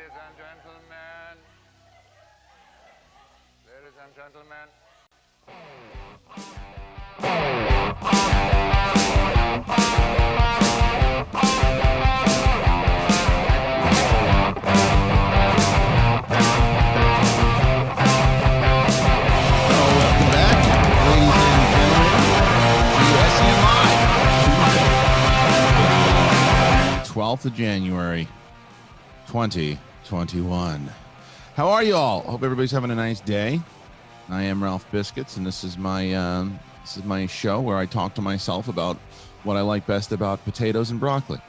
Ladies and gentlemen. Ladies and gentlemen. 12th of January, 2021. How are you all? Hope everybody's having a nice day. I am Ralph Biscuits, and this is my show where I talk to myself about what I like best about potatoes and broccoli.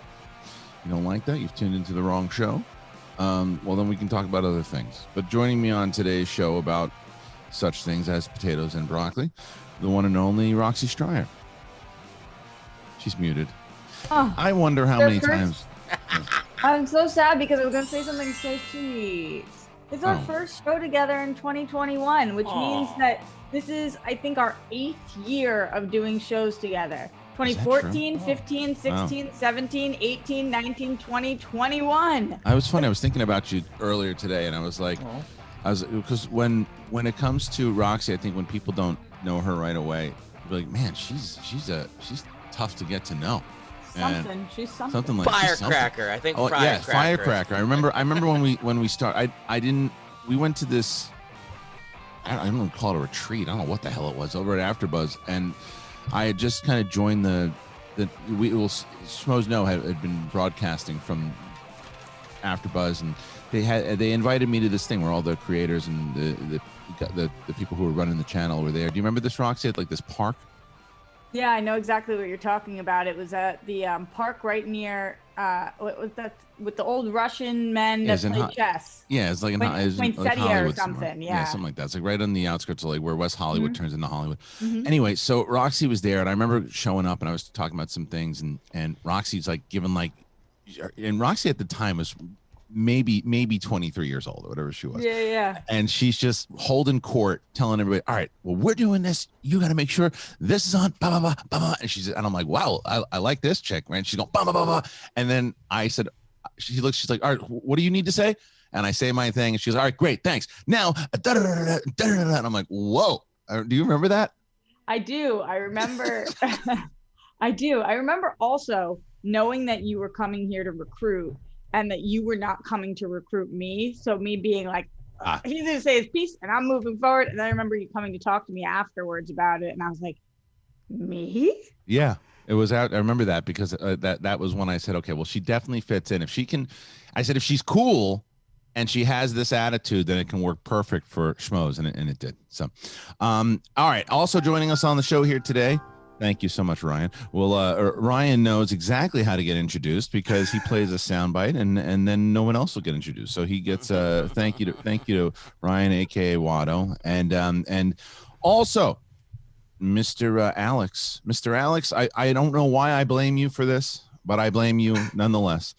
You don't like that? You've tuned into the wrong show. Well, then we can talk about other things. But joining me on today's show about such things as potatoes and broccoli, the one and only Roxy Striar. She's muted. Oh, I wonder how many times. I'm so sad because I was going to say something so sweet. It's our first show together in 2021, which means that this is, I think, our 8th year of doing shows together. 2014, 15, 16, wow. 17, 18, 19, 20, 21. I was funny. I was thinking about you earlier today, and I was like, because when it comes to Roxy, I think when people don't know her right away, they're like, man, she's tough to get to know. She's something like firecracker. I think. Firecracker. I remember when we started. We went to this. I don't want to call it a retreat. I don't know what the hell it was over at AfterBuzz, and I had just kind of joined Schmoes Know had been broadcasting from AfterBuzz, and they invited me to this thing where all the creators and the people who were running the channel were there. Do you remember this, Roxy? At like this park. Yeah, I know exactly what you're talking about. It was at the park right near what was that with the old Russian men that play chess. Yeah, it's like in Hollywood or something. Yeah, something like that. It's like right on the outskirts of like where West Hollywood turns into Hollywood. Anyway, so Roxy was there, and I remember showing up, and I was talking about some things, and Roxy's like giving and Roxy at the time was maybe 23 years old or whatever she was. Yeah. And she's just holding court, telling everybody, all right, well, we're doing this. You got to make sure this is on, blah, blah, blah, blah, blah. And I'm like, wow, I like this chick, man. She's going, blah, blah, blah, blah. And then I said, she's like, all right, what do you need to say? And I say my thing, and she's like, all right, great, thanks. Now, and I'm like, whoa. Do you remember that? I do. I remember. I do. I remember also knowing that you were coming here to recruit, and that you were not coming to recruit me. So me being like, he's going to say his piece and I'm moving forward. And I remember you coming to talk to me afterwards about it. And I was like, me? Yeah, it was out. I remember that because that was when I said, okay, well, she definitely fits in. If she can, I said, if she's cool and she has this attitude, then it can work perfect for Schmoes. And it did. So, all right. Also joining us on the show here today. Thank you so much, Ryan. Well, Ryan knows exactly how to get introduced because he plays a soundbite, and then no one else will get introduced. So he gets thank you to Ryan, aka Watto, and also Mr. Alex. Mr. Alex, I don't know why I blame you for this, but I blame you nonetheless.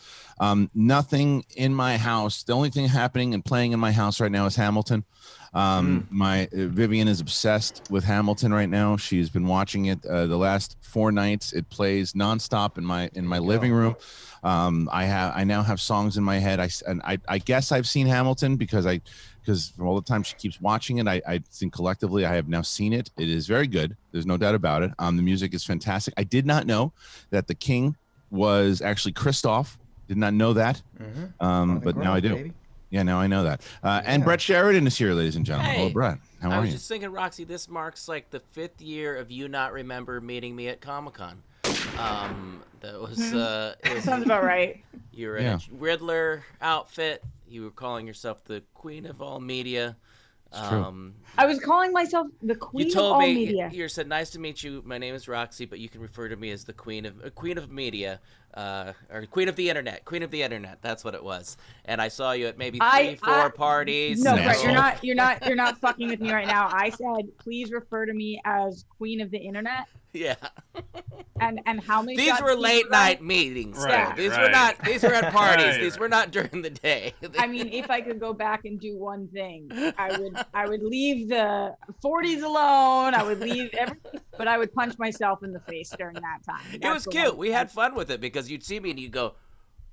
Nothing in my house. The only thing happening and playing in my house right now is Hamilton. My Vivian is obsessed with Hamilton right now. She's been watching it the last 4 nights. It plays nonstop in my living room. I now have songs in my head. I guess I've seen Hamilton because from all the time she keeps watching it. I think collectively I have now seen it. It is very good. There's no doubt about it. The music is fantastic. I did not know that the king was actually Christoph. Did not know that. But now I do. Baby. Yeah, now I know that. And Brett Sheridan is here, ladies and gentlemen. Hello, Brett. How are you? I was just thinking, Roxy, this marks like the 5th year of you not remember meeting me at Comic-Con. That was sounds about right. You were in a Riddler outfit. You were calling yourself the queen of all media. I was calling myself the queen of all media. You said, "Nice to meet you. My name is Roxy, but you can refer to me as the queen of media, or queen of the internet. Queen of the internet. That's what it was." And I saw you at maybe 3-4 parties. No, Brett, you're not fucking with me right now. I said, please refer to me as queen of the internet. Yeah. And how many? These were late night meetings. Right, These were not. These were at parties. Right. These were not during the day. I mean, if I could go back and do one thing, I would leave the 40s alone. I would leave everything, but I would punch myself in the face during that time. It was cute. We had fun with it because you'd see me and you'd go,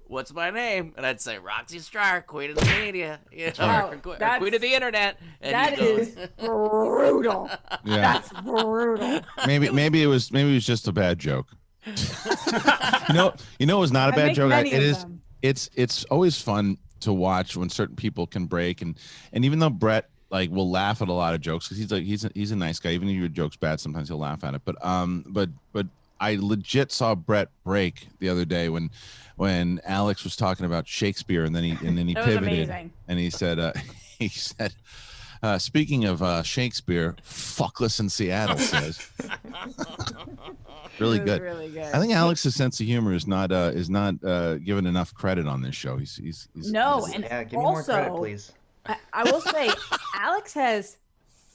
what's my name? And I'd say Roxy Striar, queen of the media, or queen of the internet. And that is brutal. Yeah. That's brutal. Maybe it was just a bad joke. you know it was not a bad joke. It's always fun to watch when certain people can break, and even though Brett will laugh at a lot of jokes because he's a nice guy. Even if your joke's bad, sometimes he'll laugh at it. But I legit saw Brett break the other day when Alex was talking about Shakespeare, and then he pivoted and he said speaking of Shakespeare, fuckless in Seattle says. Really good. Really good. I think Alex's sense of humor is not given enough credit on this show. He's give me more credit, please. I will say, Alex has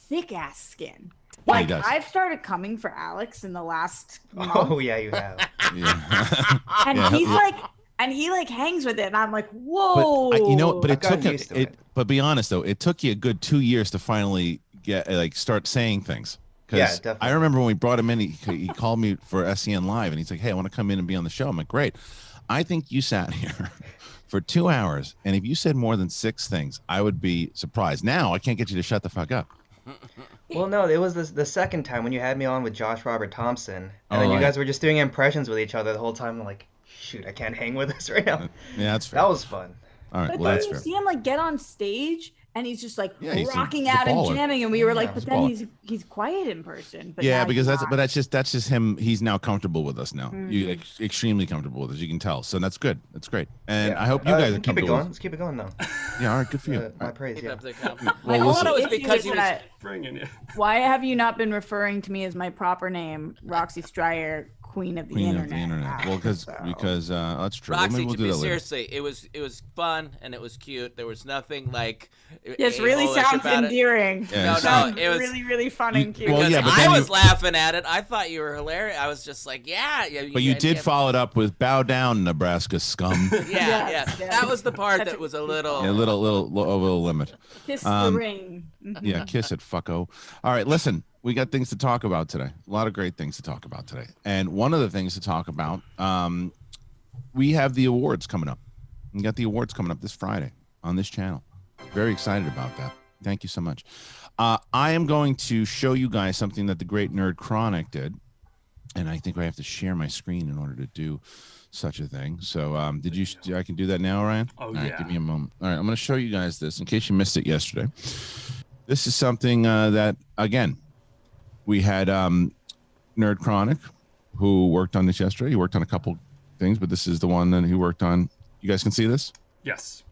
thick ass skin. He does. I've started coming for Alex in the last month. Oh yeah, you have. Yeah. And he's he hangs with it, and I'm like, whoa. But be honest though, it took you a good 2 years to finally get start saying things. Yeah, definitely. I remember when we brought him in, he called me for SEN Live, and he's like, "Hey, I want to come in and be on the show." I'm like, "Great." I think you sat here for 2 hours, and if you said more than 6 things, I would be surprised. Now I can't get you to shut the fuck up. Well, no, it was the second time when you had me on with Josh Robert Thompson, and then you guys were just doing impressions with each other the whole time. I'm like, shoot, I can't hang with this right now. Yeah, that's fair. That was fun. All right, But well, then that's you fair. see him get on stage, and he's just he's rocking a out and baller. jamming, and we were like, he's but a then baller. he's quiet in person. But Yeah, now because he's that's just him. He's now comfortable with us now. You extremely comfortable with us. You can tell. So that's good. That's great. And I hope you guys are keep it comfortable. going. Let's keep it going though. Yeah, all right, good for you. My praise. Keep Yeah. up the compliment. My I thought it only was issue because is he was that- bringing it. Why have you not been referring to me as my proper name, Roxy Striar, queen of the internet? Well, because that's true. Well, Roxy, maybe we'll to do be that later. seriously, it was fun and it was cute. There was nothing This really a-hole-ish sounds about it. endearing. Yeah, it was really, really fun and cute. Well, Because yeah, but I then was laughing at it. I thought you were hilarious. I was just like, yeah. But you did follow it up with "Bow down, Nebraska scum." Yeah. That was the part that was a little. Yeah, a little over the limit. Kiss the ring. Yeah, kiss it, fucko. All right, listen, we got things to talk about today. A lot of great things to talk about today. And one of the things to talk about, we have the awards coming up. We got the awards coming up this Friday on this channel. Very excited about that. Thank you so much. I am going to show you guys something that the great Nerd Chronic did. And I think I have to share my screen in order to do such a thing. So I can do that now, Ryan? Oh, All right, yeah. give me a moment. All right, I'm going to show you guys this in case you missed it yesterday. This is something that, again, we had Nerd Chronic, who worked on this yesterday. He worked on a couple things, but this is the one that he worked on. You guys can see this? Yes.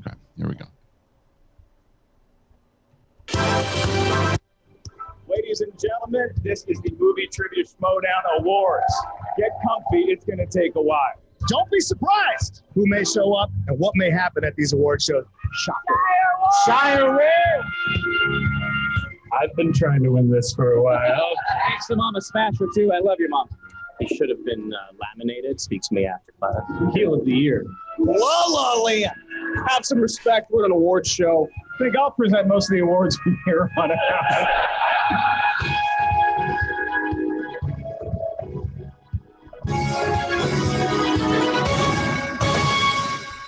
Okay, here we go. Ladies and gentlemen, this is the Movie Trivia SCHMOEDOWN Awards. Get comfy, it's going to take a while. Don't be surprised who may show up and what may happen at these award shows. Shocker. Shire win! I've been trying to win this for a while. Thanks to Mama Smasher, too. I love you, Mom. He should have been laminated. Speaks to me after class. Heel of the year. La La Land. Have some respect. We're at an awards show. I think I'll present most of the awards from here on out.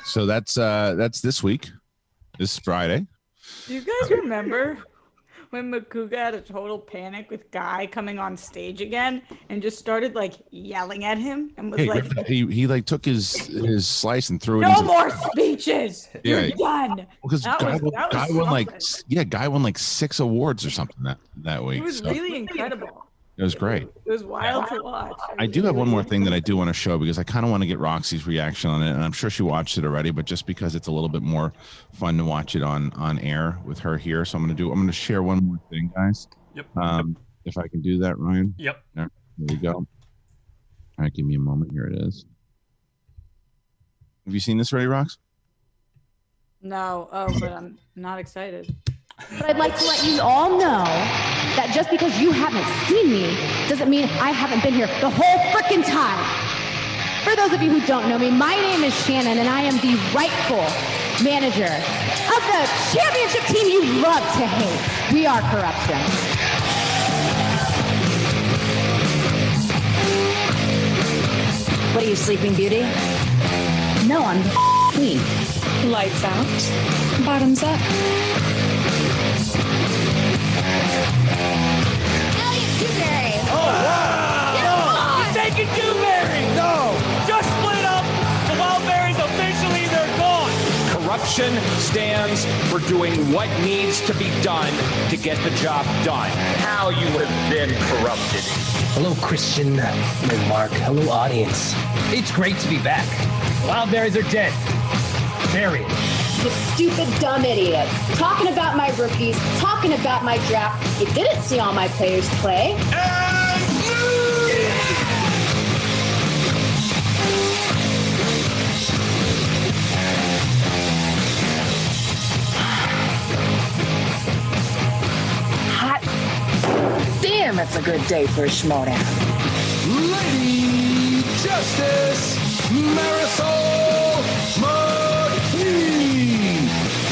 So that's this week, this Friday. Do you guys remember when Makuga had a total panic with Guy coming on stage again and just started yelling at him and was He took his slice and threw it. no more speeches. Yeah. You're done. Because That was Guy won something. Guy won 6 awards or something that week. It was So really incredible. it was great. It was wild to watch. I do have one more thing that I do want to show because I kind of want to get Roxy's reaction on it, and I'm sure she watched it already, but just because it's a little bit more fun to watch it on air with her here, so I'm going to share one more thing, guys. Yep. If I can do that, Ryan. Yep. There we go. All right, give me a moment. Here it is. Have you seen this already, Rox? No, but I'm not excited. But I'd like to let you all know that just because you haven't seen me doesn't mean I haven't been here the whole frickin' time. For those of you who don't know me, my name is Shannon, and I am the rightful manager of the championship team you love to hate. We are Corruption. What are you, Sleeping Beauty? No, I'm the queen. Lights out, bottoms up. Elliot Dewberry. Oh, wow! No! You're taking Dewberry! No! Just split up! The Wildberries officially, they're gone! Corruption stands for doing what needs to be done to get the job done. How you have been corrupted. Hello, Kristian and Mark. Hello, audience. It's great to be back. Wildberries are dead. Buried. You stupid, dumb idiot. Talking about my rookies, talking about my draft. You didn't see all my players play. Hot damn, it's a good day for a schmoedown. Lady Justice Marisol McQueen,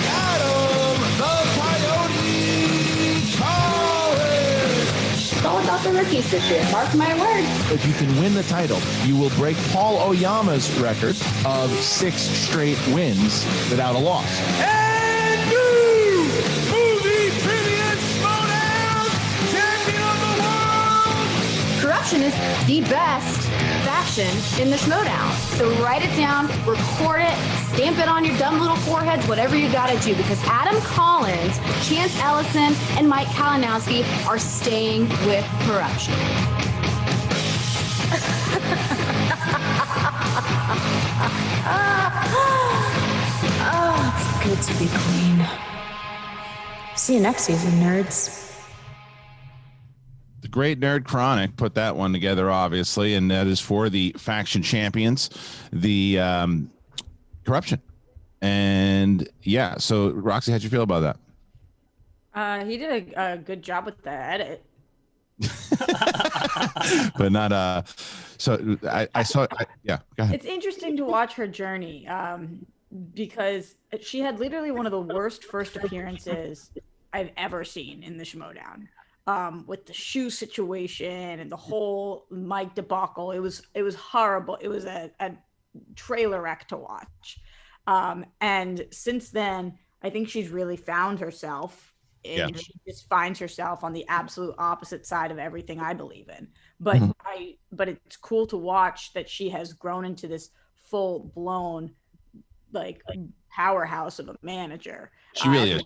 Adam the Coyote Collins. It's all about the rookies this year. Mark my words. If you can win the title, you will break Paul Oyama's record of 6 straight wins without a loss. And new movie trivia Schmoedown champion of the world! Corruption is the best faction in the Schmoedown. So write it down, record it, stamp it on your dumb little foreheads, whatever you gotta do, because Adam Collins, Chance Ellison, and Mike Kalinowski are staying with Corruption. Oh, it's good to be clean. See you next season, nerds. The Great Nerd Chronic put that one together, obviously, and that is for the faction champions, the Corruption. And yeah, so Roxy, how'd you feel about that? He did a good job with the edit. But not so I saw yeah, go ahead. It's interesting to watch her journey because she had literally one of the worst first appearances I've ever seen in the Schmoedown. With the shoe situation and the whole Mike debacle. It was horrible. It was a trailer wreck to watch. And since then, I think she's really found herself. And she just finds herself on the absolute opposite side of everything I believe in. But but it's cool to watch that she has grown into this full blown like powerhouse of a manager. She really is.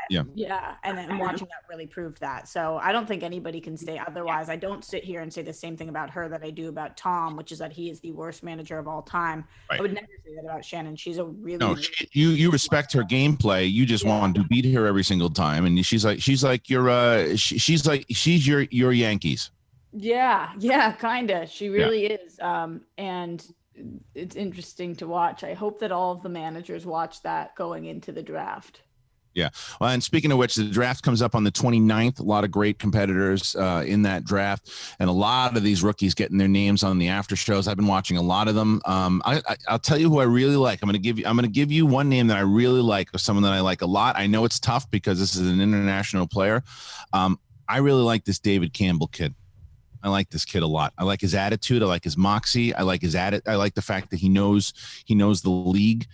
Yeah, and then watching that really proved that. So I don't think anybody can say otherwise. I don't sit here and say the same thing about her that I do about Tom, which is that he is the worst manager of all time. Right. I would never say that about Shannon. She's a really you respect her gameplay. You just want to beat her every single time, and she's like your Yankees. Yeah, kinda. She really is. And it's interesting to watch. I hope that all of the managers watch that going into the draft. Yeah. Well, and speaking of which, the draft comes up on the 29th. A lot of great competitors in that draft, and a lot of these rookies getting their names on the after shows. I've been watching a lot of them. I'll tell you who I really like. I'm going to give you one name that I really like, or someone that I like a lot. I know it's tough because this is an international player. I really like this David Campbell kid. I like this kid a lot. I like his attitude. I like his moxie. I like his I like the fact that he knows the league.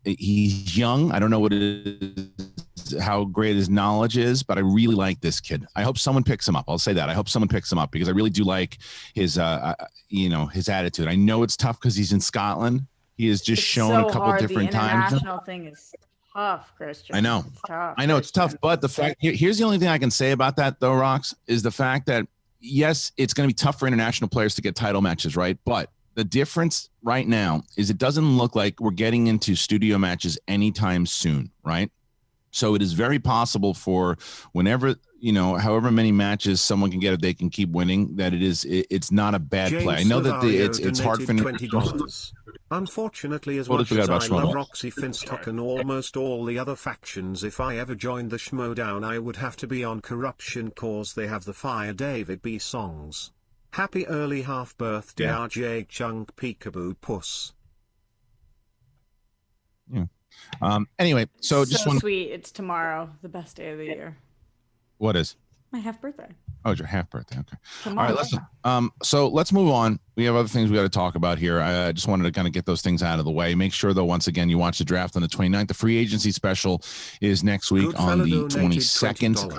He's young. I don't know what it is, how great his knowledge is, but I really like this kid. I hope someone picks him up. I'll say that. I hope someone picks him up because I really do like his his attitude. I know it's tough because he's in Scotland. He has just shown a couple different times. The international thing is tough, Kristian. I know. It's tough. I know it's tough, but the fact here's the only thing I can say about that though, Rox, is the fact that yes, it's going to be tough for international players to get title matches, right? But the difference right now is it doesn't look like we're getting into studio matches anytime soon, right? So it is very possible for whenever, however many matches someone can get, if they can keep winning, that it's not a bad play. I know that it's hard for $20. Unfortunately, as much as I love Roxy Finstock and almost all the other factions, if I ever joined the Schmoedown, I would have to be on Corruption cause they have the Fire David B songs. Happy early half birthday, RJ Chunk Peekaboo Puss. Yeah. Anyway, so just one sweet. It's tomorrow, the best day of the year. What is? My half birthday. Oh, it's your half birthday. Okay. Come All on. right, listen. So let's move on. We have other things we got to talk about here. I just wanted to kind of get those things out of the way. Make sure, though, once again, you watch the draft on the 29th. The free agency special is next week on the 22nd.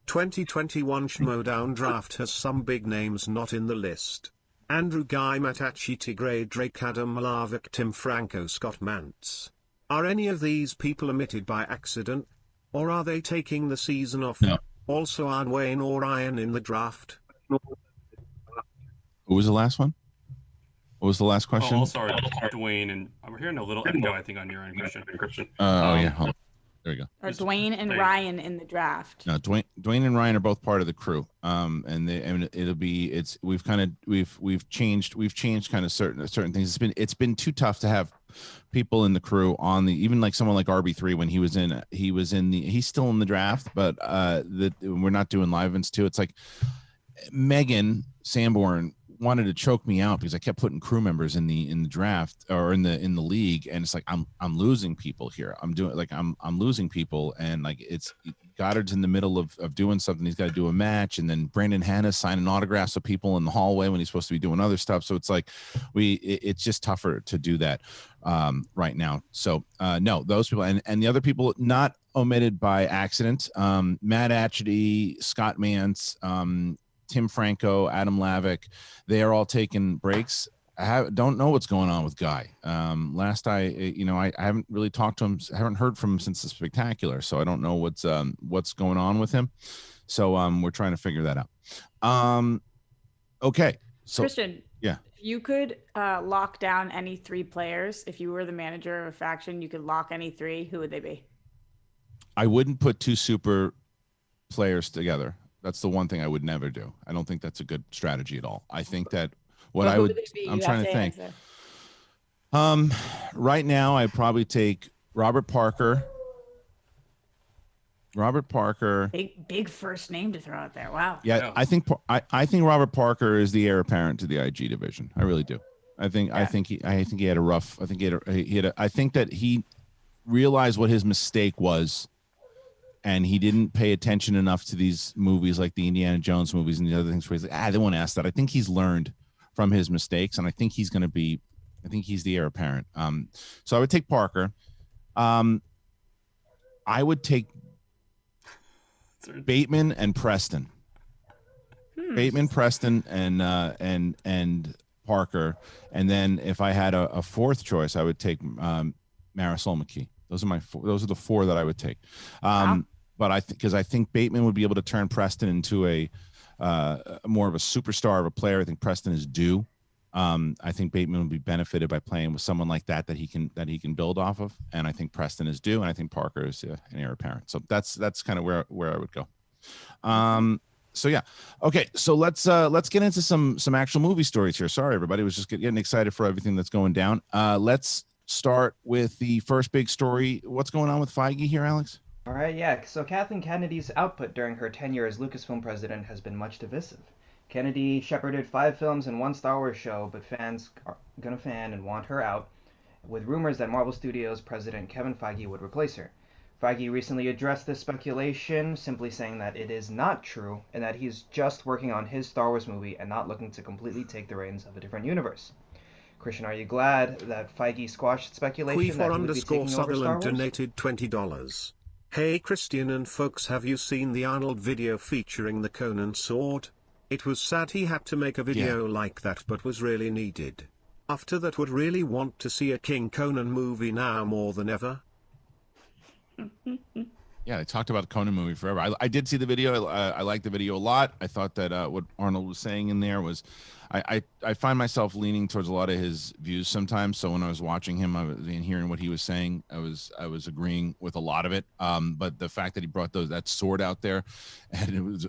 2021 Schmoedown draft has some big names not in the list. Andrew Guy, Matachi Tigray, Drake, Adam Malavik, Tim Franco, Scott Mantz. Are any of these people omitted by accident? Or are they taking the season off? No. Also, aren't Wayne or Ryan in the draft? Who was the last one? What was the last question? Oh, sorry, Dwayne, and I'm hearing a little echo, I think, on your end, Kristian. Yeah. Hold on. There we go. Are Dwayne and Ryan in the draft? No, Dwayne and Ryan are both part of the crew. We've changed kind of certain things. It's been too tough to have people in the crew on the, even like someone like RB3 when he's still in the draft, but we're not doing live events too. It's like Megan Sanborn wanted to choke me out because I kept putting crew members in the draft or in the league, and it's like I'm losing people here. I'm losing people, and like it's Goddard's in the middle of doing something. He's got to do a match, and then Brandon Hanna's signing autographs of people in the hallway when he's supposed to be doing other stuff. So it's like it's just tougher to do that right now. So no, those people and the other people not omitted by accident. Matt Atchity, Scott Mantz, Tim Franco, Adam Lavick, they are all taking breaks. I don't know what's going on with Guy. Last I haven't really talked to him. I haven't heard from him since the Spectacular, so I don't know what's going on with him. So we're trying to figure that out. Okay. So Kristian, yeah, if you could lock down any three players, if you were the manager of a faction, you could lock any three. Who would they be? I wouldn't put two super players together. That's the one thing I would never do. I don't think that's a good strategy at all. I think that I'm trying to think. Right now I'd probably take Robert Parker. Big first name to throw out there. Wow. Yeah, I think Robert Parker is the heir apparent to the IG division. I really do. I think he had a rough. I think that he realized what his mistake was. And he didn't pay attention enough to these movies like the Indiana Jones movies and the other things where he's like, they won't ask that. I think he's learned from his mistakes, and I think he's the heir apparent. So I would take Parker. I would take Bateman and Preston. Bateman, Preston, and Parker. And then if I had a fourth choice, I would take Marisol McKee. Those are the four that I would take. But because I think Bateman would be able to turn Preston into a more of a superstar of a player. I think Preston is due. I think Bateman would be benefited by playing with someone like that he can build off of. And I think Preston is due, and I think Parker is an heir apparent. So that's kind of where I would go. So yeah. Okay. So let's get into some actual movie stories here. Sorry, everybody was just getting excited for everything that's going down. Let's start with the first big story. What's going on with Feige here, Alex? All right, yeah. So Kathleen Kennedy's output during her tenure as Lucasfilm president has been much divisive. Kennedy shepherded 5 films and 1 Star Wars show, but fans are gonna fan and want her out, with rumors that Marvel Studios president Kevin Feige would replace her. Feige recently addressed this speculation, simply saying that it is not true and that he's just working on his Star Wars movie and not looking to completely take the reins of a different universe. Kristian, are you glad that Feige squashed speculation that he would be taking over Star Wars? Donated $20. Hey Kristian and folks, have you seen the Arnold video featuring the Conan sword? It was sad he had to make a video like that, but was really needed. After that, would really want to see a King Conan movie now more than ever. Yeah, they talked about the Conan movie forever. I did see the video. I liked the video a lot. I thought that what Arnold was saying in there was, I find myself leaning towards a lot of his views sometimes. So when I was watching him, and hearing what he was saying, I was agreeing with a lot of it. But the fact that he brought that sword out there, and it was,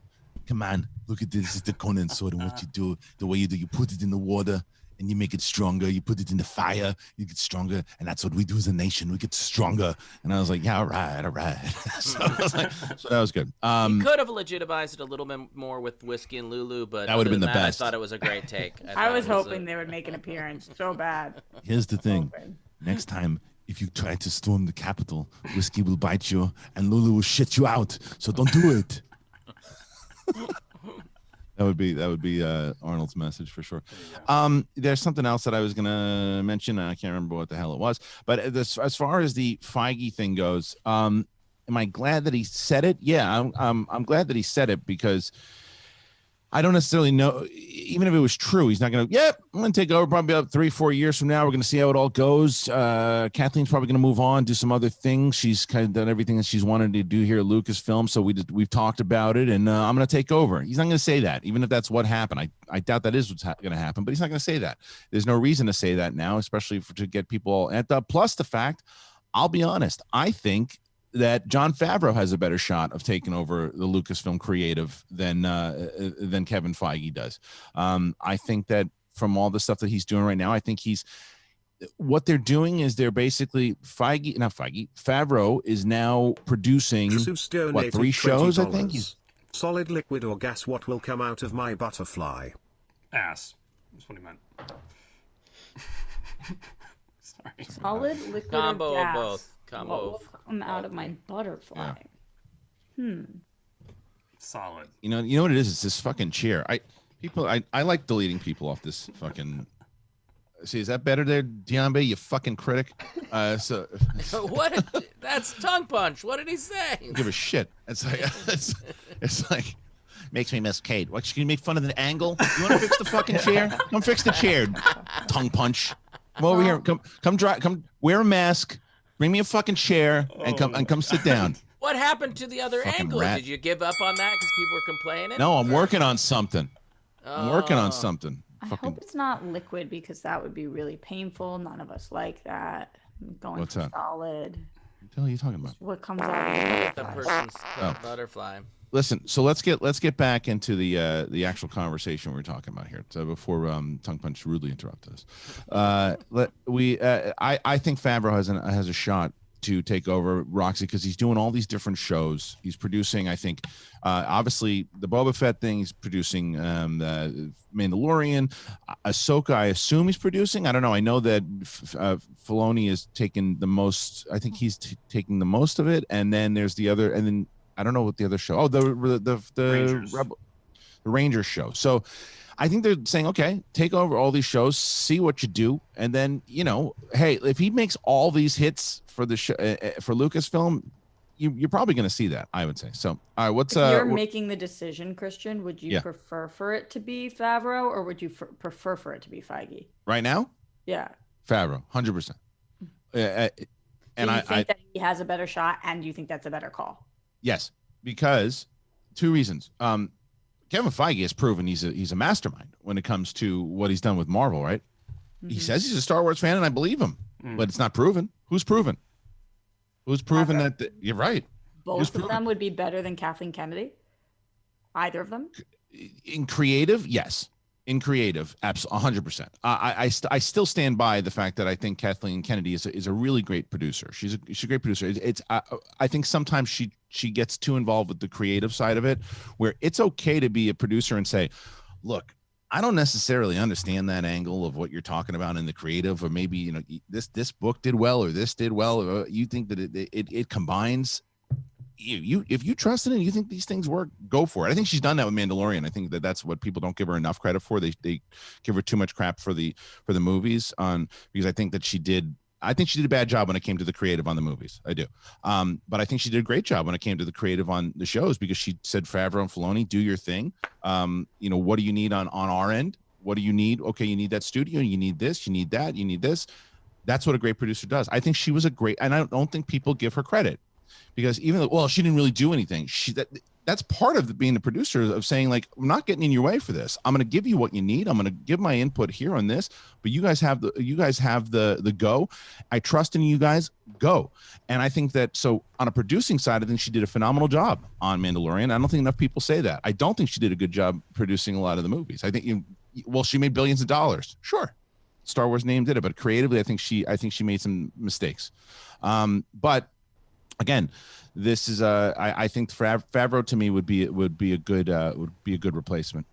come on, look at this. This is the Conan sword, and what you do, the way you do, you put it in the water and you make it stronger. You put it in the fire, you get stronger, and that's what we do as a nation. We get stronger. And I was like, yeah, all right. So that was good. He could have legitimized it a little bit more with Whiskey and Lulu, but that would have been the best. I thought it was a great take. I was hoping they would make an appearance so bad. Here's the thing. Next time, if you try to storm the Capitol, Whiskey will bite you and Lulu will shit you out. So don't do it. That would be Arnold's message for sure. There's something else that I was gonna mention. I can't remember what the hell it was. But as far as the Feige thing goes, am I glad that he said it? Yeah, I'm glad that he said it because I don't necessarily know. Even if it was true, he's not gonna. Yep, I'm gonna take over probably about 3-4 years from now. We're gonna see how it all goes. Kathleen's probably gonna move on, do some other things. She's kind of done everything that she's wanted to do here at Lucasfilm. So we've talked about it, and I'm gonna take over. He's not gonna say that, even if that's what happened. I doubt that is what's gonna happen, but he's not gonna say that. There's no reason to say that now, especially to get people all amped up. Plus the fact, I'll be honest, I think that Jon Favreau has a better shot of taking over the Lucasfilm creative than Kevin Feige does. I think that from all the stuff that he's doing right now, I think what they're doing is they're basically Favreau is now producing what, 3 shows, I think. Solid, liquid, or gas, what will come out of my butterfly? Ass. That's what he meant. Sorry. Solid, liquid, Combo or gas. of both. Combo What will come out of my butterfly? Yeah. Solid. You know what it is? It's this fucking chair. I like deleting people off this fucking. See, is that better there, Diambe? You fucking critic. So what? That's tongue punch. What did he say? Don't give a shit. It's like it's like makes me miss Kate. What? Can you make fun of the angle? You want to fix the fucking chair? Come fix the chair. Tongue punch. Come over here. Come wear a mask. Bring me a fucking chair and come sit down. What happened to the other Fucking angle? rat. Did you give up on that because people were complaining? No, I'm working on something. I'm working on Oh. something. I hope it's not liquid because that would be really painful. None of us like that. I'm going What's for that? solid. What the hell are you talking about? What comes out of The the person's Oh. butterfly. Listen, so let's get back into the actual conversation we're talking about here. So before Tongue Punch rudely interrupted us, I think Favreau has a shot to take over Roxy because he's doing all these different shows. He's producing, I think, obviously the Boba Fett thing. He's producing the Mandalorian, Ahsoka. I assume he's producing. I don't know. I know that Filoni is taking the most. I think he's taking the most of it, and then there's the other, and then I don't know what the other show. Oh, the Rangers. the Rangers show. So I think they're saying, okay, take over all these shows, see what you do, and then hey, if he makes all these hits for the show for Lucasfilm, you're probably going to see that. I would say. So, all right, what's If you're making the decision, Kristian, would you Yeah. prefer for it to be Favreau or would you prefer for it to be Feige? right now? Yeah. Favreau, 100%. And Do you I think that he has a better shot, and do you think that's a better call? yes, because 2 reasons. Kevin Feige has proven he's a mastermind when it comes to what he's done with Marvel, right? He says he's a Star Wars fan, and I believe him, but it's not proven. Who's proven? Who's proven that you're right? Both of them would be better than Kathleen Kennedy. Either of them. In creative, yes. In creative, absolutely, 100%. I still stand by the fact that I think Kathleen Kennedy is a really great producer. She's a great producer. I think sometimes she gets too involved with the creative side of it, where it's okay to be a producer and say, look, I don't necessarily understand that angle of what you're talking about in the creative, or maybe this book did well or this did well. Or you think that it combines. If you trust in it and you think these things work, go for it. I think she's done that with Mandalorian. I think that's what people don't give her enough credit for. They give her too much crap for the movies because I think she did a bad job when it came to the creative on the movies. I do. But I think she did a great job when it came to the creative on the shows, because she said, Favreau and Filoni, do your thing. What do you need on our end? What do you need? Okay, you need that studio, you need this, you need that, you need this. That's what a great producer does. I think she was and I don't think people give her credit. Because even though, she didn't really do anything. That's part of being the producer, of saying, like, I'm not getting in your way for this. I'm going to give you what you need. I'm going to give my input here on this, but you guys have the go. I trust in you guys. Go. And I think that, so on a producing side, I think she did a phenomenal job on Mandalorian. I don't think enough people say that. I don't think she did a good job producing a lot of the movies. I think she made billions of dollars. Sure. Star Wars name did it, but creatively, I think she made some mistakes. But again, this is I think Favreau to me would be a good replacement.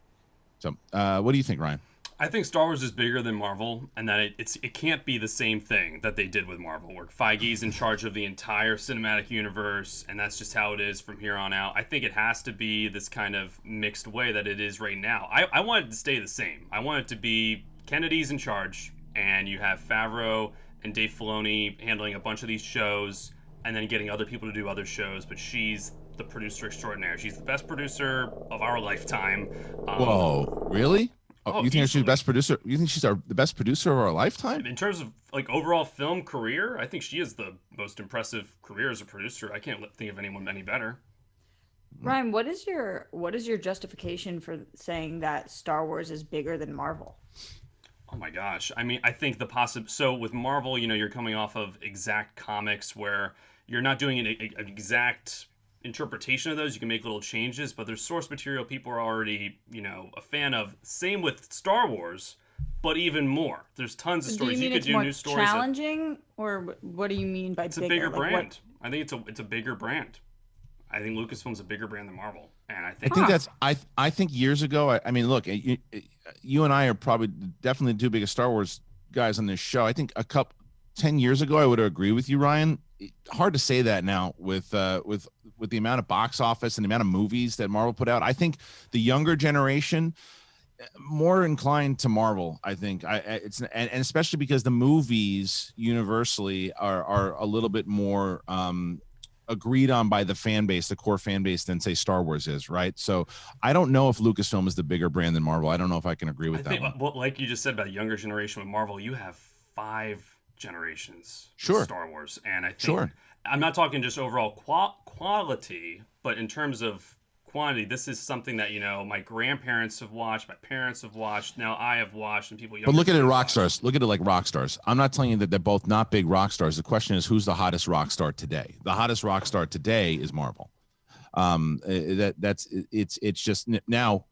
So, what do you think, Ryan? I think Star Wars is bigger than Marvel, and that it can't be the same thing that they did with Marvel, where Feige's in charge of the entire cinematic universe, and that's just how it is from here on out. I think it has to be this kind of mixed way that it is right now. I want it to stay the same. I want it to be Kennedy's in charge, and you have Favreau and Dave Filoni handling a bunch of these shows, and then getting other people to do other shows, but she's the producer extraordinaire. She's the best producer of our lifetime. Whoa, really? Oh, you think she's the best producer? You think she's the best producer of our lifetime? In terms of like overall film career, I think she is the most impressive career as a producer. I can't think of anyone any better. Ryan, what is your justification for saying that Star Wars is bigger than Marvel? Oh my gosh. I mean, I think so with Marvel, you're coming off of exact comics where you're not doing an exact interpretation of those. You can make little changes, but there's source material people are already a fan of. Same with Star Wars, but even more. There's tons of stories. You could do new stories. Challenging, or what do you mean by it's bigger? It's a bigger brand. I think it's a bigger brand. I think Lucasfilm's a bigger brand than Marvel, and I think years ago. I mean, look, you and I are probably definitely the two biggest Star Wars guys on this show. I think 10 years ago I would agree with you, Ryan. Hard to say that now with the amount of box office and the amount of movies that Marvel put out. I think the younger generation more inclined to Marvel. I think and especially because the movies universally are a little bit more agreed on by the fan base, the core fan base, than say Star Wars is, right? So I don't know if Lucasfilm is the bigger brand than Marvel. I don't know if I can agree with that one. Well, like you just said about the younger generation with Marvel, you have 5 generations of Star Wars, and I think I'm not talking just overall quality, but in terms of quantity, this is something that my grandparents have watched, my parents have watched, now I have watched, and people. But look at it, rock stars. Look at it like rock stars. I'm not telling you that they're both not big rock stars. The question is, who's the hottest rock star today? The hottest rock star today is Marvel. It's just now.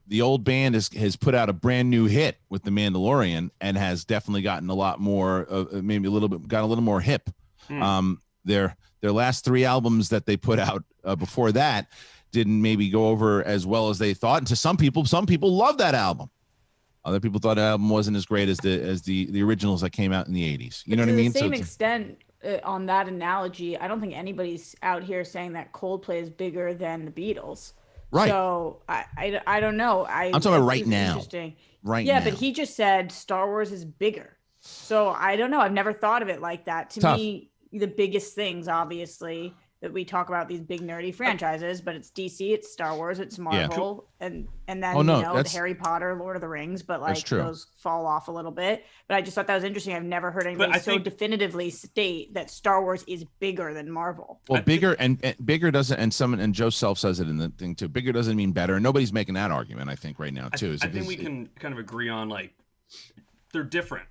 The old band has put out a brand new hit with The Mandalorian and has definitely gotten a lot more, maybe a little more hip. Their last 3 albums that they put out before that didn't maybe go over as well as they thought. And to some people love that album. Other people thought the album wasn't as great as the originals that came out in the 80s. You know what I mean? To the same extent, on that analogy, I don't think anybody's out here saying that Coldplay is bigger than the Beatles. Right. So I don't know. I'm talking about right now. Right. Yeah, now. But he just said Star Wars is bigger. So I don't know. I've never thought of it like that. To me, the biggest things, obviously, that we talk about these big nerdy franchises, but it's DC, it's Star Wars, it's Marvel, and then the Harry Potter, Lord of the Rings, but like those fall off a little bit. But I just thought that was interesting. I've never heard anybody definitively state that Star Wars is bigger than Marvel. Well, bigger and bigger doesn't, and Joe Self says it in the thing too. Bigger doesn't mean better. And nobody's making that argument, I think, right now too. I think we can kind of agree on like they're different.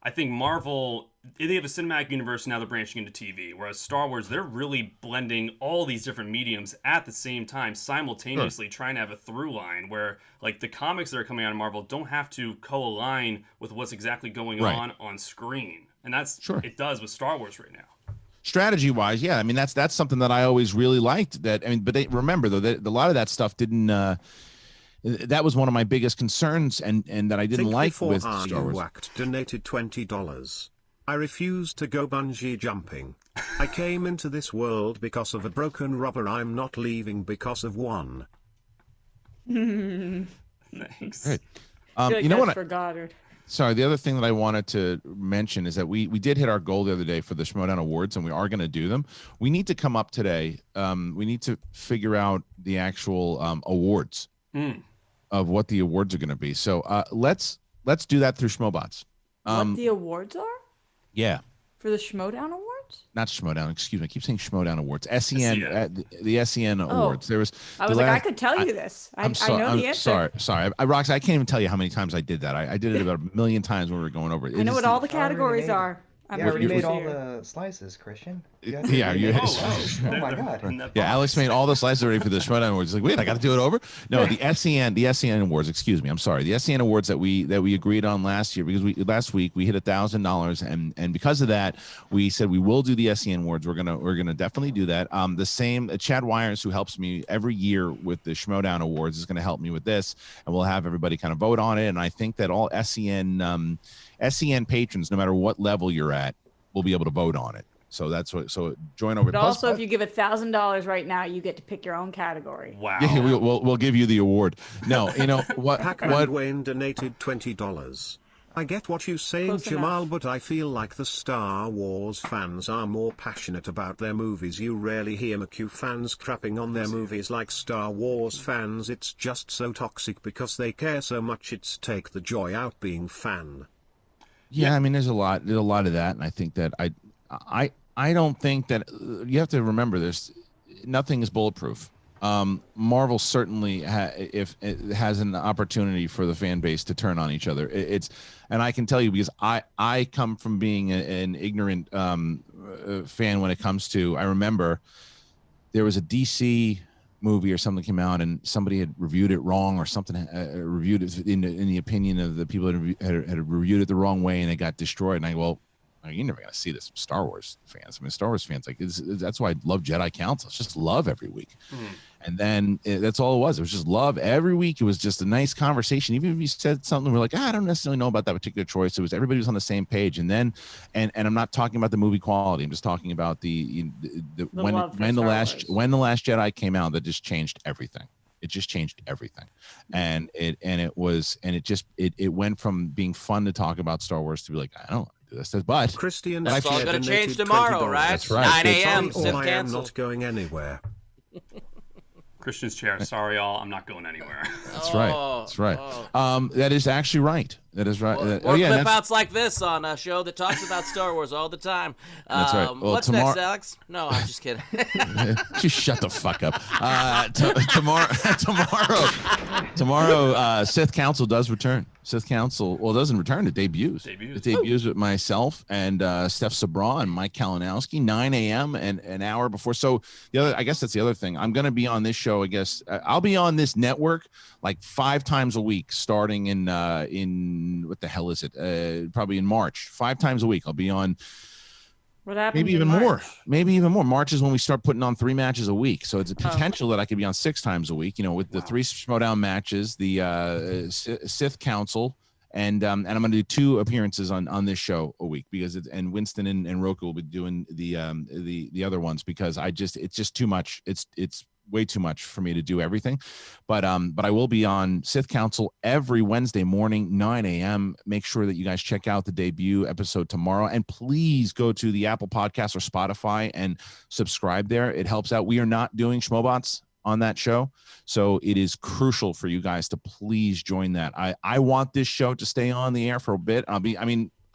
I think Marvel, they have a cinematic universe, now they're branching into TV, whereas Star Wars, they're really blending all these different mediums at the same time, simultaneously trying to have a through line where like the comics that are coming out of Marvel don't have to co-align with what's exactly going on screen. And that's it does with Star Wars right now. Strategy wise, yeah. I mean, that's something that I always really liked. But they remember though that a lot of that stuff didn't. That was one of my biggest concerns, and that I didn't like with Star Wars. Donated $20. I refuse to go bungee jumping. I came into this world because of a broken rubber. I'm not leaving because of one. Thanks. Right. You know what? For Goddard. Sorry, the other thing that I wanted to mention is that we did hit our goal the other day for the SCHMOEDOWN Awards, and we are going to do them. We need to come up today. We need to figure out the actual awards. Of what the awards are going to be. So let's do that through Schmobots. What the awards are? Yeah. For the SCHMOEDOWN Awards? Not SCHMOEDOWN, excuse me. I keep saying SCHMOEDOWN Awards. SEN, the SEN Awards. There was. I was I could tell you this. I know the answer. Sorry. Roxy, I can't even tell you how many times I did that. I did it about 1 million times when we were going over it. I know what all the categories are. I already made all the slices, Kristian. Yeah, oh my god. Yeah, Alex made all the slices ready for the SCHMOEDOWN Awards. He's like, wait, I got to do it over? No, the SEN Awards. Excuse me, I'm sorry. The SEN Awards that we agreed on last year, because last week we hit $1,000, and because of that, we said we will do the SEN Awards. We're gonna definitely do that. The same Chad Wires, who helps me every year with the SCHMOEDOWN Awards, is going to help me with this, and we'll have everybody kind of vote on it. And I think that all SEN patrons, no matter what level you're at, will be able to vote on it. So that's what. So join over. But also, if you give $1,000 right now, you get to pick your own category. Wow. Yeah, we'll give you the award. No, you know what? Pac-Man Wayne donated $20. I get what you're saying, Close Jamal, enough. but I feel like the Star Wars fans are more passionate about their movies. You rarely hear McHugh fans crapping on their movies like Star Wars fans. It's just so toxic because they care so much. It's take the joy out being fan. Yeah, I mean, there's a lot of that, and I think that I don't think that you have to remember nothing is bulletproof. Marvel certainly has an opportunity for the fan base to turn on each other. And I can tell you, because I come from being an ignorant fan when it comes to. I remember there was a DC movie or something came out and somebody had reviewed it wrong or something, reviewed it in the opinion of the people that had reviewed it the wrong way, and it got destroyed. And I go, well, you're never gonna see this from Star Wars fans. I mean, Star Wars fans, like, that's why I love Jedi Council. It's just love every week. And then that's all it was. It was just love every week. It was just a nice conversation. Even if you said something, we're like, I don't necessarily know about that particular choice. It was everybody was on the same page. And then, and I'm not talking about the movie quality. I'm just talking about when the last Jedi came out, that just changed everything. It just changed everything. And it went from being fun to talk about Star Wars to be like, I don't do this, but Kristian, that's all going to change tomorrow, right? That's right. 9 a.m. I am not going anywhere. Kristian's chair. Sorry, y'all. I'm not going anywhere. That's right. That's right. That is actually right. That is right. More clip outs like this on a show that talks about Star Wars all the time. That's right. Well, what's next, Alex? No, I'm just kidding. Just shut the fuck up. Tomorrow, Sith Council does return. Sith Council, well, it doesn't return. It debuts. It debuts with myself and Steph Sabra and Mike Kalinowski, 9 a.m. and an hour before. So I guess that's the other thing. I'm going to be on this show. I guess I'll be on this network like 5 times a week, starting in what the hell is it? Probably in March. 5 times a week. I'll be on. What happens? Maybe even more. Maybe even more. March is when we start putting on 3 matches a week. So it's a potential that I could be on 6 times a week. You know, with the 3 SCHMOEDOWN matches, the Sith Council, and I'm going to do 2 appearances on this show a week because and Winston and Roku will be doing the other ones because it's just too much. It's way too much for me to do everything, but I will be on Sith Council every Wednesday morning, 9 a.m. Make sure that you guys check out the debut episode tomorrow, and please go to the Apple Podcast or Spotify and subscribe there. It helps out. We are not doing Schmobots on that show, so it is crucial for you guys to please join that. I want this show to stay on the air for a bit.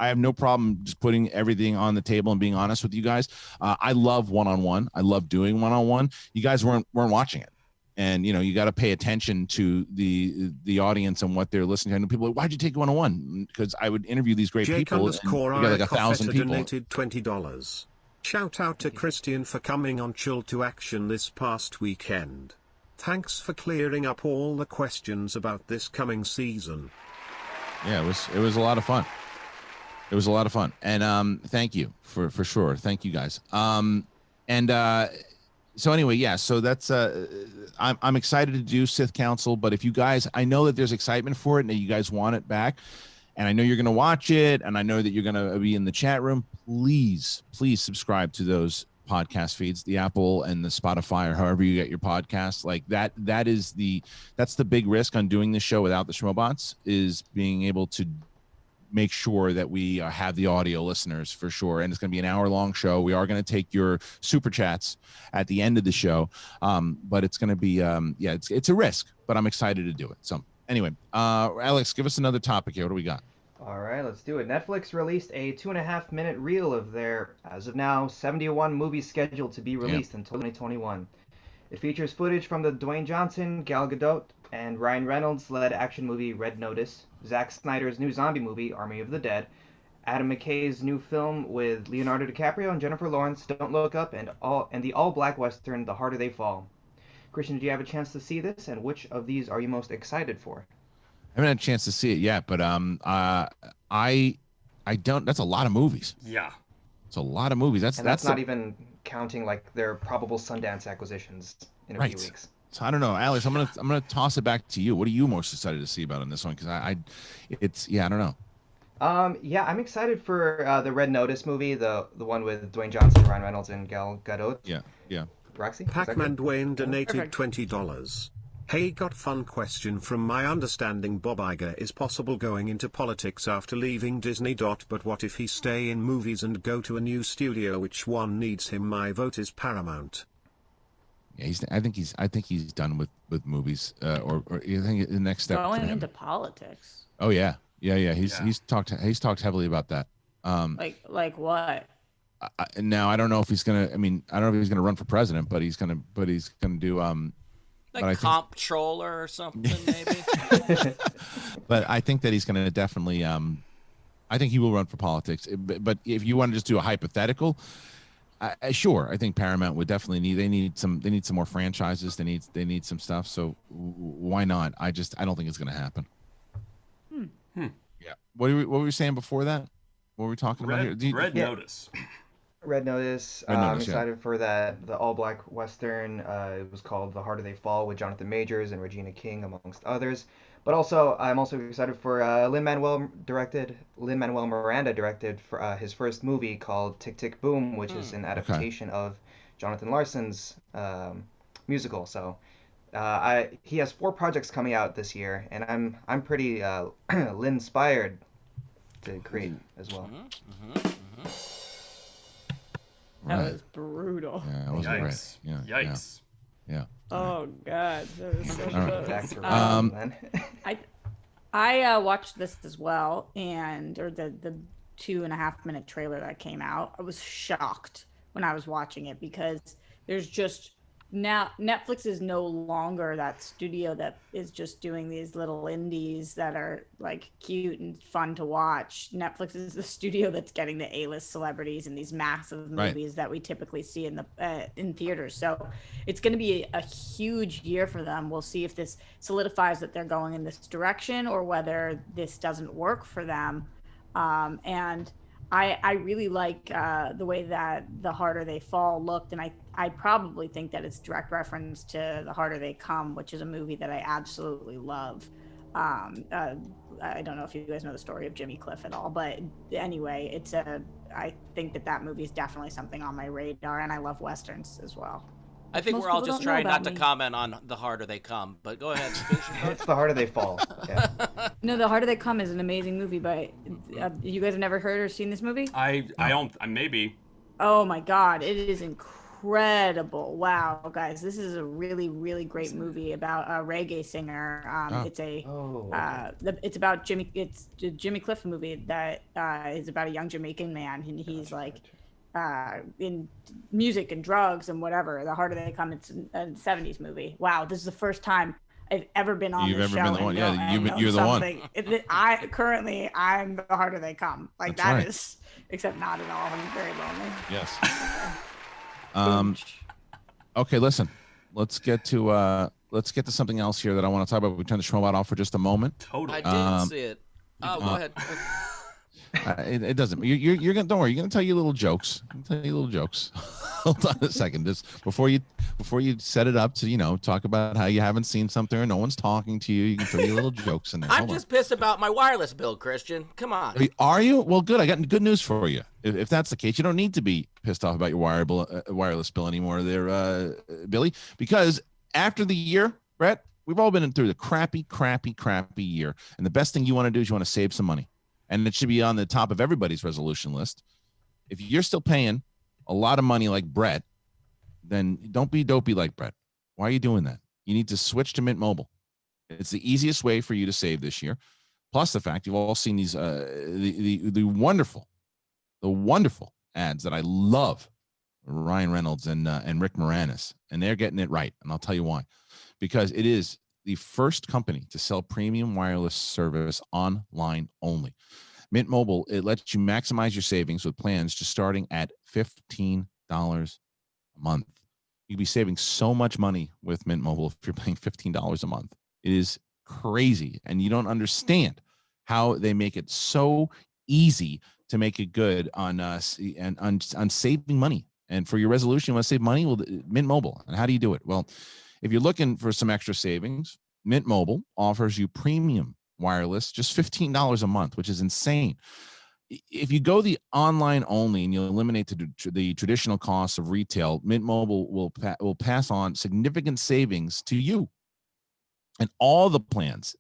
I have no problem just putting everything on the table and being honest with you guys. I love one-on-one. I love doing one-on-one. You guys weren't watching it. And, you know, you got to pay attention to the audience and what they're listening to. And people are like, why'd you take one-on-one? Because I would interview these great people. And you got like 1,000 people. Donated $20. Shout out to Kristian for coming on Chill to Action this past weekend. Thanks for clearing up all the questions about this coming season. Yeah, it was a lot of fun. It was a lot of fun, and thank you for sure. Thank you guys. So anyway, yeah. So that's I'm excited to do Sith Council, but if you guys, I know that there's excitement for it, and that you guys want it back, and I know you're gonna watch it, and I know that you're gonna be in the chat room. Please subscribe to those podcast feeds, the Apple and the Spotify, or however you get your podcasts. Like that's the big risk on doing this show without the Schmobots, is being able to make sure that we have the audio listeners for sure. And it's going to be an hour-long show. We are going to take your super chats at the end of the show, but it's going to be it's a risk, but I'm excited to do it. So anyway, Alex, give us another topic here. What do we got? All right, let's do it. Netflix released a 2.5-minute reel of their, as of now, 71 movies scheduled to be released until 2021. It features footage from the Dwayne Johnson, Gal Gadot, and Ryan Reynolds-led action movie Red Notice, Zack Snyder's new zombie movie Army of the Dead, Adam McKay's new film with Leonardo DiCaprio and Jennifer Lawrence, Don't Look Up, and the all-black western, The Harder They Fall. Kristian, do you have a chance to see this, and which of these are you most excited for? I haven't had a chance to see it yet, but I don't. That's a lot of movies. Yeah, it's a lot of movies. That's not even counting like their probable Sundance acquisitions in a few weeks. So I don't know, Alex. I'm gonna toss it back to you. What are you most excited to see about in this one? Because I don't know. Yeah, I'm excited for the Red Notice movie, the one with Dwayne Johnson, Ryan Reynolds, and Gal Gadot. Yeah. Roxy? Pac-Man Dwayne donated $20. Hey, got fun question. From my understanding, Bob Iger is possible going into politics after leaving Disney. But what if he stay in movies and go to a new studio? Which one needs him? My vote is Paramount. Yeah, I think he's done with movies. Or I think the next step going into politics. Oh yeah. He's talked heavily about that. Like what? Now I don't know if he's gonna. I mean, I don't know if he's gonna run for president, but he's gonna do like comptroller or something, maybe. But I think that he's gonna definitely. I think he will run for politics. But if you want to just do a hypothetical, sure. I think Paramount would definitely need some more franchises. They need some stuff. So why not? I don't think it's gonna happen. Yeah. What were we saying before that? What were we talking about here? Red Notice. Red Notice. I'm excited for that. The all-black western. It was called The Harder They Fall with Jonathan Majors and Regina King, amongst others. But also, I'm also excited for Lin-Manuel Miranda directed for his first movie called Tick Tick Boom, which is an adaptation of Jonathan Larson's musical. So he has 4 projects coming out this year, and I'm pretty Lin-inspired to create as well. That was brutal. Yeah, that was great. Yeah. Yikes. Yeah. Oh God, that was so close. I watched this as well, or the 2.5-minute trailer that came out. I was shocked when I was watching it because there's just now Netflix is no longer that studio that is just doing these little indies that are like cute and fun to watch. Netflix is the studio that's getting the A-list celebrities and these massive movies that we typically see in theaters. So it's going to be a huge year for them. We'll see if this solidifies that they're going in this direction or whether this doesn't work for them. And I really like the way that The Harder They Fall looked, and I probably think that it's direct reference to The Harder They Come, which is a movie that I absolutely love. I don't know if you guys know the story of Jimmy Cliff at all, but anyway, I think that movie is definitely something on my radar, and I love Westerns as well. I think we're all just trying not to comment on The Harder They Come, but go ahead. It's The Harder They Fall. Yeah. No, The Harder They Come is an amazing movie, but you guys have never heard or seen this movie? I don't, maybe. Oh my God, it is incredible. Wow, guys, this is a really, really great movie about a reggae singer. It's about it's a Jimmy Cliff movie that is about a young Jamaican man, and he's in music and drugs and whatever. The Harder They Come, it's a 70s movie. Wow, this is the first time I've ever been on this show. You've ever been the one. Yeah, you're the one. I'm The Harder They Come. Like That's right. is, except not at all. I'm very lonely. Yes. Okay, listen. Let's get to something else here that I want to talk about. We turn the Schmoebot off for just a moment. Totally. I didn't see it. Oh, go ahead. It doesn't. You're gonna, don't worry. You're gonna tell you little jokes. Hold on a second. Just before you set it up to talk about how you haven't seen something or no one's talking to you. You can throw your little jokes in there. I'm just pissed about my wireless bill, Kristian. Come on. Are you? Well, good. I got good news for you. If that's the case, you don't need to be pissed off about your wireless bill anymore, there, Billy. Because after the year, Brett, we've all been through the crappy year, and the best thing you want to do is you want to save some money. And it should be on the top of everybody's resolution list. If you're still paying a lot of money like Brett, then don't be dopey like Brett. Why are you doing that? You need to switch to Mint Mobile. It's the easiest way for you to save this year. Plus the fact you've all seen these the wonderful ads that I love, Ryan Reynolds and Rick Moranis, and they're getting it right. And I'll tell you why. Because it is the first company to sell premium wireless service online only. Mint Mobile, it lets you maximize your savings with plans just starting at $15 a month. You could be saving so much money with Mint Mobile if you're paying $15 a month. It is crazy, and you don't understand how they make it so easy to make it good on on saving money. And for your resolution, you want to save money? Well, Mint Mobile. And how do you do it? Well, if you're looking for some extra savings, Mint Mobile offers you premium wireless, just $15 a month, which is insane. If you go the online only and you eliminate the traditional costs of retail, Mint Mobile will pass on significant savings to you. And all the plans,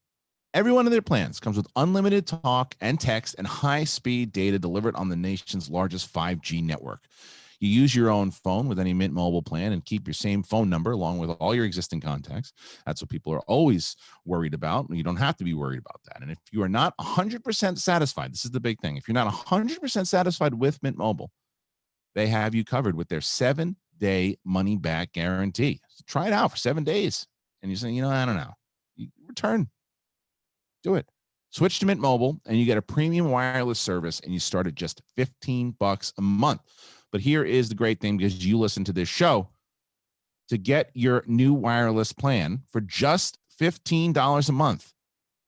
every one of their plans comes with unlimited talk and text and high-speed data delivered on the nation's largest 5G network. You use your own phone with any Mint Mobile plan and keep your same phone number along with all your existing contacts. That's what people are always worried about. You don't have to be worried about that. And if you are not 100% satisfied, this is the big thing. If you're not 100% satisfied with Mint Mobile, they have you covered with their 7-day money-back guarantee. So try it out for 7 days. And you're saying, I don't know. You return. Do it. Switch to Mint Mobile, and you get a premium wireless service, and you start at just $15 a month. But here is the great thing, because you listen to this show, to get your new wireless plan for just $15 a month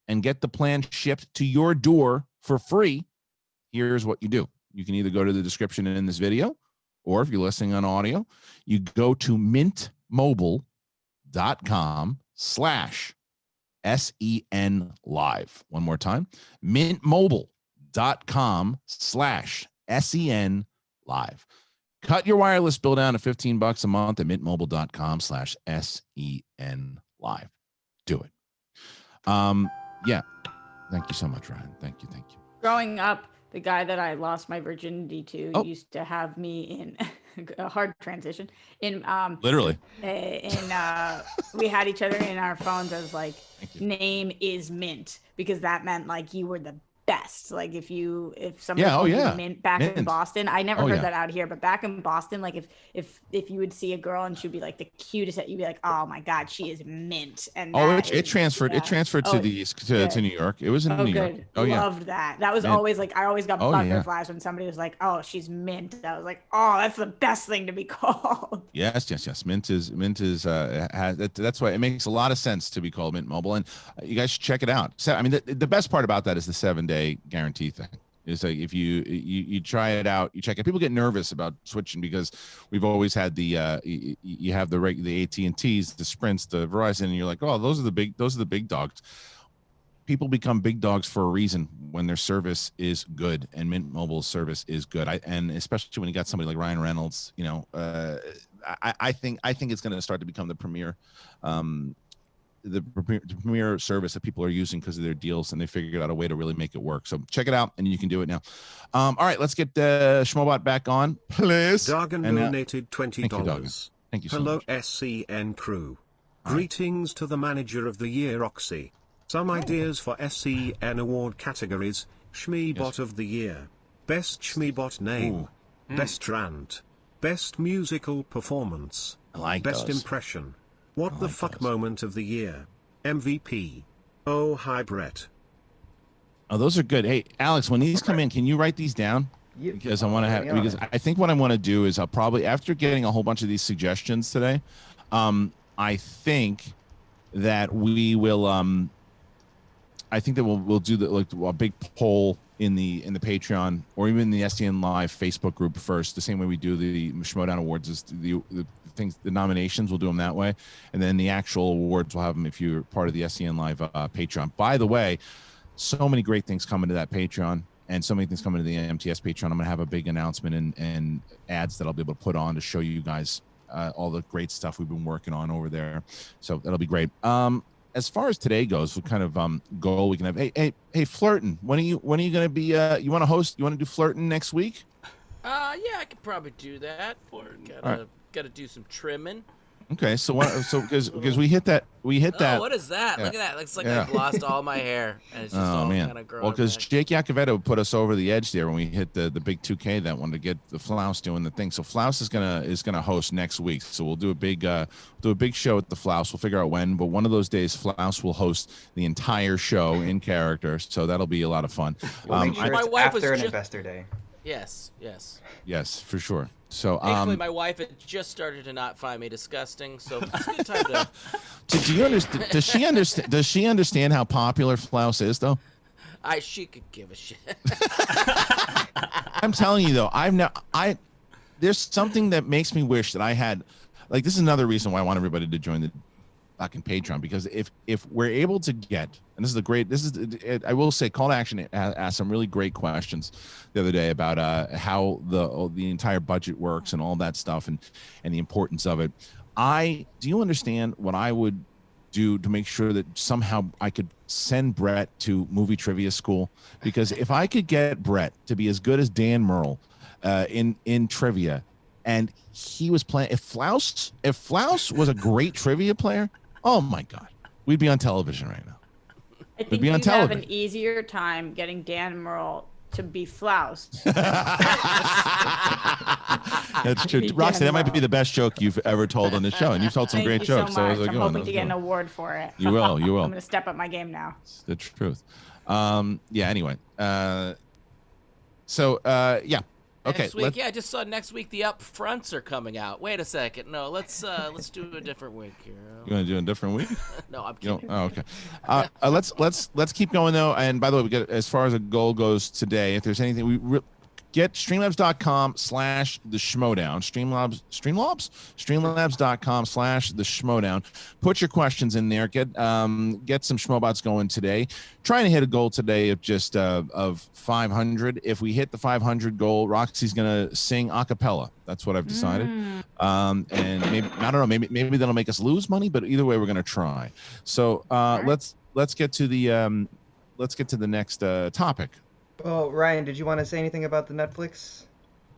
and get the plan shipped to your door for free. Here's what you do. You can either go to the description in this video, or if you're listening on audio, you go to mintmobile.com/SEN live. One more time, mintmobile.com/SEN live. Cut your wireless bill down to $15 a month at mintmobile.com/SEN live. Do it. Yeah. Thank you so much, Ryan. Thank you. Growing up, the guy that I lost my virginity to used to have me in a hard transition in literally we had each other in our phones as like name is Mint, because that meant like you were the best. Like if somebody called you Mint back in Boston, I never heard that out here, but back in Boston, like if you would see a girl and she'd be like the cutest, you'd be like, oh my god, she is Mint. And it transferred to to New York. It was in New York. Loved that. That was always like, I always got butterflies when somebody was like, oh, she's Mint. I was like, oh, that's the best thing to be called. Yes. Mint is that's why it makes a lot of sense to be called Mint Mobile, and you guys should check it out. So I mean, the best part about that is the 7-day guarantee thing. It's like if you try it out, you check it. People get nervous about switching because we've always had the you have the AT&Ts, the Sprints, the Verizon, and you're like, oh, those are the big dogs. People become big dogs for a reason when their service is good, and Mint Mobile's service is good. And especially when you got somebody like Ryan Reynolds, I think it's going to start to become the premier service that people are using because of their deals, and they figured out a way to really make it work. So check it out, and you can do it now. All right, let's get Schmobot back on, please. Dargan donated $20. Thank you so Hello, much. SCN crew. Greetings to the manager of the year, Roxy. Some ideas for SCN award categories: Schmeebot of the year, best Schmeebot name, best rant, best musical performance, best impression. What the fuck moment of the year? MVP. Oh, hi, Brett. Oh, those are good. Hey, Alex, when these come in, can you write these down? Yep. Because I want to have, because I think what I want to do is I'll probably, after getting a whole bunch of these suggestions today, I think that we will, we'll do a big poll in the Patreon or even in the SDN Live Facebook group first, the same way we do the SCHMOEDOWN Awards. Is the things, the nominations, we'll do them that way, and then the actual awards we'll have them if you're part of the SDN Live Patreon. By the way, so many great things coming to that Patreon, and so many things coming to the MTS Patreon. I'm gonna have a big announcement and ads that I'll be able to put on to show you guys all the great stuff we've been working on over there. So that'll be great. As far as today goes, what kind of goal we can have? Hey, flirting. When are you gonna be? You want to host? You want to do flirting next week? Yeah, I could probably do that. Gotta do some trimming. Okay, so what? So because we hit that. What is that? Yeah. Look at that. Looks like I've lost all my hair, and it's just all kind of growing. Well, because back. Jake Yacovetto put us over the edge there when we hit the big 2K that one to get the Flouse doing the thing. So Flouse is gonna host next week. So we'll do a big show at the Flouse. We'll figure out when, but one of those days Flouse will host the entire show in character. So that'll be a lot of fun. We'll make sure it's after an investor day. Yes. Yes, for sure. So thankfully, my wife had just started to not find me disgusting, so it's a good time to. Do you understand? Does she understand how popular Flouse is, though? She could give a shit. I'm telling you though, there's something that makes me wish that I had, like, this is another reason why I want everybody to join the fucking Patreon, because if we're able to get, and I will say, Call to Action asked some really great questions the other day about how the entire budget works and all that stuff and the importance of it. Do you understand what I would do to make sure that somehow I could send Brett to movie trivia school? Because if I could get Brett to be as good as Dan Merle in trivia, and he was playing, if Flouse was a great trivia player, oh my God, we'd be on television right now. I think you'd have an easier time getting Dan Merle to be Flouse. That's true. Roxy, that might be the best joke you've ever told on the show, and you've told some great jokes. So much. I'm hoping to get an award for it. You will. I'm going to step up my game now. It's the truth. Anyway. Okay. Next week, I just saw next week the upfronts are coming out. Wait a second. No, let's do a different week here. You want to do a different week? No, I'm kidding. Okay. Let's keep going though. And by the way, we get, as far as a goal goes today, if there's anything get streamlabs.com/theschmoedown. Streamlabs.com/theschmoedown. Put your questions in there. Get some schmobots going today. Trying to hit a goal today of just of 500. If we hit the 500 goal, Roxy's gonna sing a cappella. That's what I've decided. And maybe, I don't know, maybe that'll make us lose money, but either way, we're gonna try. So let's get to the next topic. Oh, Ryan, did you want to say anything about the Netflix?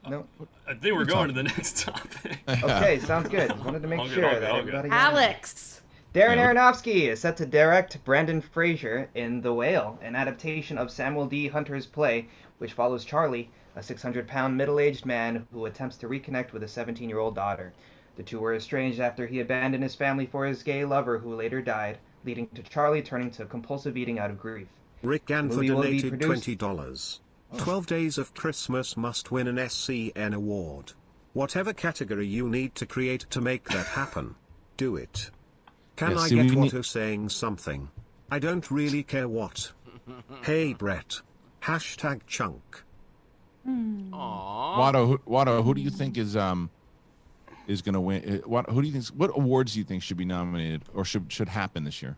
No. I think we're going to the next topic. Okay, sounds good. Wanted to make sure that everybody. Alex. Darren Aronofsky is set to direct Brendan Fraser in The Whale, an adaptation of Samuel D. Hunter's play, which follows Charlie, a 600-pound middle-aged man who attempts to reconnect with a 17-year-old daughter. The two were estranged after he abandoned his family for his gay lover, who later died, leading to Charlie turning to compulsive eating out of grief. Rick Ganfer donated $20. 12 Days of Christmas must win an SCN award. Whatever category you need to create to make that happen, do it. Can I get Watto saying something? I don't really care what. Hey Brett. #chunk. Watto, who do you think is gonna win? Who do you think? What awards do you think should be nominated or should happen this year?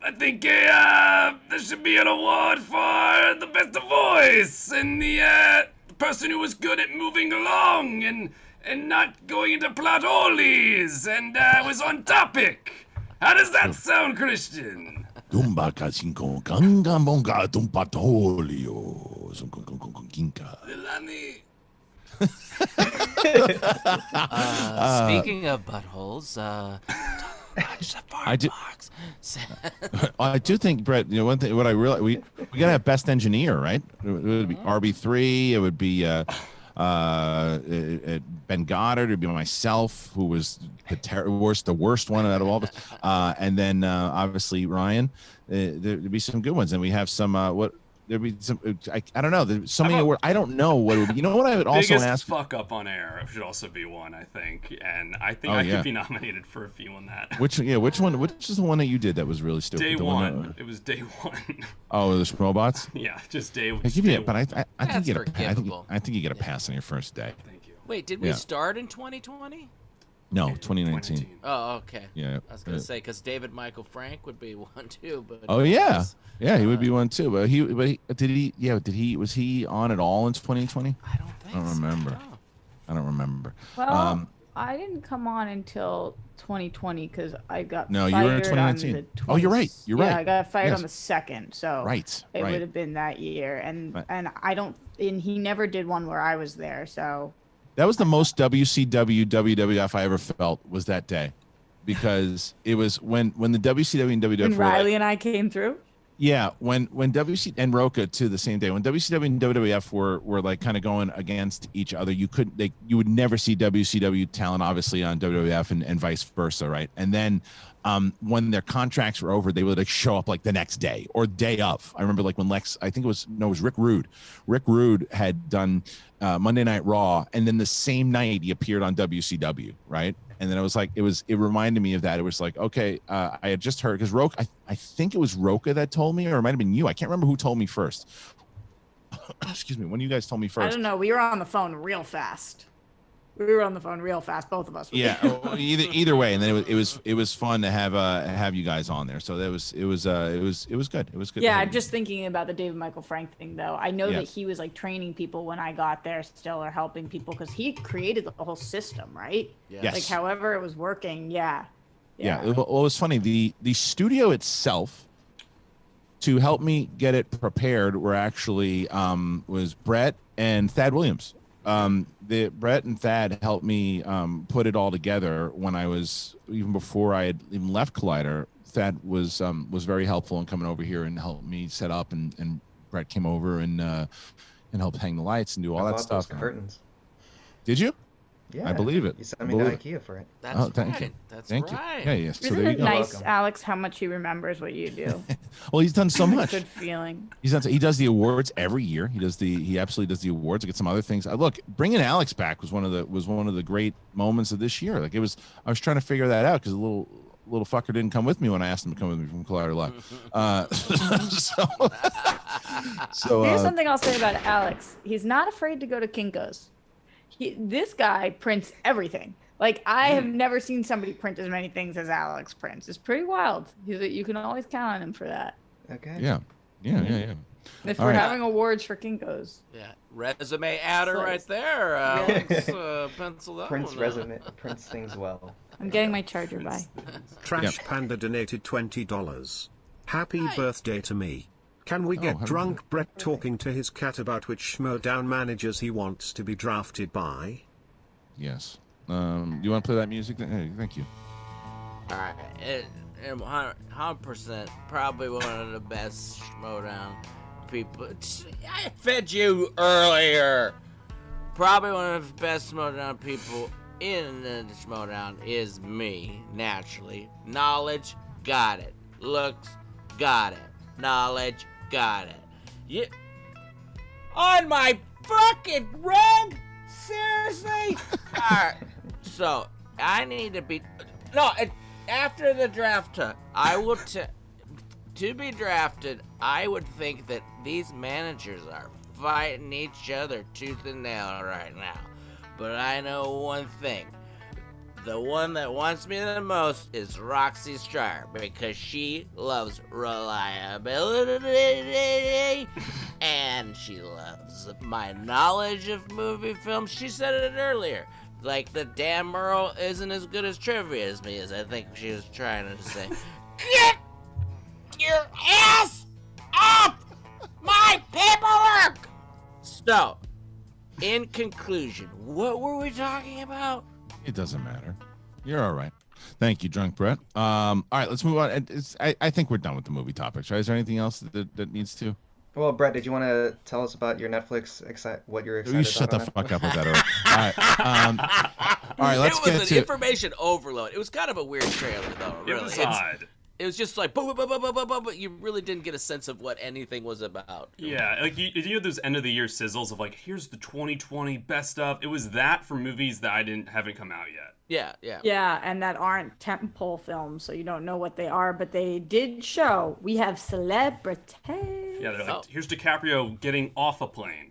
I think there should be an award for the best voice and the person who was good at moving along and not going into plot holes and was on topic. How does that sound, Kristian? Speaking of buttholes, I do think, Brett, one thing, what I realize, we gotta have best engineer, right? It would be RB3, it would be Ben Goddard, it would be myself, who was the worst one out of all of us, and then obviously Ryan. There'd be some good ones, and we have some there'd be some. I don't know. There's so many awards. I don't know what it would be. You know what I would also ask? Biggest fuck up on air should also be one, I think, and I think I could be nominated for a few on that. Which one? Which is the one that you did that was really stupid? Day one. It was day one. Oh, the Schmobots? Yeah, just day one. I think you get a pass. I think you get a pass on your first day. Thank you. Wait, did we start in 2020? No, 2019. Oh, okay. Yeah. I was gonna say because David Michael Frank would be one too, but he would be one too. But was he on at all in 2020? I don't think. I don't remember. I don't remember. Well, I didn't come on until 2020 because I got you were in fired 2019. on the Oh, you're right. You're right. Yeah, I got fired on the 2nd, so it would have been that year. And he never did one where I was there, so That was the most WCW WWF I ever felt was that day, because it was when the WCW and WWF When Riley and I came through. Yeah, when WC and Roca too the same day, when WCW and WWF were like kind of going against each other, you would never see WCW talent obviously on WWF and vice versa, right? And then when their contracts were over, they would like show up like the next day or day of. I remember like when it was Rick Rude. Rick Rude had done Monday Night Raw, and then the same night he appeared on WCW, right? And then it reminded me of that. It was like, okay, I had just heard, because Roca, I think it was Roca that told me, or it might have been you. I can't remember who told me first. Excuse me. When you guys told me first. I don't know. We were on the phone real fast. Both of us. Yeah. Well, either way, and then it was fun to have you guys on there. So it was good. It was good. Yeah, I'm just thinking about the David Michael Frank thing though. I know that he was like training people when I got there still, or helping people, because he created the whole system, right? Yes. Like however it was working. Yeah. Yeah. Well, it was funny. The studio itself, to help me get it prepared, were actually was Brett and Thad Williams. Brett and Thad helped me put it all together when I was, even before I had even left Collider. Thad was very helpful in coming over here and helped me set up, and Brett came over and helped hang the lights and do all that stuff. Those curtains. Did you? Yeah, I believe it. You sent me to IKEA for it. That's thank you. Thank you. right. Yeah. So Isn't there you it go. nice, Alex, how much he remembers what you do? Well, he's done so much. Good feeling. He does the awards every year. He absolutely does the awards. I get some other things. Look, bringing Alex back was one of the great moments of this year. Like I was trying to figure that out, because the little fucker didn't come with me when I asked him to come with me from Collider Live. So here's something I'll say about Alex. He's not afraid to go to Kinko's. This guy prints everything. Like, I have never seen somebody print as many things as Alex prints. It's pretty wild. You can always count on him for that. Okay. Yeah. If we're having awards for Kinko's. Yeah. Resume adder right there, Alex. Pencil that Prints one resume, prints things well. I'm getting my charger by. Trash Panda donated $20. Happy birthday to me. Can we get drunk Brett talking to his cat about which SCHMOEDOWN managers he wants to be drafted by? Yes. You want to play that music? Hey, thank you. All right. 100% probably one of the best SCHMOEDOWN people. I fed you earlier. Probably one of the best SCHMOEDOWN people in the SCHMOEDOWN is me, naturally. Knowledge, got it. Looks, got it. Knowledge, got it. Yeah. On my fucking rug? Seriously? Alright. So, I need to be... No, after the draft, I will... To be drafted, I would think that these managers are fighting each other tooth and nail right now. But I know one thing. The one that wants me the most is Roxy Striar, because she loves reliability and she loves my knowledge of movie films. She said it earlier. Like, the damn Merle isn't as good as trivia as me, as I think she was trying to say. Get your ass off my paperwork! So, in conclusion, what were we talking about? It doesn't matter. You're all right. Thank you, Drunk Brett. All right, let's move on. I think we're done with the movie topics, right? Is there anything else that needs to? Well, Brett, did you want to tell us about your Netflix, what you're excited You shut the about? fuck up with that. All right, let's get to... It was an information overload. It was kind of a weird trailer, though, really. It was odd. It was just like, but you really didn't get a sense of what anything was about. Yeah, like you had those end of the year sizzles of like, here's the 2020 best stuff. It was that for movies that haven't come out yet. Yeah, and that aren't tentpole films, so you don't know what they are, but they did show we have celebrities. Yeah, they're like, here's DiCaprio getting off a plane.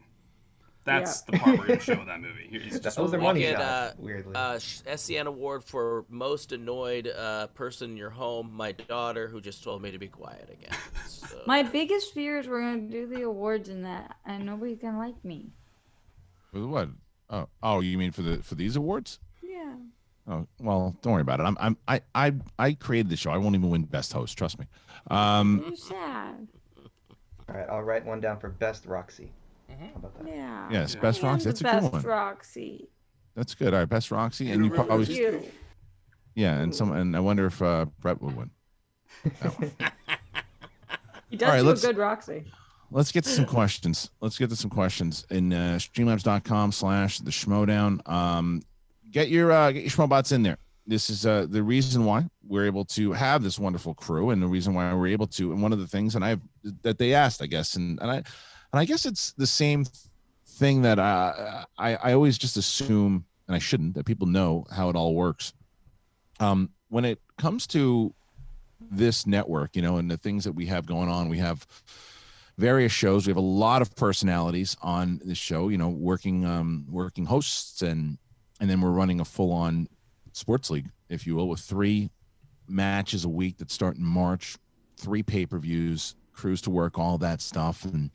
That's the part we're going to show in that movie. He's just that was their money shot, weirdly. SEN award for most annoyed person in your home, my daughter, who just told me to be quiet again. So. My biggest fear is we're going to do the awards in that, and nobody's going to like me. For what? Oh, you mean for these awards? Yeah. Oh, well, don't worry about it. I created the show. I won't even win best host. Trust me. You're sad. All right, I'll write one down for best Roxy. Yeah. Yes, best Roxy. That's a good one. Best Roxy. That's good. All right, best Roxy, and you probably yeah, and I wonder if Brett would win. He does do a good Roxy. Let's get to some questions. Let's get to some questions in streamlabs.com/the Schmoedown. Get your Schmobots in there. This is the reason why we're able to have this wonderful crew, and the reason why we're able to. And one of the things that they asked, I guess, and I guess it's the same thing that I always just assume, and I shouldn't, that people know how it all works. When it comes to this network, and the things that we have going on, we have various shows. We have a lot of personalities on this show, working hosts, and then we're running a full-on sports league, if you will, with 3 matches a week that start in March, 3 pay-per-views, crews to work, all that stuff, and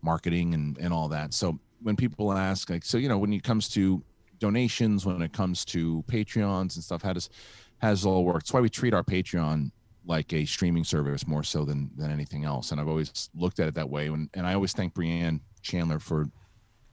marketing and all that. So when people ask, like, so when it comes to donations, when it comes to Patreons and stuff, how does it all work? That's why we treat our Patreon like a streaming service more so than anything else. And I've always looked at it that way. And I always thank Brianne Chandler for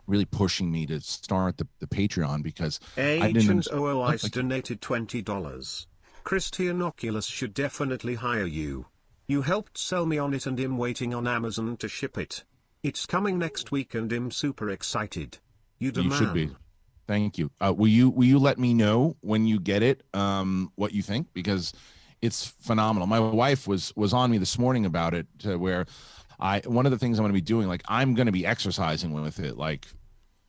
really pushing me to start the Patreon, because Agent OOI's donated $20. Kristian Oculus should definitely hire you. You helped sell me on it and I'm waiting on Amazon to ship it. It's coming next week and I'm super excited. You should be. Thank you. Will you let me know when you get it, what you think? Because it's phenomenal. My wife was on me this morning about it, where one of the things I'm going to be doing, like, I'm going to be exercising with it. Like,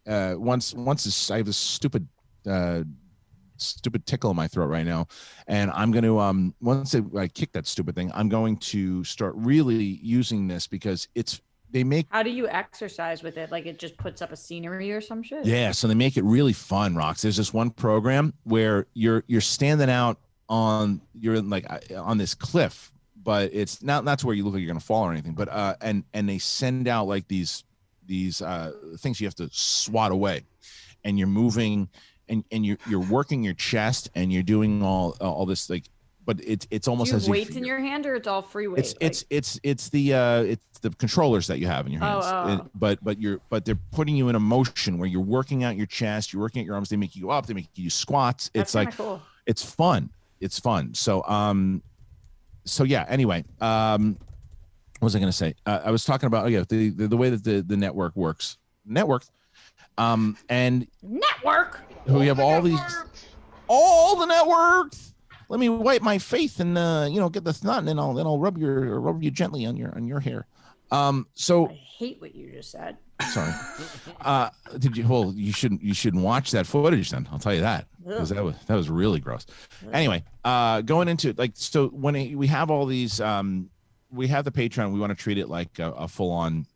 once I have this stupid tickle in my throat right now, and I'm going to once I kick that stupid thing, I'm going to start really using this, because how do you exercise with it? Like, it just puts up a scenery or some shit? Yeah, so they make it really fun, Rox. There's this one program where you're standing out on this cliff, but it's not to where you look like you're gonna fall or anything. But and they send out like these things you have to swat away, and you're moving and you're working your chest, and you're doing all this, like, but it's almost as weights in your hand, or it's all free weight. It's the controllers that you have in your hands. But they're putting you in a motion where you're working out your chest, you're working out your arms. They make you go up, they make you squats. It's like cool. It's fun. It's fun. So yeah. Anyway, what was I going to say? I was talking about the way that the network works. And network. We have all the networks. Let me wipe my face and get the snot, and then I'll rub you gently on your hair. So I hate what you just said. Sorry. Did you? Well, you shouldn't watch that footage then. I'll tell you that, because that was really gross. Anyway, going into so when we have all these, we have the Patreon. We want to treat it like a full-on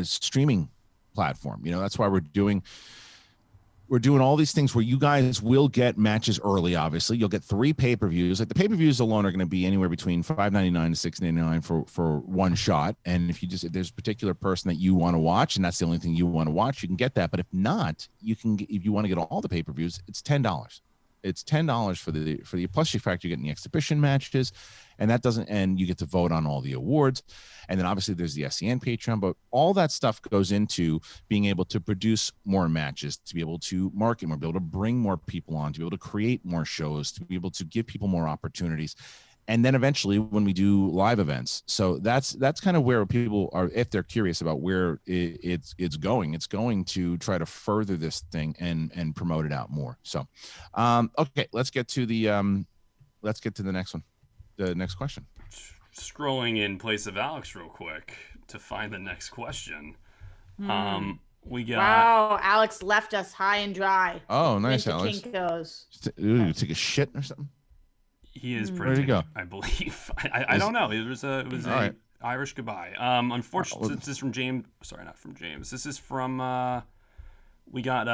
streaming platform. That's why we're doing all these things where you guys will get matches early. Obviously, you'll get 3 pay-per-views. Like, the pay-per-views alone are going to be anywhere between $5.99 to $6.99 for one shot. And if there's a particular person that you want to watch, and that's the only thing you want to watch, you can get that. But if not, if you want to get all the pay-per-views, it's $10. It's $10 for the plus you factor, you're getting the exhibition matches, and you get to vote on all the awards. And then obviously there's the SEN Patreon, but all that stuff goes into being able to produce more matches, to be able to market more, be able to bring more people on, to be able to create more shows, to be able to give people more opportunities. And then eventually when we do live events. So that's kind of where people are, if they're curious about where it's going to try to further this thing and promote it out more. So, okay, let's get to the next one. The next question. Scrolling in place of Alex real quick to find the next question. We got. Wow, Alex left us high and dry. Oh, nice, Alex. Take a shit or something. He is printing, I believe. I don't know. It was a Irish goodbye. Unfortunately, this is from James. Sorry, not from James. This is from. We got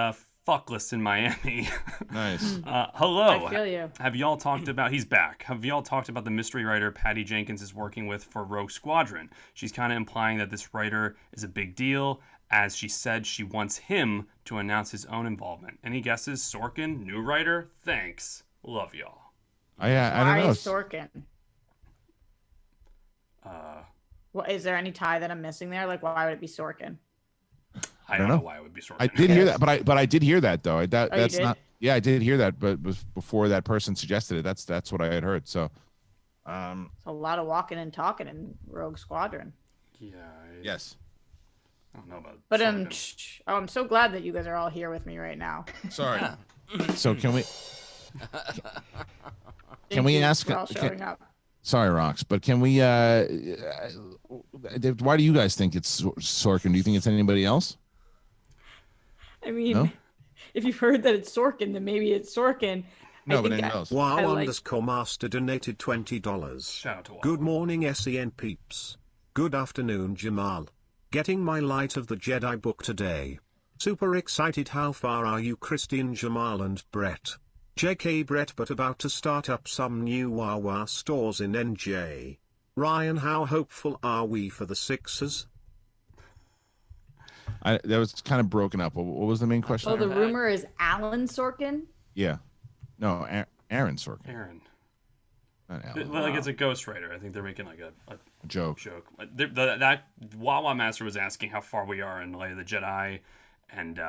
Fuckless in Miami. Nice. Hello. I feel you. Have y'all talked about? He's back. Have y'all talked about the mystery writer Patty Jenkins is working with for Rogue Squadron? She's kind of implying that this writer is a big deal, as she said she wants him to announce his own involvement. Any guesses? Sorkin, new writer? Thanks. Love y'all. I don't know. Why Sorkin? Well, is there any tie that I'm missing there? Like, why would it be Sorkin? I don't know why it would be Sorkin. I did hear that, but I did hear that though. That's did? not. Yeah, I did hear that, but before that person suggested it, that's what I had heard. So, It's a lot of walking and talking in Rogue Squadron. Yeah. Yes. I don't know about. But I'm so glad that you guys are all here with me right now. Sorry. So can we ask? For all showing up. Sorry, Rox, but can we? Why do you guys think it's Sorkin? Do you think it's anybody else? I mean, No? if you've heard that it's Sorkin, then maybe it's Sorkin. No, but anyone else? Wow_Master donated $20. Shout out to Wow. Good morning, SEN peeps. Good afternoon, Jamal. Getting my Light of the Jedi book today. Super excited. How far are you, Kristian, Jamal, and Brett? JK Brett, but about to start up some new Wawa stores in NJ. Ryan, how hopeful are we for the Sixers? That was kind of broken up. What was the main question? Oh, the rumor is Alan Sorkin? Yeah. No, Aaron Sorkin. Aaron. Not Alan. Like it's a ghostwriter. I think they're making like a joke. That Wawa Master was asking how far we are in Light of the Jedi, and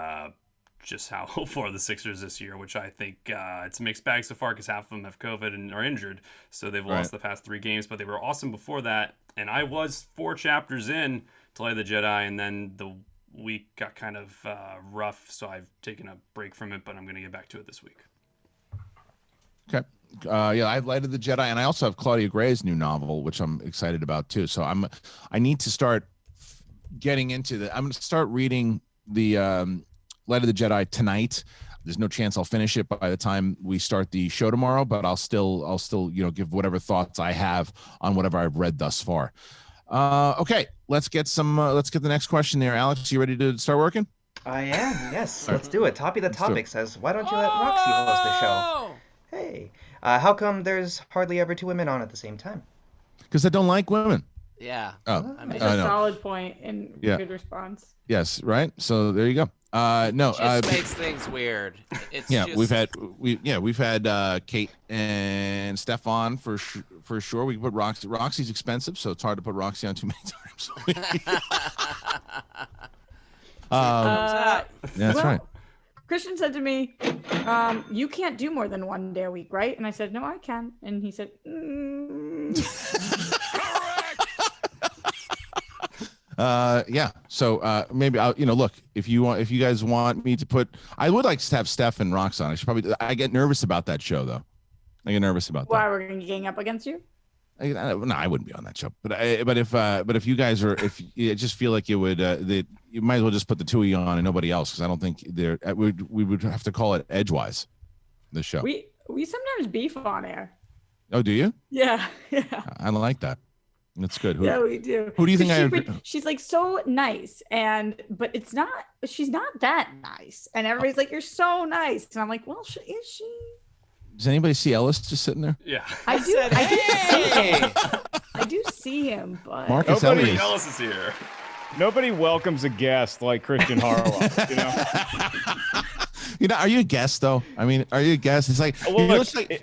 just how hopeful are the Sixers this year, which I think it's a mixed bag so far because half of them have COVID and are injured, so they've lost the past 3 games, but they were awesome before that. And I was 4 chapters in to Light of the Jedi, and then the week got kind of rough, so I've taken a break from it, but I'm going to get back to it this week. Okay. Yeah, I've Light of the Jedi, and I also have Claudia Gray's new novel, which I'm excited about too. So I need to start getting into the. I'm going to start reading the Light of the Jedi tonight. There's no chance I'll finish it by the time we start the show tomorrow, but I'll still give whatever thoughts I have on whatever I've read thus far. Okay, let's get the next question there. Alex, you ready to start working? I am. Yes, let's do it. Toppy the Topic says, "Why don't you let Roxy host the show?" Hey, how come there's hardly ever 2 women on at the same time? Because I don't like women. Yeah. Oh, It's a solid point and good response. Yes, right. So there you go. No, it just makes things weird. It's just... we've had Kate and Stefan for sure. We put Roxy. Roxy's expensive, so it's hard to put Roxy on too many times. That's right. Kristian said to me, "You can't do more than 1 day a week, right?" And I said, "No, I can." And he said, Yeah. So maybe I'll, look, if you guys want me to put, I would like to have Steph and Rox on. I get nervous about that show though. I get nervous about that. Why, we're gonna be gang up against you? No, I wouldn't be on that show. But if you guys are, if you just feel like you would, you might as well just put the 2 of you on and nobody else, because I don't think we would have to call it Edgewise, the show. We sometimes beef on air. Oh, do you? Yeah. I like that. That's good. Yeah, we do. Who do you think she's like so nice, but she's not that nice. And everybody's like, "You're so nice." And I'm like, "Well, is she?" Does anybody see Ellis just sitting there? Yeah. I do see him, but Marcus Ellis is here. Nobody welcomes a guest like Kristian Harloff, Are you a guest though? I mean, are you a guest? It's like,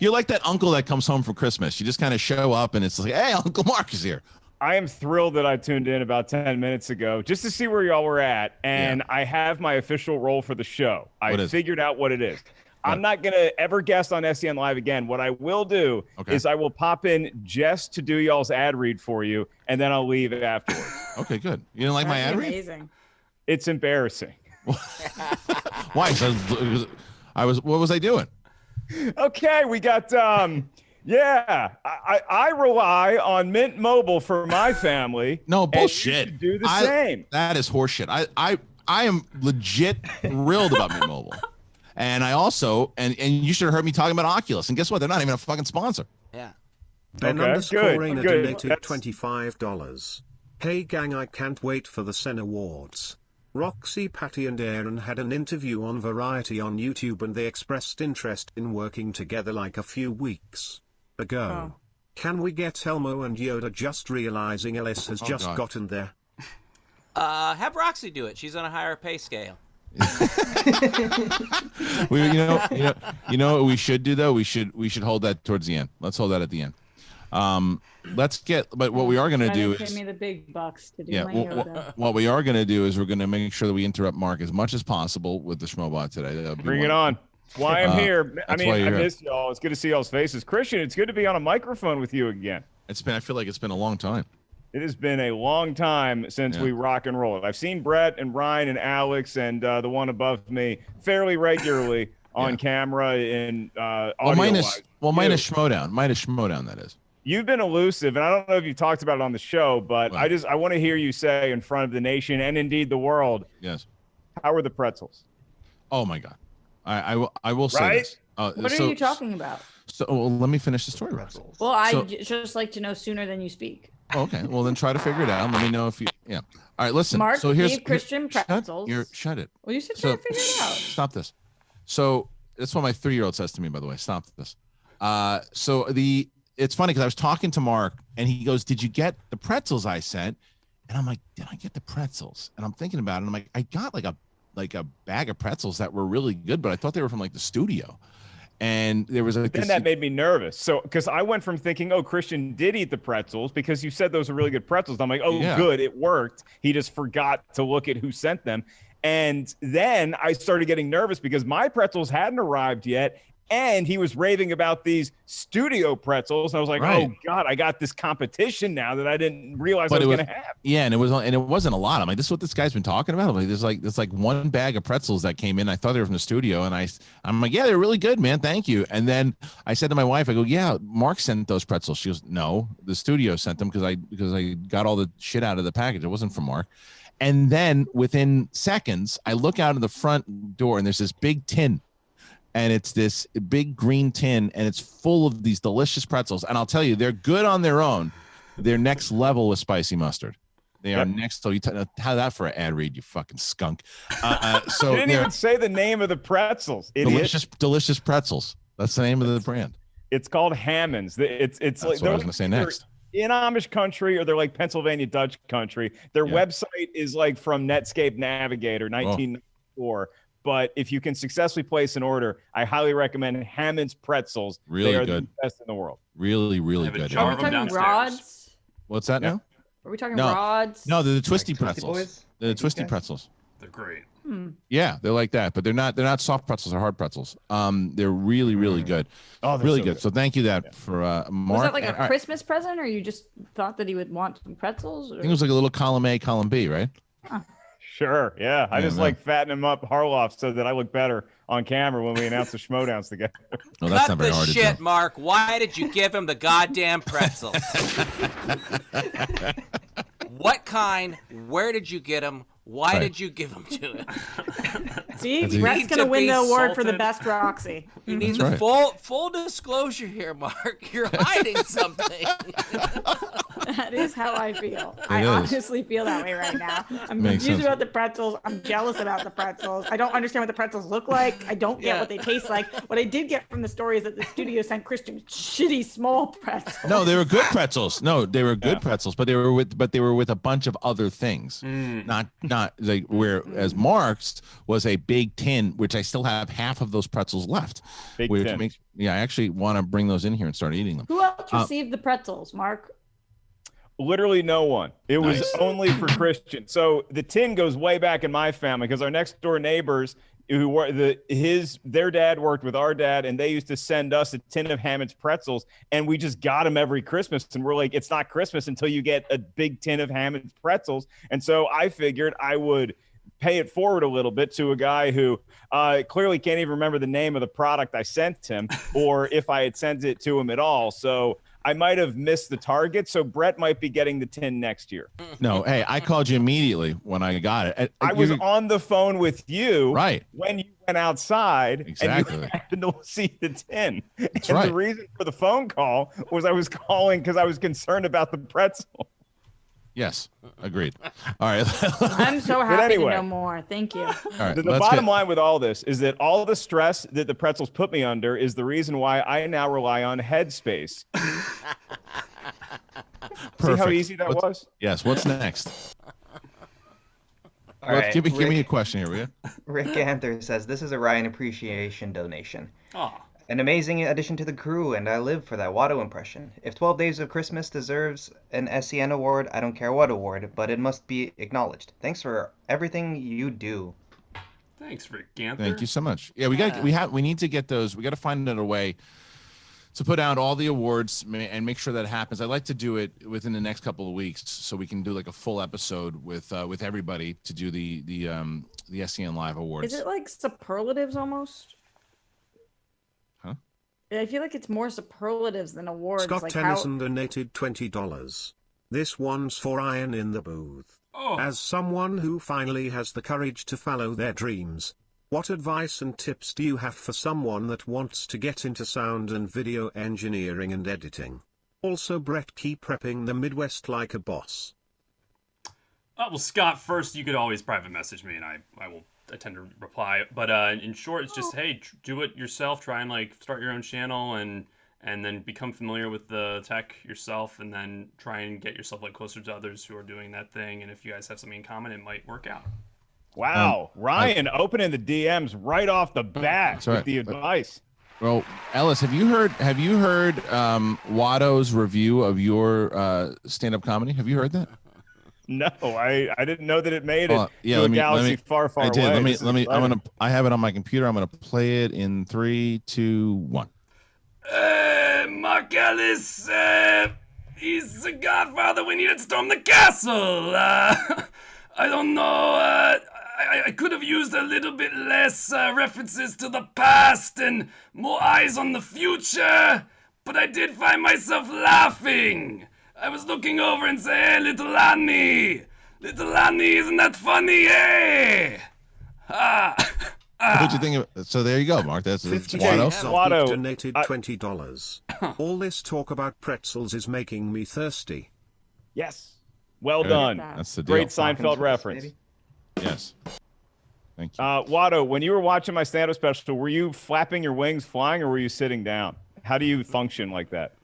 you're like that uncle that comes home for Christmas. You just kind of show up and it's like, "Hey, Uncle Mark is here." I am thrilled that I tuned in about 10 minutes ago just to see where y'all were at, and I have my official role for the show. I figured out what it is. I'm not going to ever guest on SEN Live again. What I will do is I will pop in just to do y'all's ad read for you, and then I'll leave afterwards. Okay, good. You didn't like my ad read? Amazing. It's embarrassing. Why? What was I doing? Okay, we got I rely on Mint Mobile for my family. No bullshit. You should do the same. That is horseshit. I am legit thrilled about Mint Mobile. And I also, and you should have heard me talking about Oculus. And guess what? They're not even a fucking sponsor. Yeah. Ben_Rainer donated $25. Hey gang, I can't wait for the SEN Awards. Roxy, Patty and Aaron had an interview on Variety on YouTube and they expressed interest in working together like a few weeks ago. Can we get Elmo and Yoda, just realizing Ellis has gotten there? Have Roxy do it. She's on a higher pay scale. You know what we should do though? We should hold that towards the end. Let's hold that at the end. Let's get. But what we are going to do Pay is me the big bucks to do yeah. my Yoda. What we are going to do is we're going to make sure that we interrupt Mark as much as possible with the Schmobot today. Bring it on. That's why I'm here. I mean, I here. miss y'all. It's good to see y'all's faces. Kristian, it's good to be on a microphone with you again. I feel like it's been a long time. It has been a long time since we rock and roll. I've seen Brett and Ryan and Alex and the one above me fairly regularly on camera and audio. Minus Schmoedown, that is. You've been elusive, and I don't know if you talked about it on the show, but I want to hear you say in front of the nation and indeed the world. Yes. How are the pretzels? Oh my God. I will say this. What are you talking about? So let me finish the story. Well, I just like to know sooner than you speak. Okay. Well, then try to figure it out. Let me know if you. Yeah. All right. Listen. Mark, so here's Kristian pretzels. Shut it. Well, you said try to figure it out. Stop this. So that's what my 3-year-old says to me. By the way, stop this. It's funny because I was talking to Mark and he goes, "Did you get the pretzels I sent?" And I'm like, "Did I get the pretzels?" And I'm thinking about it. And I'm like, "I got like a bag of pretzels that were really good, but I thought they were from like the studio." And there was like then that made me nervous. So because I went from thinking, oh, Kristian did eat the pretzels because you said those were really good pretzels. I'm like, oh, good, it worked. He just forgot to look at who sent them. And then I started getting nervous because my pretzels hadn't arrived yet. And he was raving about these studio pretzels. And I was like, oh God, I got this competition now that I didn't realize I was going to have. Yeah. And it wasn't a lot. I'm like, this is what this guy's been talking about. I'm like, there's like one bag of pretzels that came in. I thought they were from the studio. And I'm like, yeah, they're really good, man. Thank you. And then I said to my wife, I go, yeah, Mark sent those pretzels. She goes, no, the studio sent them because I got all the shit out of the package. It wasn't from Mark. And then within seconds, I look out of the front door and there's this big tin. And it's this big green tin, and it's full of these delicious pretzels. And I'll tell you, they're good on their own. They're next level with spicy mustard. They are next. So how that for an ad read, you fucking skunk. So you didn't even say the name of the pretzels. Delicious pretzels. That's the name of the brand. It's called Hammond's. It's That's like what I was going to say next. In Amish country, or they're like Pennsylvania Dutch country. Their website is like from Netscape Navigator, 1994. But if you can successfully place an order, I highly recommend Hammond's pretzels. Really they are good. the best in the world. Really, really good. Are we talking rods? What's that now? Are we talking rods? No, they're the twisty Like pretzels. Boys? They're the twisty pretzels. They're great. Yeah, they're like that, but they're not soft pretzels or hard pretzels. They're really, really good. Oh, really so good. So thank you for Mark. Was that like a Christmas present, or you just thought that he would want some pretzels? Or? I think it was like a little column A, column B, right? Huh. Sure, yeah. I just like fatten him up Harloff so that I look better on camera when we announce the Schmoedowns together. No, that's not very the hard shit, to do. Mark. Why did you give him the goddamn pretzels? What kind? Where did you get them? Why did you give them to him? See, Brett's going to win the award for the best Roxy. You need full disclosure here, Mark. You're hiding something. That is how I feel. I honestly feel that way right now. I'm confused about the pretzels. I'm jealous about the pretzels. I don't understand what the pretzels look like. I don't get what they taste like. What I did get from the story is that the studio sent Kristian shitty small pretzels. No, they were good pretzels. No, they were good pretzels, but they were with a bunch of other things. Not like whereas Mark's was a big tin, which I still have half of those pretzels left. Which makes I actually want to bring those in here and start eating them. Who else received the pretzels, Mark? Literally no one. It was only for Kristian. So the tin goes way back in my family because our next door neighbors who were their dad worked with our dad, and they used to send us a tin of Hammond's pretzels, and we just got them every Christmas. And we're like, it's not Christmas until you get a big tin of Hammond's pretzels. And so I figured I would pay it forward a little bit to a guy who clearly can't even remember the name of the product I sent him, or if I had sent it to him at all. So I might have missed the target, so Brett might be getting the tin next year. No, hey, I called you immediately when I got it. I was on the phone with you when you went outside and you happened to see the tin. That's and the reason for the phone call was I was calling because I was concerned about the pretzel. Yes, agreed. All right. I'm so happy to know more. Thank you. All right, the bottom line with all this is that all the stress that the pretzels put me under is the reason why I now rely on Headspace. See how easy that was? Yes. What's next? All right, give me a question here, will you? Rick Anther says, this is a Ryan appreciation donation. Oh. An amazing addition to the crew, and I live for that Watto impression. If 12 Days of Christmas deserves an SEN award, I don't care what award, but it must be acknowledged. Thanks for everything you do. Thanks, Rick Ganther. Thank you so much. Yeah, we need to get those. We got to find a way to put out all the awards and make sure that happens. I'd like to do it within the next couple of weeks, so we can do like a full episode with everybody to do the SEN Live Awards. Is it like superlatives almost? Huh? I feel like it's more superlatives than awards. Scott like Tennyson donated $20. This one's for Ian in the booth. Oh. As someone who finally has the courage to follow their dreams, what advice and tips do you have for someone that wants to get into sound and video engineering and editing? Also, Brett, keep prepping the Midwest like a boss. Well, Scott, first, you could always private message me, and I will tend to reply. But in short, it's just, hey, do it yourself. Try and like start your own channel and then become familiar with the tech yourself, and then try and get yourself like closer to others who are doing that thing. And if you guys have something in common, it might work out. Wow, Ryan opening the DMs right off the bat with the advice. Well, Ellis, have you heard Watto's review of your stand-up comedy? Have you heard that? No, I didn't know that it made it yeah, to let a me, galaxy far, far I did. away. I have it on my computer. I'm gonna play it in 3, 2, 1. Mark Ellis, he's the godfather. We need to storm the castle. I don't know. I could have used a little bit less references to the past and more eyes on the future, but I did find myself laughing. I was looking over and saying, hey, little Annie, isn't that funny, hey? What'd you think of? So there you go, Mark. That's Watto donated $20. All this talk about pretzels is making me thirsty. Yes. Well done. That's the deal. Great Seinfeld reference. Yes. Thank you. Watto, when you were watching my stand-up special, were you flapping your wings flying or were you sitting down? How do you function like that?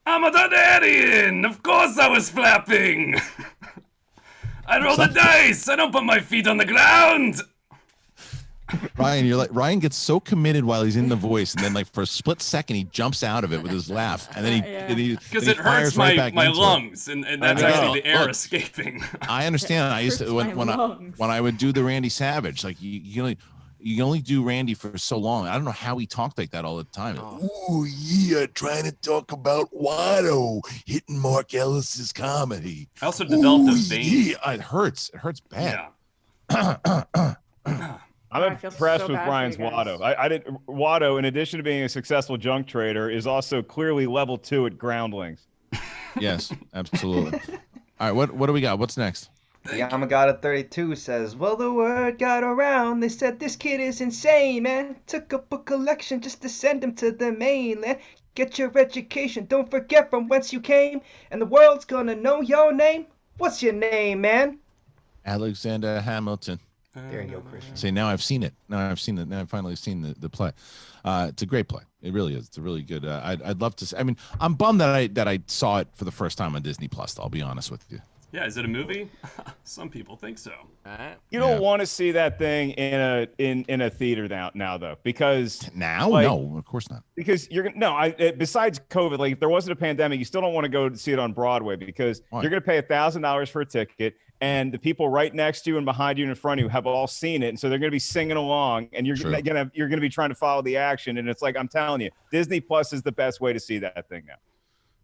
I'm a Targaryen! Of course I was flapping! I roll the dice! I don't put my feet on the ground! Ryan gets so committed while he's in the voice, and then like for a split second he jumps out of it with his laugh, and then because it hurts my lungs, and that's actually the air escaping. I understand. I used to when I would do the Randy Savage, like you only do Randy for so long. I don't know how he talked like that all the time. Oh yeah, trying to talk about Watto hitting Mark Ellis's comedy. I also developed a vein. Yeah, it hurts. It hurts bad. Yeah. I'm impressed with Brian's Watto. Watto, in addition to being a successful junk trader, is also clearly level 2 at Groundlings. Yes, absolutely. All right, what do we got? What's next? Yamagata32 says, well, the word got around. They said this kid is insane, man. Took up a collection just to send him to the mainland. Get your education. Don't forget from whence you came. And the world's gonna know your name. What's your name, man? Alexander Hamilton. There you go, Kristian. See, now I've seen it. Now I've finally seen the play. It's a great play. It really is. It's a really good. I'd love to see. I mean, I'm bummed that I saw it for the first time on Disney Plus. I'll be honest with you. Yeah, is it a movie? Some people think so. You don't want to see that thing in a theater now though, because now, no, of course not. Because besides COVID, like if there wasn't a pandemic, you still don't want to go to see it on Broadway because you're going to pay $1,000 for a ticket. And the people right next to you and behind you and in front of you have all seen it, and so they're going to be singing along, and you're going to be trying to follow the action. And it's like I'm telling you, Disney Plus is the best way to see that thing now.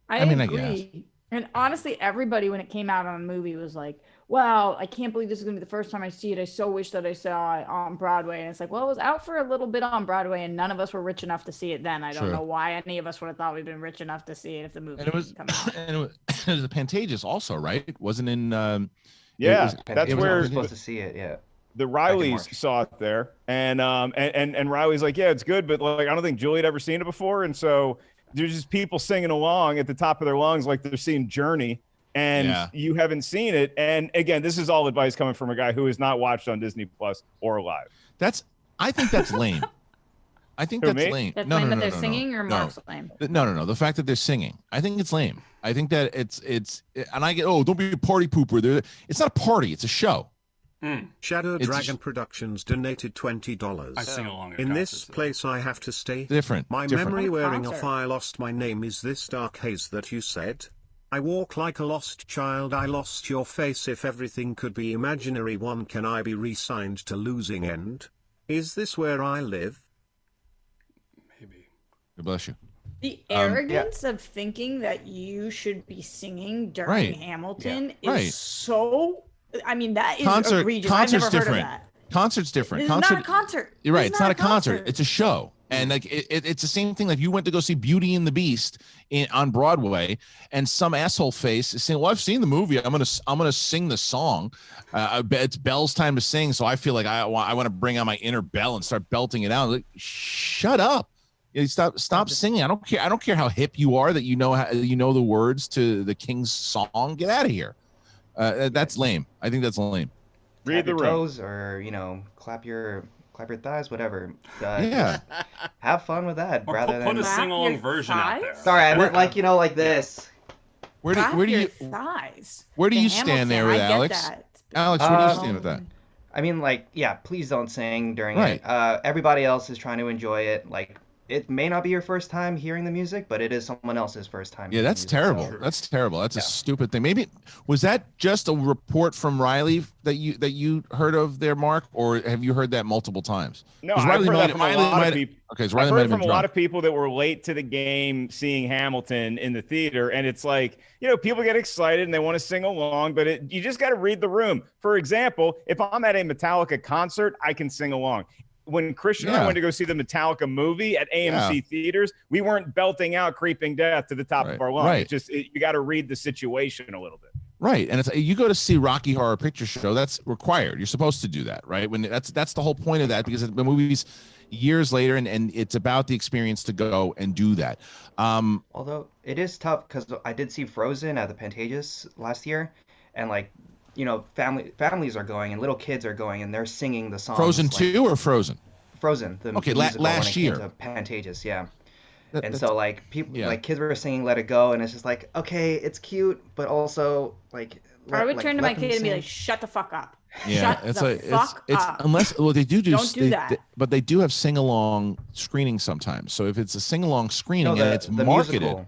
I agree. And honestly, everybody when it came out on a movie was like, "Wow, I can't believe this is going to be the first time I see it. I so wish that I saw it on Broadway." And it's like, well, it was out for a little bit on Broadway, and none of us were rich enough to see it then. I don't know why any of us would have thought we'd been rich enough to see it if the movie didn't come out. And it was a Pantages also, right? It wasn't in. That's where we're supposed to see it. Yeah, the Rileys saw it there, and Riley's like, yeah, it's good, but like I don't think Julie had ever seen it before, and so there's just people singing along at the top of their lungs like they're seeing Journey, and you haven't seen it. And again, this is all advice coming from a guy who has not watched on Disney Plus or live. I think that's lame. I think that's lame. That's lame that they're singing, or Mark's lame? No. The fact that they're singing, I think it's lame. I think that it's and I get, don't be a party pooper. It's not a party. It's a show. Shadow It's a Dragon Productions donated $20. I sing along at In this concerts. place I have to stay. Different. My different. memory wearing concert. off. I lost my name. Is this dark haze that you said? I walk like a lost child. I lost your face. If everything could be imaginary, one can I be re-signed to losing end? Is this where I live? Maybe. God bless you. The arrogance of thinking that you should be singing during Right. Hamilton is Right. so. I mean, that is egregious. I've Concert's never heard different. of that. Concert's different. It's not a concert. You're right. It's not a concert. It's a show. And like it's the same thing. Like you went to go see Beauty and the Beast on Broadway, and some asshole face is saying, "Well, I've seen the movie. I'm gonna sing the song. It's Belle's time to sing, so I feel like I want to bring out my inner Belle and start belting it out." Like, shut up. You stop singing. I don't care how hip you are that you know the words to the King's song. Get out of here. That's lame. I think that's lame. Read the toes, or clap your thighs, whatever. Yeah. Have fun with that, Or rather put than a sing-along version out there. Sorry, I meant like this. Where do you thighs? Where do The you stand there with Hamilton, I get Alex? that. Alex, where do you stand with that? I mean, please don't sing during Right. it. Everybody else is trying to enjoy it. Like, it may not be your first time hearing the music, but it is someone else's first time. Yeah, that's terrible. That's terrible. That's a stupid thing. Maybe was that just a report from Riley that you heard of there, Mark, or have you heard that multiple times? No, 'Cause I've Riley heard might- that from a Riley lot might- of people. Okay, so I've Riley might heard have from been a lot drunk. of people that were late to the game seeing Hamilton in the theater, and it's like, people get excited and they want to sing along, but you just got to read the room. For example, if I'm at a Metallica concert, I can sing along. When Kristian and I went to go see the Metallica movie at AMC theaters, we weren't belting out "Creeping Death" to the top of our lungs. Right. It's just you got to read the situation a little bit. Right, and it's you go to see Rocky Horror Picture Show. That's required. You're supposed to do that, right? When that's the whole point of that, because the movie's years later, and it's about the experience to go and do that. Although it is tough because I did see Frozen at the Pantages last year, and families are going and little kids are going and they're singing the songs. Frozen 2 or Frozen? Frozen. The Okay, musical when last it came year. to Pantages, yeah. That- And that's- so people kids were singing "Let It Go," and it's just like, okay, it's cute, but also I would turn to let my them kid and be sing. like, "Shut the fuck up." Yeah, Shut it's the like fuck it's up. unless they do Don't do that. but they do have sing along screening sometimes. So if it's a sing along screening and it's the marketed, musical,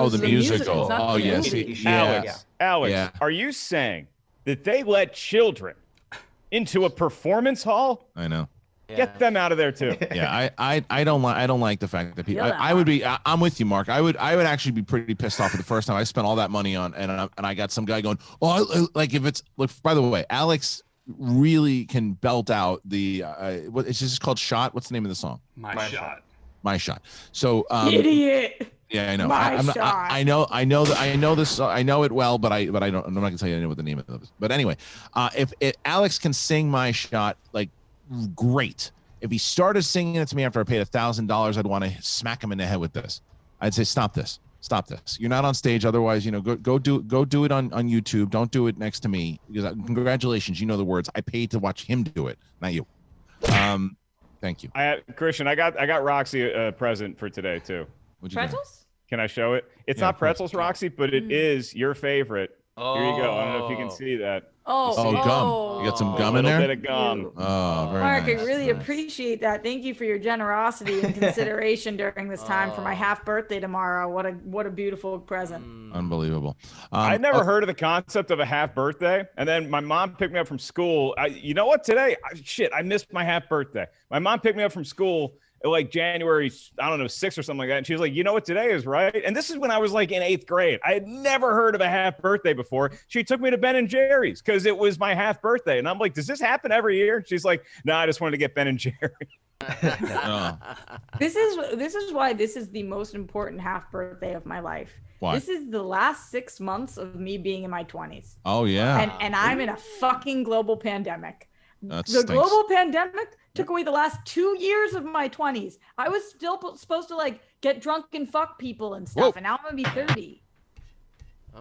the musical. Oh yes, Alex, are you saying that they let children into a performance hall? I know. Get them out of there too. Yeah, I don't like the fact that people. I would be. I'm with you, Mark. I would actually be pretty pissed off for the first time I spent all that money on, and I got some guy going, like if it's look. By the way, Alex really can belt out the what it's just called Shot. What's the name of the song? My Shot. My Shot. So idiot. Yeah, I know. My I'm not- Shot. I know this. I know it well, but I don't. I'm not gonna tell you what the name of it is. But anyway, if Alex can sing My Shot, like great. If he started singing it to me after I paid $1,000, I'd want to smack him in the head with this. I'd say, stop this. You're not on stage. Otherwise, go do it on YouTube. Don't do it next to me, because congratulations, you know the words. I paid to watch him do it, not you. Thank you. Kristian, I got Roxy a present for today too. What'd you get? Pretzels? Can I show it? It's Yeah, not pretzels, Roxy, but it is your favorite. Here you go. I don't know if you can Oh. see that. Oh, gum. You got some gum in A there? little bit of gum. Oh, very Mark, nice. I really appreciate that. Thank you for your generosity and consideration during this time for my half birthday tomorrow. What a beautiful present. Unbelievable. I'd never heard of the concept of a half birthday. And then my mom picked me up from school. You know what? Today, I missed my half birthday. My mom picked me up from school like January, 6th or something like that. And she was like, you know what today is, right? And this is when I was like in 8th grade. I had never heard of a half birthday before. She took me to Ben & Jerry's because it was my half birthday. And I'm like, does this happen every year? She's like, no, I just wanted to get Ben & Jerry's. This is why this is the most important half birthday of my life. Why? This is the last 6 months of me being in my 20s. Oh, yeah. And I'm in a fucking global pandemic. That The stinks. global pandemic took away the last 2 years of my 20s. I was still supposed to get drunk and fuck people and stuff, and now I'm gonna be 30.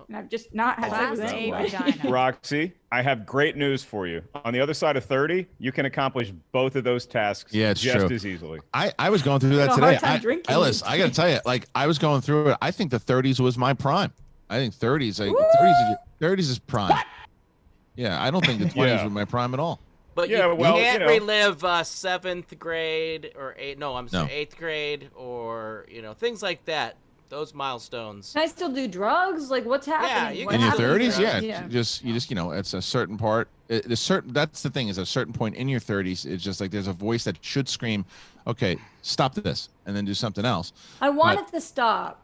And I've just not had sex with Class A anybody. vagina. Roxy, I have great news for you. On the other side of 30, you can accomplish both of those tasks Yeah, it's just true. as easily. I was going through I that have a hard today. time drinking. Ellis, I got to tell you, I was going through it. I think the 30s was my prime. I think 30s is prime. Yeah, I don't think the 20s were my prime at all. But you can't relive 7th grade or 8th grade or things like that. Those milestones. Can I still do drugs? Like, what's happening? In your 30s, you just it's a certain part. That's the thing, is a certain point in your 30s, it's just like there's a voice that should scream, okay, stop this, and then do something else. I want it to stop.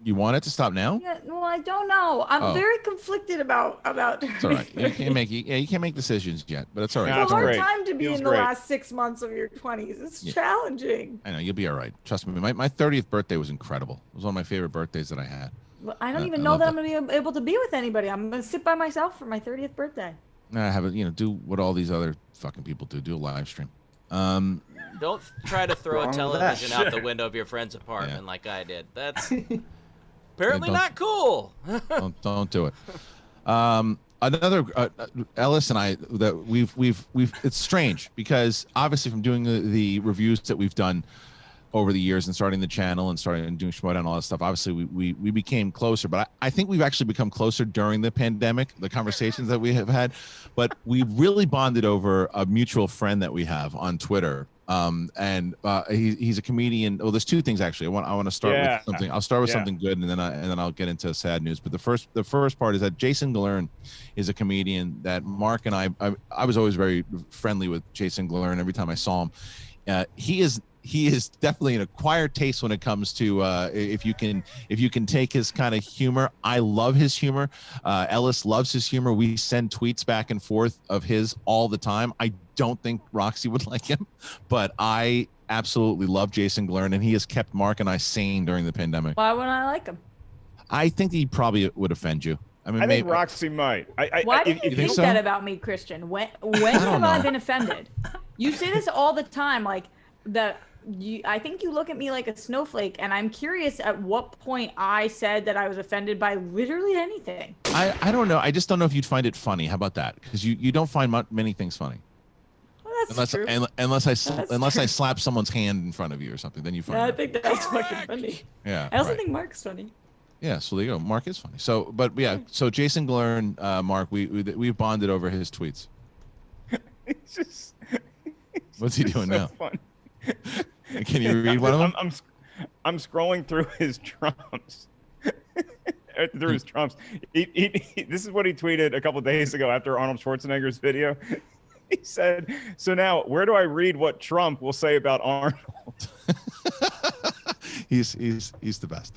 You want it to stop now? Yeah, well, I don't know. I'm very conflicted about. It's all right. You can't make decisions yet, but it's all right. It's a hard time to be in the last 6 months of your 20s. It's challenging. I know, you'll be all right. Trust me. My 30th birthday was incredible. It was one of my favorite birthdays that I had. Well, I don't even know that I'm going to be able to be with anybody. I'm going to sit by myself for my 30th birthday. I have it. Do what all these other fucking people do. Do a live stream. Don't try to throw a television out the window of your friend's apartment like I did. That's apparently not cool. don't do it. Another Ellis and I, that we've it's strange because obviously from doing the reviews that we've done over the years and starting the channel and starting doing SCHMOEDOWN and all that stuff, obviously we became closer. But I think we've actually become closer during the pandemic, the conversations that we have had. But we really bonded over a mutual friend that we have on Twitter. He's a comedian. Well, there's two things actually. I want to start with something. I'll start with something good, and then I'll get into sad news. But the first part is that Jason Galern is a comedian that Mark and I was always very friendly with Jason Galern. Every time I saw him, he is definitely an acquired taste when it comes to if you can take his kind of humor. I love his humor. Ellis loves his humor. We send tweets back and forth of his all the time. I don't think Roxy would like him, but I absolutely love Jason Galern, and he has kept Mark and I sane during the pandemic. Why wouldn't I like him? I think he probably would offend you. I mean, I think Roxy might. Why do you think that about me, Kristian? When have I been offended? You say this all the time, like I think you look at me like a snowflake, and I'm curious at what point I said that I was offended by literally anything. I don't know. I just don't know if you'd find it funny. How about that? Because you don't find many things funny. Well, that's true. Unless I slap someone's hand in front of you or something, then you find it. I think that's fucking funny. Yeah. I also think Mark's funny. Yeah, so there you go. Mark is funny. So, but yeah, so Jason Galern, Mark, we've bonded over his tweets. What's he doing now? Fun. Can you read one of them? I'm scrolling through his trumps. Through his trumps. This is what he tweeted a couple of days ago after Arnold Schwarzenegger's video. He said, "So now, where do I read what Trump will say about Arnold?" He's the best.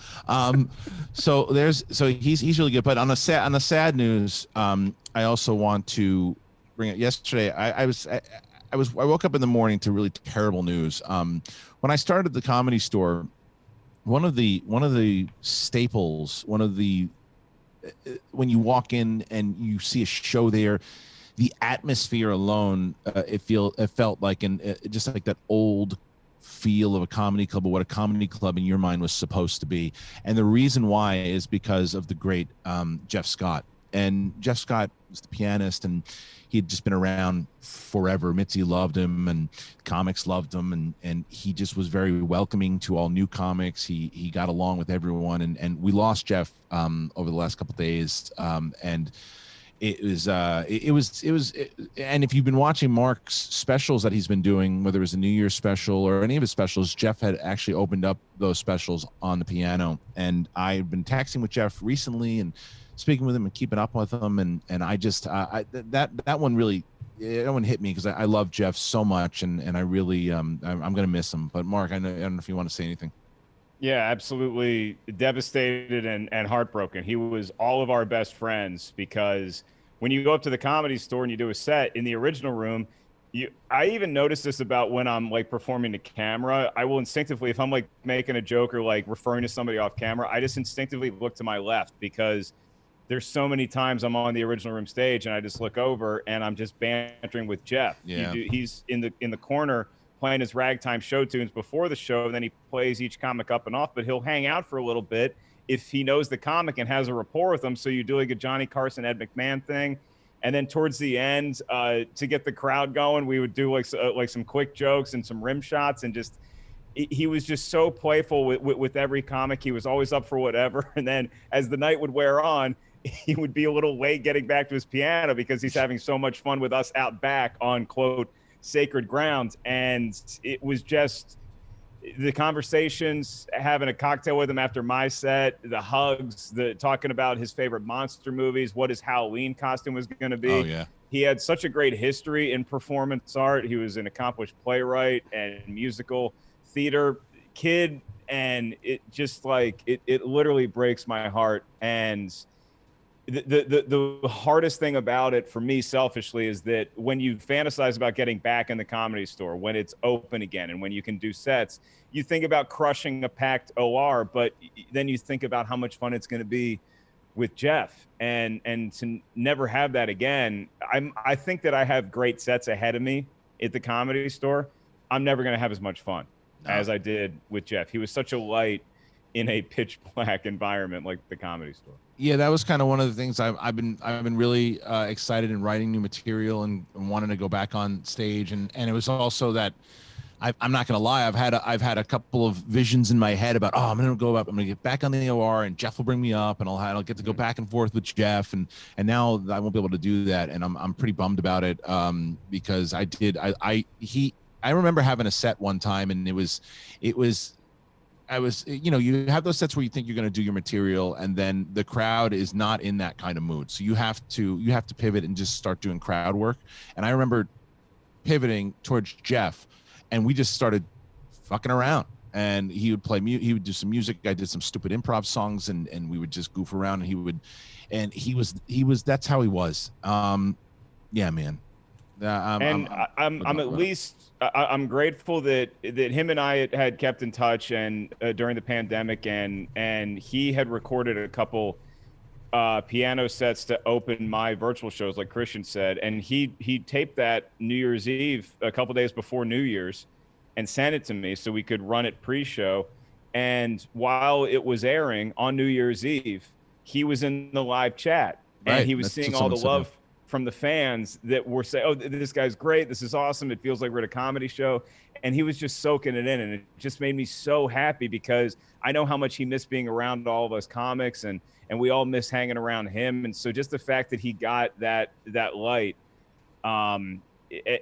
So he's really good. But on the sad news, I also want to bring it. Yesterday, I woke up in the morning to really terrible news. When I started the Comedy Store, one of the staples, when you walk in and you see a show there, the atmosphere alone, it felt like just like that old feel of a comedy club, or what a comedy club in your mind was supposed to be. And the reason why is because of the great Jeff Scott. And Jeff Scott was the pianist, and he'd just been around forever. Mitzi loved him, and comics loved him, and he just was very welcoming to all new comics. He got along with everyone, and we lost Jeff over the last couple of days, and it was and if you've been watching Mark's specials that he's been doing, whether it was a New Year's special or any of his specials, Jeff had actually opened up those specials on the piano, and I've been texting with Jeff recently and speaking with him and keeping up with him, and I just that one really, that one hit me because I love Jeff so much, and I really I'm gonna miss him. But Mark, I don't know if you want to say anything. Yeah, absolutely devastated and heartbroken. He was all of our best friends, because when you go up to the Comedy Store and you do a set in the original room, I even notice this about when I'm like performing to camera. I will instinctively, if I'm like making a joke or like referring to somebody off camera, I just instinctively look to my left, because there's so many times I'm on the original room stage and I just look over and I'm just bantering with Jeff. Yeah. He's in the corner playing his ragtime show tunes before the show, and then he plays each comic up and off, but he'll hang out for a little bit if he knows the comic and has a rapport with them. So you do like a Johnny Carson, Ed McMahon thing. And then towards the end, to get the crowd going, we would do like some quick jokes and some rim shots, and just, he was just so playful with every comic. He was always up for whatever. And then as the night would wear on, he would be a little late getting back to his piano because he's having so much fun with us out back on, quote, sacred ground. And it was just the conversations, having a cocktail with him after my set, the hugs, the talking about his favorite monster movies, what his Halloween costume was going to be. Oh, yeah. He had such a great history in performance art. He was an accomplished playwright and musical theater kid. And it just like, it literally breaks my heart. And the hardest thing about it for me selfishly is that when you fantasize about getting back in the Comedy Store, when it's open again and when you can do sets, you think about crushing a packed OR, but then you think about how much fun it's going to be with Jeff, and to never have that again. I think that I have great sets ahead of me at the Comedy Store. I'm never going to have as much fun as I did with Jeff. He was such a light in a pitch black environment like the Comedy Store. Yeah, that was kind of one of the things I've been really excited in writing new material and wanting to go back on stage, and it was also that I'm not gonna lie, I've had a couple of visions in my head about, oh, I'm gonna get back on the OR and Jeff will bring me up and I'll get to go back and forth with Jeff, and now I won't be able to do that, and I'm pretty bummed about it, because I remember having a set one time, and I was, you have those sets where you think you're going to do your material, and then the crowd is not in that kind of mood. So you have to pivot and just start doing crowd work. And I remember pivoting towards Jeff, and we just started fucking around. And he would play he would do some music. I did some stupid improv songs, and we would just goof around. And he was that's how he was. Yeah, man. I'm grateful that him and I had kept in touch and during the pandemic, and he had recorded a couple piano sets to open my virtual shows, like Kristian said, and he taped that New Year's Eve a couple days before New Year's and sent it to me so we could run it pre-show. And while it was airing on New Year's Eve, he was in the live chat, and he was seeing all the love from the fans that were saying, oh, this guy's great, this is awesome, it feels like we're at a comedy show. And he was just soaking it in, and it just made me so happy because I know how much he missed being around all of us comics, and we all miss hanging around him. And so just the fact that he got that light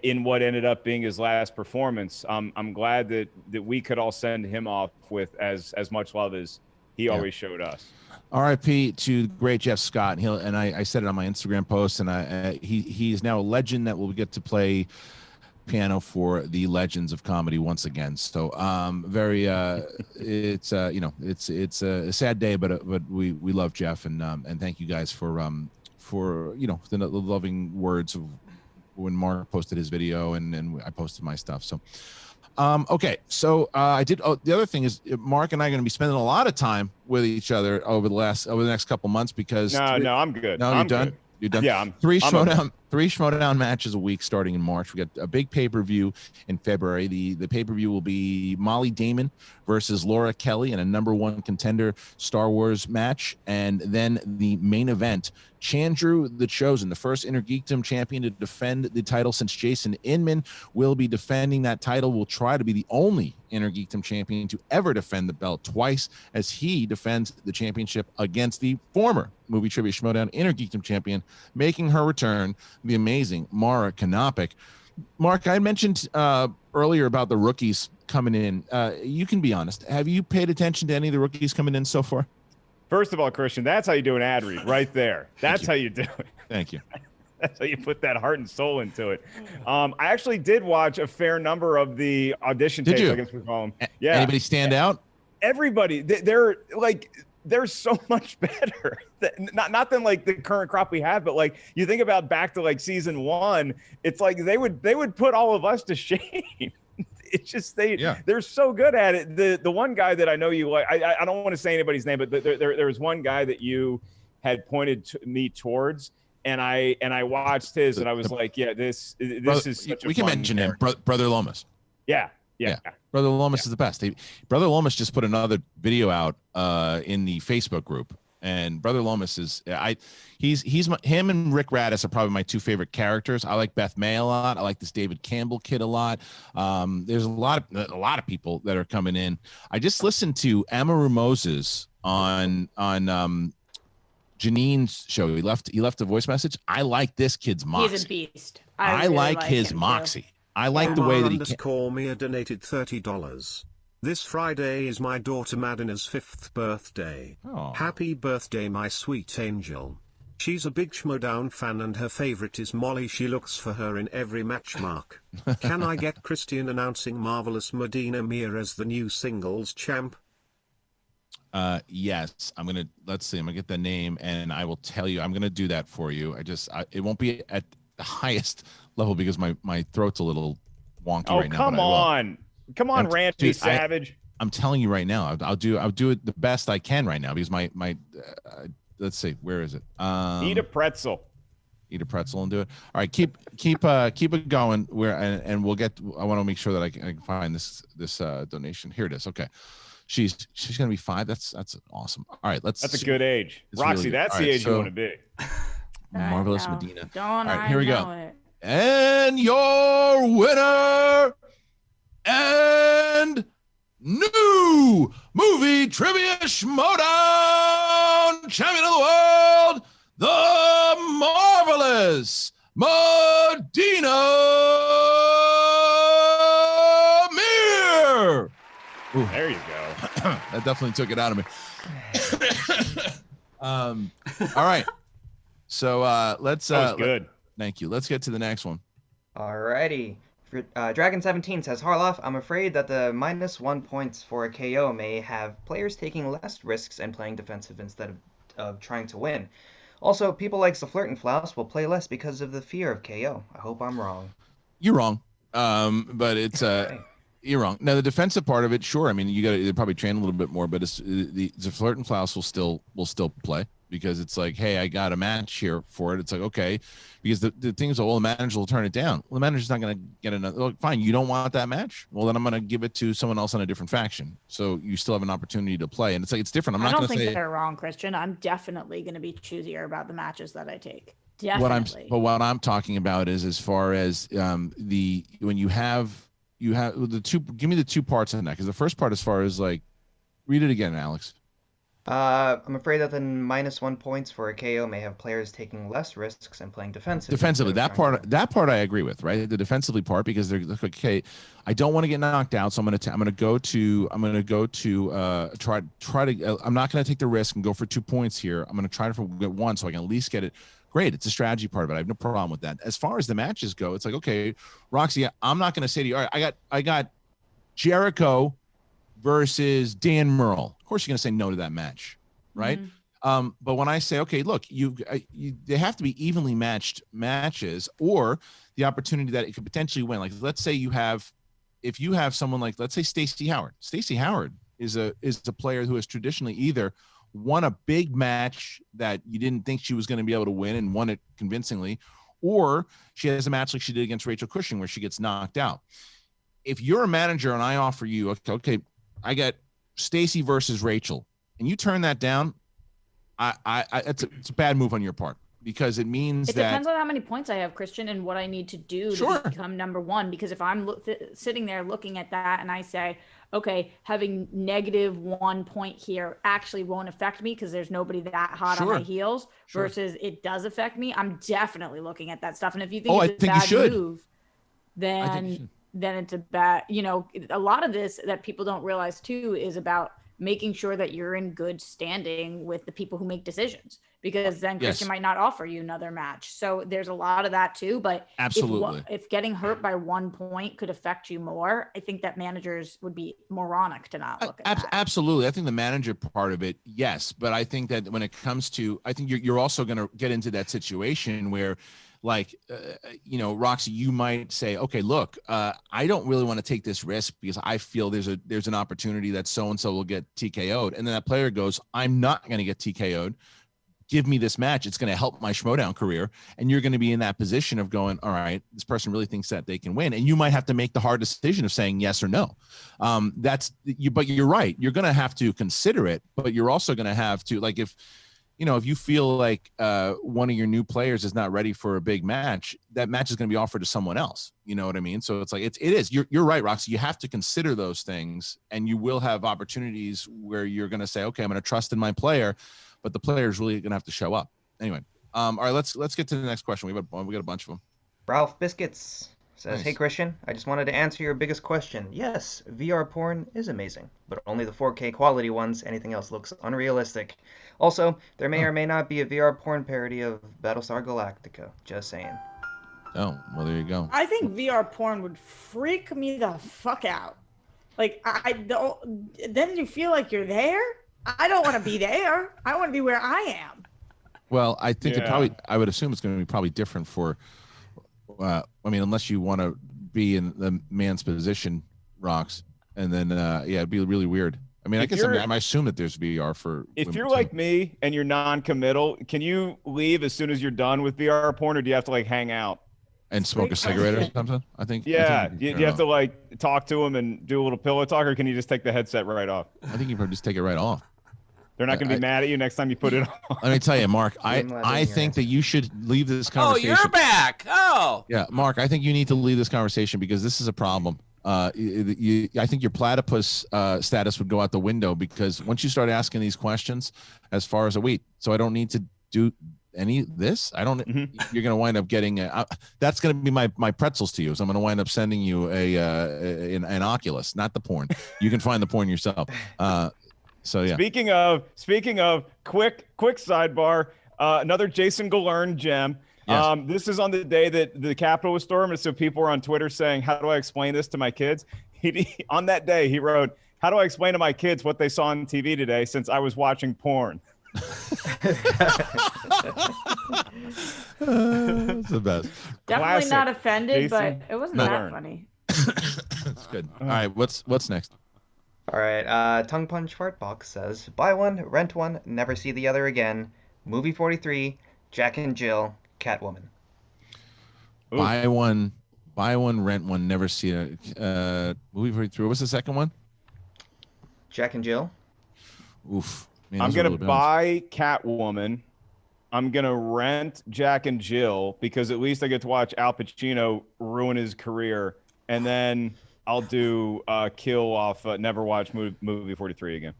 in what ended up being his last performance, I'm glad that we could all send him off with as much love as he always showed us. R.I.P. to great Jeff Scott. And I said it on my Instagram post, and he is now a legend that will get to play piano for the legends of comedy once again. So it's a sad day, but we love Jeff, and thank you guys for the loving words of when Mark posted his video and I posted my stuff. So okay, so I did. Oh, the other thing is, Mark and I are going to be spending a lot of time with each other over the next couple months because. No, I'm good. No, you're done. You're done. Yeah, three Schmoedown matches a week starting in March. We got a big pay-per-view in February. The pay-per-view will be Molly Damon versus Laura Kelly in a #1 contender Star Wars match, and then the main event, Chandru the Chosen, the first Intergeekdom champion to defend the title since Jason Inman, will be defending that title. Will try to be the only Intergeekdom champion to ever defend the belt twice, as he defends the championship against the former Movie Trivia Schmoedown Intergeekdom champion, making her return, the amazing Mara Kanopik. Mark, I mentioned earlier about the rookies coming in. You can be honest. Have you paid attention to any of the rookies coming in so far? First of all, Kristian, that's how you do an ad read right there. That's how you do it. Thank you. That's how you put that heart and soul into it. I actually did watch a fair number of the audition tapes, I guess we call them. Yeah. Anybody stand out? Everybody. They're so much better. Not than like the current crop we have, but like you think about back to like season 1, it's like they would put all of us to shame. It's just they're so good at it. The one guy that I know you like, I don't want to say anybody's name, but there was one guy that you had pointed me towards, and I watched his, and I was like, yeah, this is such a we can fun mention character. him, Brother Lomas. Yeah. Brother Lomas is the best. Brother Lomas just put another video out in the Facebook group, and Brother Lomas is him and Rick Radis are probably my two favorite characters. I like Beth May a lot. I like this David Campbell kid a lot. There's a lot of people that are coming in. I just listened to Amaru Moses on Janine's show. He left a voice message. I like this kid's moxie. He's a beast. I really like his him moxie. Too. I like the way that he underscore Mia donated $30. This Friday is my daughter Madina's 5th birthday. Oh. Happy birthday, my sweet angel. She's a big Schmoedown fan and her favorite is Molly. She looks for her in every match. Mark. Can I get Kristian announcing Marvelous Medina Mia as the new singles champ? Yes, let's see. I'm gonna get the name and I will tell you. I'm gonna do that for you. It won't be at the highest level because my throat's a little wonky right now. Come on, Randy Savage. I'm telling you right now. I'll do it the best I can right now because my let's see, where is it? Eat a pretzel. Eat a pretzel and do it. All right, keep it going. And we'll get. I want to make sure that I can find this donation. Here it is. Okay. She's gonna be 5. That's awesome. All right, That's a good age. Roxy, really that's the age you want to be. Marvelous Medina. All right, here we go. It. And your winner and new movie trivia Schmoedown champion of the world, the marvelous Medina Mir. Ooh. There you go. That definitely took it out of me. All right. So let's. That was good. Thank you. Let's get to the next one. Alrighty. Dragon17 says, Harloff, I'm afraid that the -1 points for a KO may have players taking less risks and playing defensive instead of trying to win. Also, people like Zaflirt and Flaus will play less because of the fear of KO. I hope I'm wrong. You're wrong. But it's you're wrong. Now the defensive part of it, sure. I mean, you got to probably train a little bit more, but it's the Zaflirt and Flaus will still play. Because it's like, hey, I got a match here for it. It's like, okay, because the thing is, well, the manager will turn it down. Well, the manager's not going to get another. Look, fine, you don't want that match. Well, then I'm going to give it to someone else on a different faction. So you still have an opportunity to play, and it's like it's different. I don't think they're wrong, Kristian. I'm definitely going to be choosier about the matches that I take. Definitely. What I'm talking about is as far as when you have the two. Give me the 2 parts on that, because the first part, as far as like, read it again, Alex. I'm afraid that the -1 points for a KO may have players taking less risks and playing defensively. That part I agree with, right? The defensively part, because they're like, okay, I don't want to get knocked out, so I'm going to go to try to. I'm not going to take the risk and go for 2 points here. I'm going to try to get 1 so I can at least get it. Great, it's a strategy part of it. I have no problem with that. As far as the matches go, it's like, okay, Roxy, I'm not going to say to you, all right, I got Jericho versus Dan Murrell. Of course, you're going to say no to that match, right? Mm-hmm. But when I say, okay, look, they have to be evenly matched matches, or the opportunity that it could potentially win. Like, let's say if you have someone like, let's say Stacey Howard. Stacey Howard is a player who has traditionally either won a big match that you didn't think she was going to be able to win and won it convincingly, or she has a match like she did against Rachel Cushing where she gets knocked out. If you're a manager and I offer you, okay, I got Stacey versus Rachel, and you turn that down, it's a bad move on your part, because it means it depends on how many points I have, Kristian, and what I need to do to become number 1. Because if I'm sitting there looking at that and I say, okay, having -1 point here actually won't affect me because there's nobody that hot on my heels, versus it does affect me, I'm definitely looking at that stuff. And if you think it's a bad move, then it's a bad, a lot of this that people don't realize too is about making sure that you're in good standing with the people who make decisions, because then Kristian might not offer you another match. So there's a lot of that too. But absolutely, if getting hurt by 1 point could affect you more, I think that managers would be moronic to not look at that. Absolutely. I think the manager part of it, yes. But I think that when it comes to, I think you're also going to get into that situation where, like, Roxy, you might say, okay, look, I don't really want to take this risk because I feel there's an opportunity that so-and-so will get TKO'd. And then that player goes, I'm not going to get TKO'd. Give me this match. It's going to help my Schmoedown career. And you're going to be in that position of going, all right, this person really thinks that they can win. And you might have to make the hard decision of saying yes or no. But you're right. You're going to have to consider it, but you're also going to have to, like, if you feel like one of your new players is not ready for a big match, that match is going to be offered to someone else. You know what I mean? So it's like, it is. You're right, Roxy. You have to consider those things, and you will have opportunities where you're going to say, okay, I'm going to trust in my player. but the player's really gonna have to show up. Anyway, all right, let's get to the next question. We got a bunch of them. Ralph Biscuits says, Nice. Hey Christian, I just wanted to answer your biggest question. Yes, VR porn is amazing, but only the 4K quality ones. Anything else looks unrealistic. Also, there may or may not be a VR porn parody of Battlestar Galactica. Just saying. Oh, well, there you go. I think VR porn would freak me the fuck out. Like, I don't. Then you feel like you're there. I don't want to be there. I want to be where I am. Well, I think Yeah. I would assume it's going to be probably different for, I mean, unless you want to be in the man's position, Rox, and then, it'd be really weird. I mean, I guess I assume that there's VR for. If women you're too. like me and you're non-committal, can you leave as soon as you're done with VR porn, or do you have to like hang out and smoke a cigarette or something, I think. Yeah, I think you have to like talk to them and do a little pillow talk, or can you just take the headset right off? I think you probably just take it right off. They're not going to be mad at you next time you put it on. Let me tell you, Mark, I think that you should leave this Oh, conversation. you're back. Oh. Yeah, Mark, I think you need to leave this conversation because this is a problem. I think your platypus status would go out the window because once you start asking these questions, as far as wait, so I don't need to do any of this. I don't. You're going to wind up getting. That's going to be my pretzels to you. So I'm going to wind up sending you an Oculus, not the porn. You can find the porn yourself. So yeah. Speaking of quick sidebar, another Jason Galern gem. Yes. This is on the day that the Capitol was stormed, and so people were on Twitter saying, "How do I explain this to my kids?" On that day, he wrote, "How do I explain to my kids what they saw on TV today since I was watching porn?" That's the best. Definitely not offended, Jason but it wasn't that funny. That's good. All right, what's next? All right, Tongue Punch Fartbox says, Buy one, rent one, never see the other again. Movie 43, Jack and Jill, Catwoman. Ooh. Buy one, rent one, never see a movie 43. What's the second one? Jack and Jill. Oof. Man, I'm those are gonna really buy Catwoman. I'm gonna rent Jack and Jill because at least I get to watch Al Pacino ruin his career, and then I'll do kill off. Never watch movie 43 again.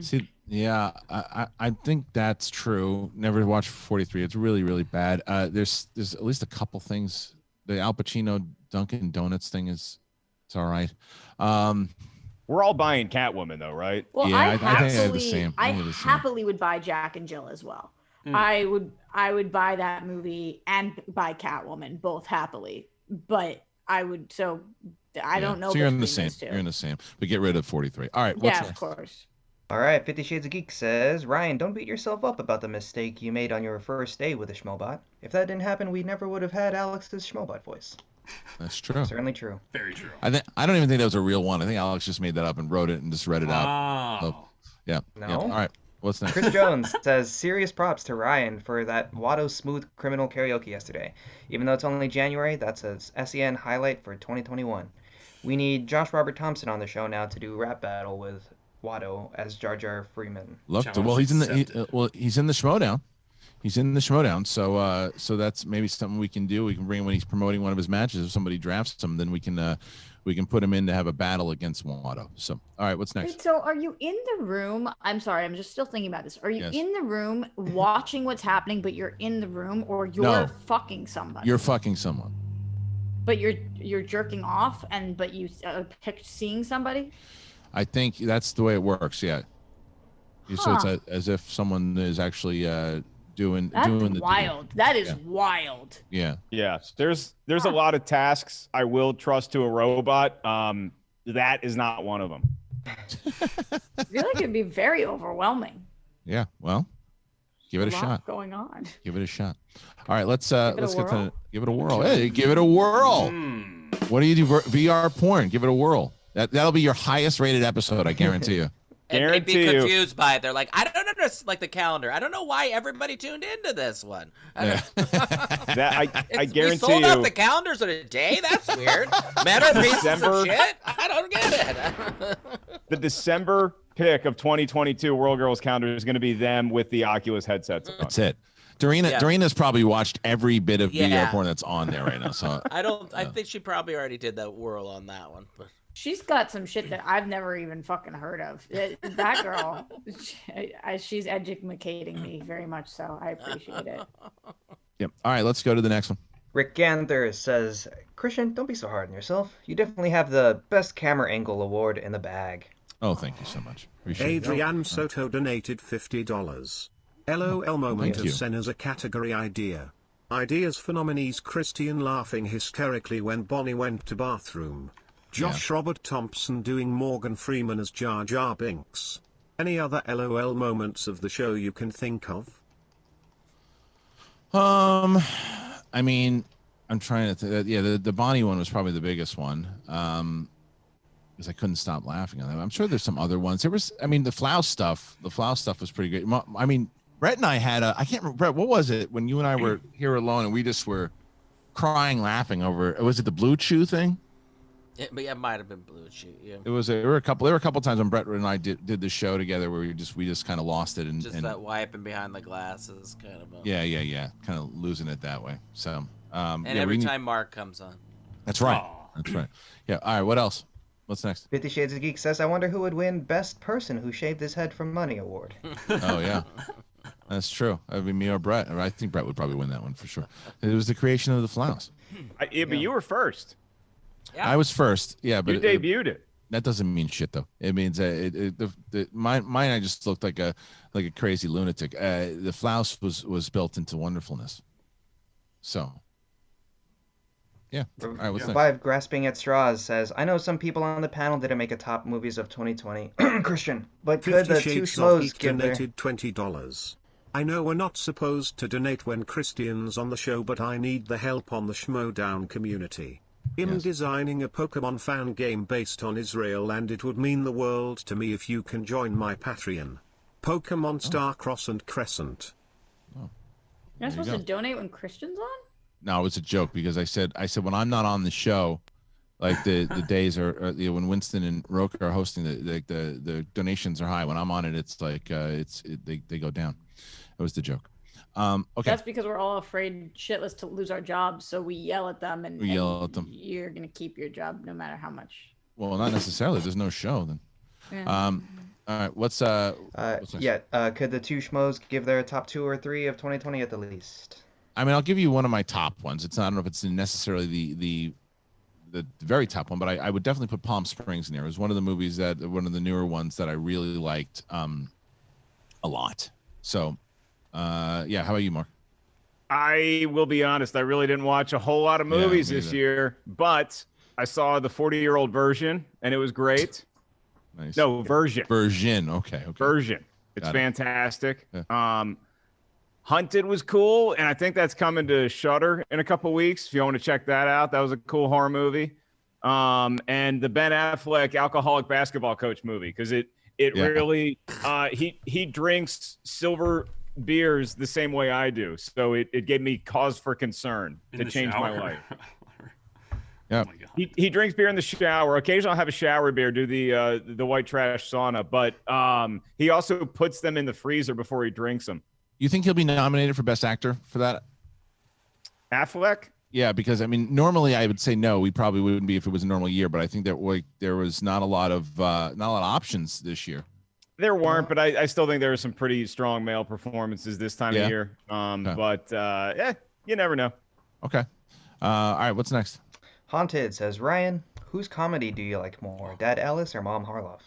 See, yeah, I think that's true. Never watched 43. It's really, really bad. There's at least a couple things. The Al Pacino Dunkin' Donuts thing it's all right. We're all buying Catwoman though, right? Well, yeah, I think I have the happily, same. I have the same. happily would buy Jack and Jill as well. I would buy that movie and buy Catwoman both happily, but I would. So I don't know. So you're in the between same. those two. You're in the same. But get rid of 43. All right. What's Yeah, next? of course. All right, 50 Shades of Geek says, Ryan, don't beat yourself up about the mistake you made on your first day with a Schmobot. If that didn't happen, we never would have had Alex's Schmobot voice. That's true. Certainly true. Very true. I don't even think that was a real one. I think Alex just made that up and wrote it and just read it out. So, yeah. No. Yeah. All right. What's next? Chris Jones says, serious props to Ryan for that Watto Smooth Criminal karaoke yesterday. Even though it's only January, that's a SEN highlight for 2021. We need Josh Robert Thompson on the show now to do rap battle with Watto as Jar Jar Freeman. Look, well, he's in the he's in the Schmoedown. He's in the Schmoedown, so that's maybe something we can do. We can bring him when he's promoting one of his matches. If somebody drafts him, then we can put him in to have a battle against Watto. So, all right, what's next? Wait, so are you in the room? I'm sorry, I'm just still thinking about this. Are you Yes. in the room watching what's happening, but you're in the room, or you're No. fucking somebody? You're fucking someone. But you're jerking off, but you picked seeing somebody. I think that's the way it works. Yeah. So it's as if someone is actually doing That's the wild. That is wild. Yeah. Yeah. There's a lot of tasks I will trust to a robot. That is not one of them. I feel like it'd be very overwhelming. Yeah. Well, give it a lot shot. going on. Give it a shot. All right, let's it a get to whirl. give it a whirl. Hey, give it a whirl. What do you do? VR porn. Give it a whirl. That'll be your highest rated episode, I guarantee you. And they'd be confused by it. They're like, I don't understand, like the calendar. I don't know why everybody tuned into this one. I guarantee we sold out you- the calendars in a day? That's weird. Meta pieces of December- shit? I don't get it. The December pick of 2022 World Girls Calendar is going to be them with the Oculus headsets on. That's it. Doreena's probably watched every bit of VR porn that's on there right now. So I think she probably already did that whirl on that one. But She's got some shit that I've never even fucking heard of. That girl, she's educating me very much so. I appreciate it. Yep. All right, let's go to the next one. Rick Ganther says, Kristian, don't be so hard on yourself. You definitely have the best camera angle award in the bag. Oh, thank you so much. Appreciate Adrian Soto donated $50. LOL moment Thank of you. SEN as a category idea. Ideas for nominees: Kristian laughing hysterically when Bonnie went to bathroom. Josh Robert Thompson doing Morgan Freeman as Jar Jar Binks. Any other LOL moments of the show you can think of? I mean, I'm trying to. The Bonnie one was probably the biggest one. Because I couldn't stop laughing on that. I'm sure there's some other ones. There was, I mean, the Flouse stuff. The Flouse stuff was pretty good. I mean, Brett and I had I can't remember, Brett, what was it when you and I were here alone and we just were crying laughing over? Was it the Blue Chew thing? But it might have been Blue Chew. Yeah. There were a couple times when Brett and I did the show together where we just kind of lost it and Just that wiping behind the glasses kind of. Yeah, kind of losing it that way. So and every time Mark comes on. That's right. That's right. Yeah. All right. What else? What's next? 50 Shades of Geek says, I wonder who would win Best Person Who Shaved His Head for Money award. Oh, yeah. That's true. I mean, me or Brett. I think Brett would probably win that one for sure. It was the creation of the Flouse. But you were first. Yeah. I was first. Yeah, but you debuted it. That doesn't mean shit, though. It means mine. I just looked like a crazy lunatic. The Flouse was built into wonderfulness. So. Yeah. All right, what's next? Revive Grasping at Straws says, I know some people on the panel didn't make a top movies of 2020. Kristian, but could 50 the two Shades of schmoes Geek give their... donated $20. I know we're not supposed to donate when Kristian's on the show, but I need the help on the SCHMOEDOWN community. I'm designing a Pokemon fan game based on Israel, and it would mean the world to me if you can join my Patreon. Pokemon Starcross and Crescent. You're not supposed to donate when Kristian's on? No, it was a joke because I said when I'm not on the show, like the days are when Winston and Roker are hosting the donations are high. When I'm on it, it's like they go down. It was the joke. Okay. That's because we're all afraid shitless to lose our jobs, so we yell at them and you're gonna keep your job no matter how much. Well, not necessarily. There's no show then. Yeah. All right. What's next? Could the two schmoes give their top 2 or 3 of 2020 at the least? I mean, I'll give you one of my top ones. I don't know if it's necessarily the very top one, but I would definitely put Palm Springs in there. It was one of the movies one of the newer ones that I really liked a lot. So, yeah. How about you, Mark? I will be honest. I really didn't watch a whole lot of movies this year, but I saw the 40-year-old version, and it was great. Nice. No, version. Version. Okay. Version. It's fantastic. Yeah. Hunted was cool, and I think that's coming to Shudder in a couple weeks. If you want to check that out, that was a cool horror movie. And the Ben Affleck alcoholic basketball coach movie, because it really he drinks silver beers the same way I do, so it gave me cause for concern to change my life. Yeah, he drinks beer in the shower. Occasionally, I'll have a shower beer, do the white trash sauna, but he also puts them in the freezer before he drinks them. You think he'll be nominated for Best Actor for that? Affleck? Yeah, because I mean, normally I would say no. We probably wouldn't be if it was a normal year, but I think that there was not a lot of options this year. There weren't, but I still think there were some pretty strong male performances this time of year. But you never know. Okay. All right. What's next? Haunted says, Ryan, whose comedy do you like more, Dad Ellis or Mom Harloff?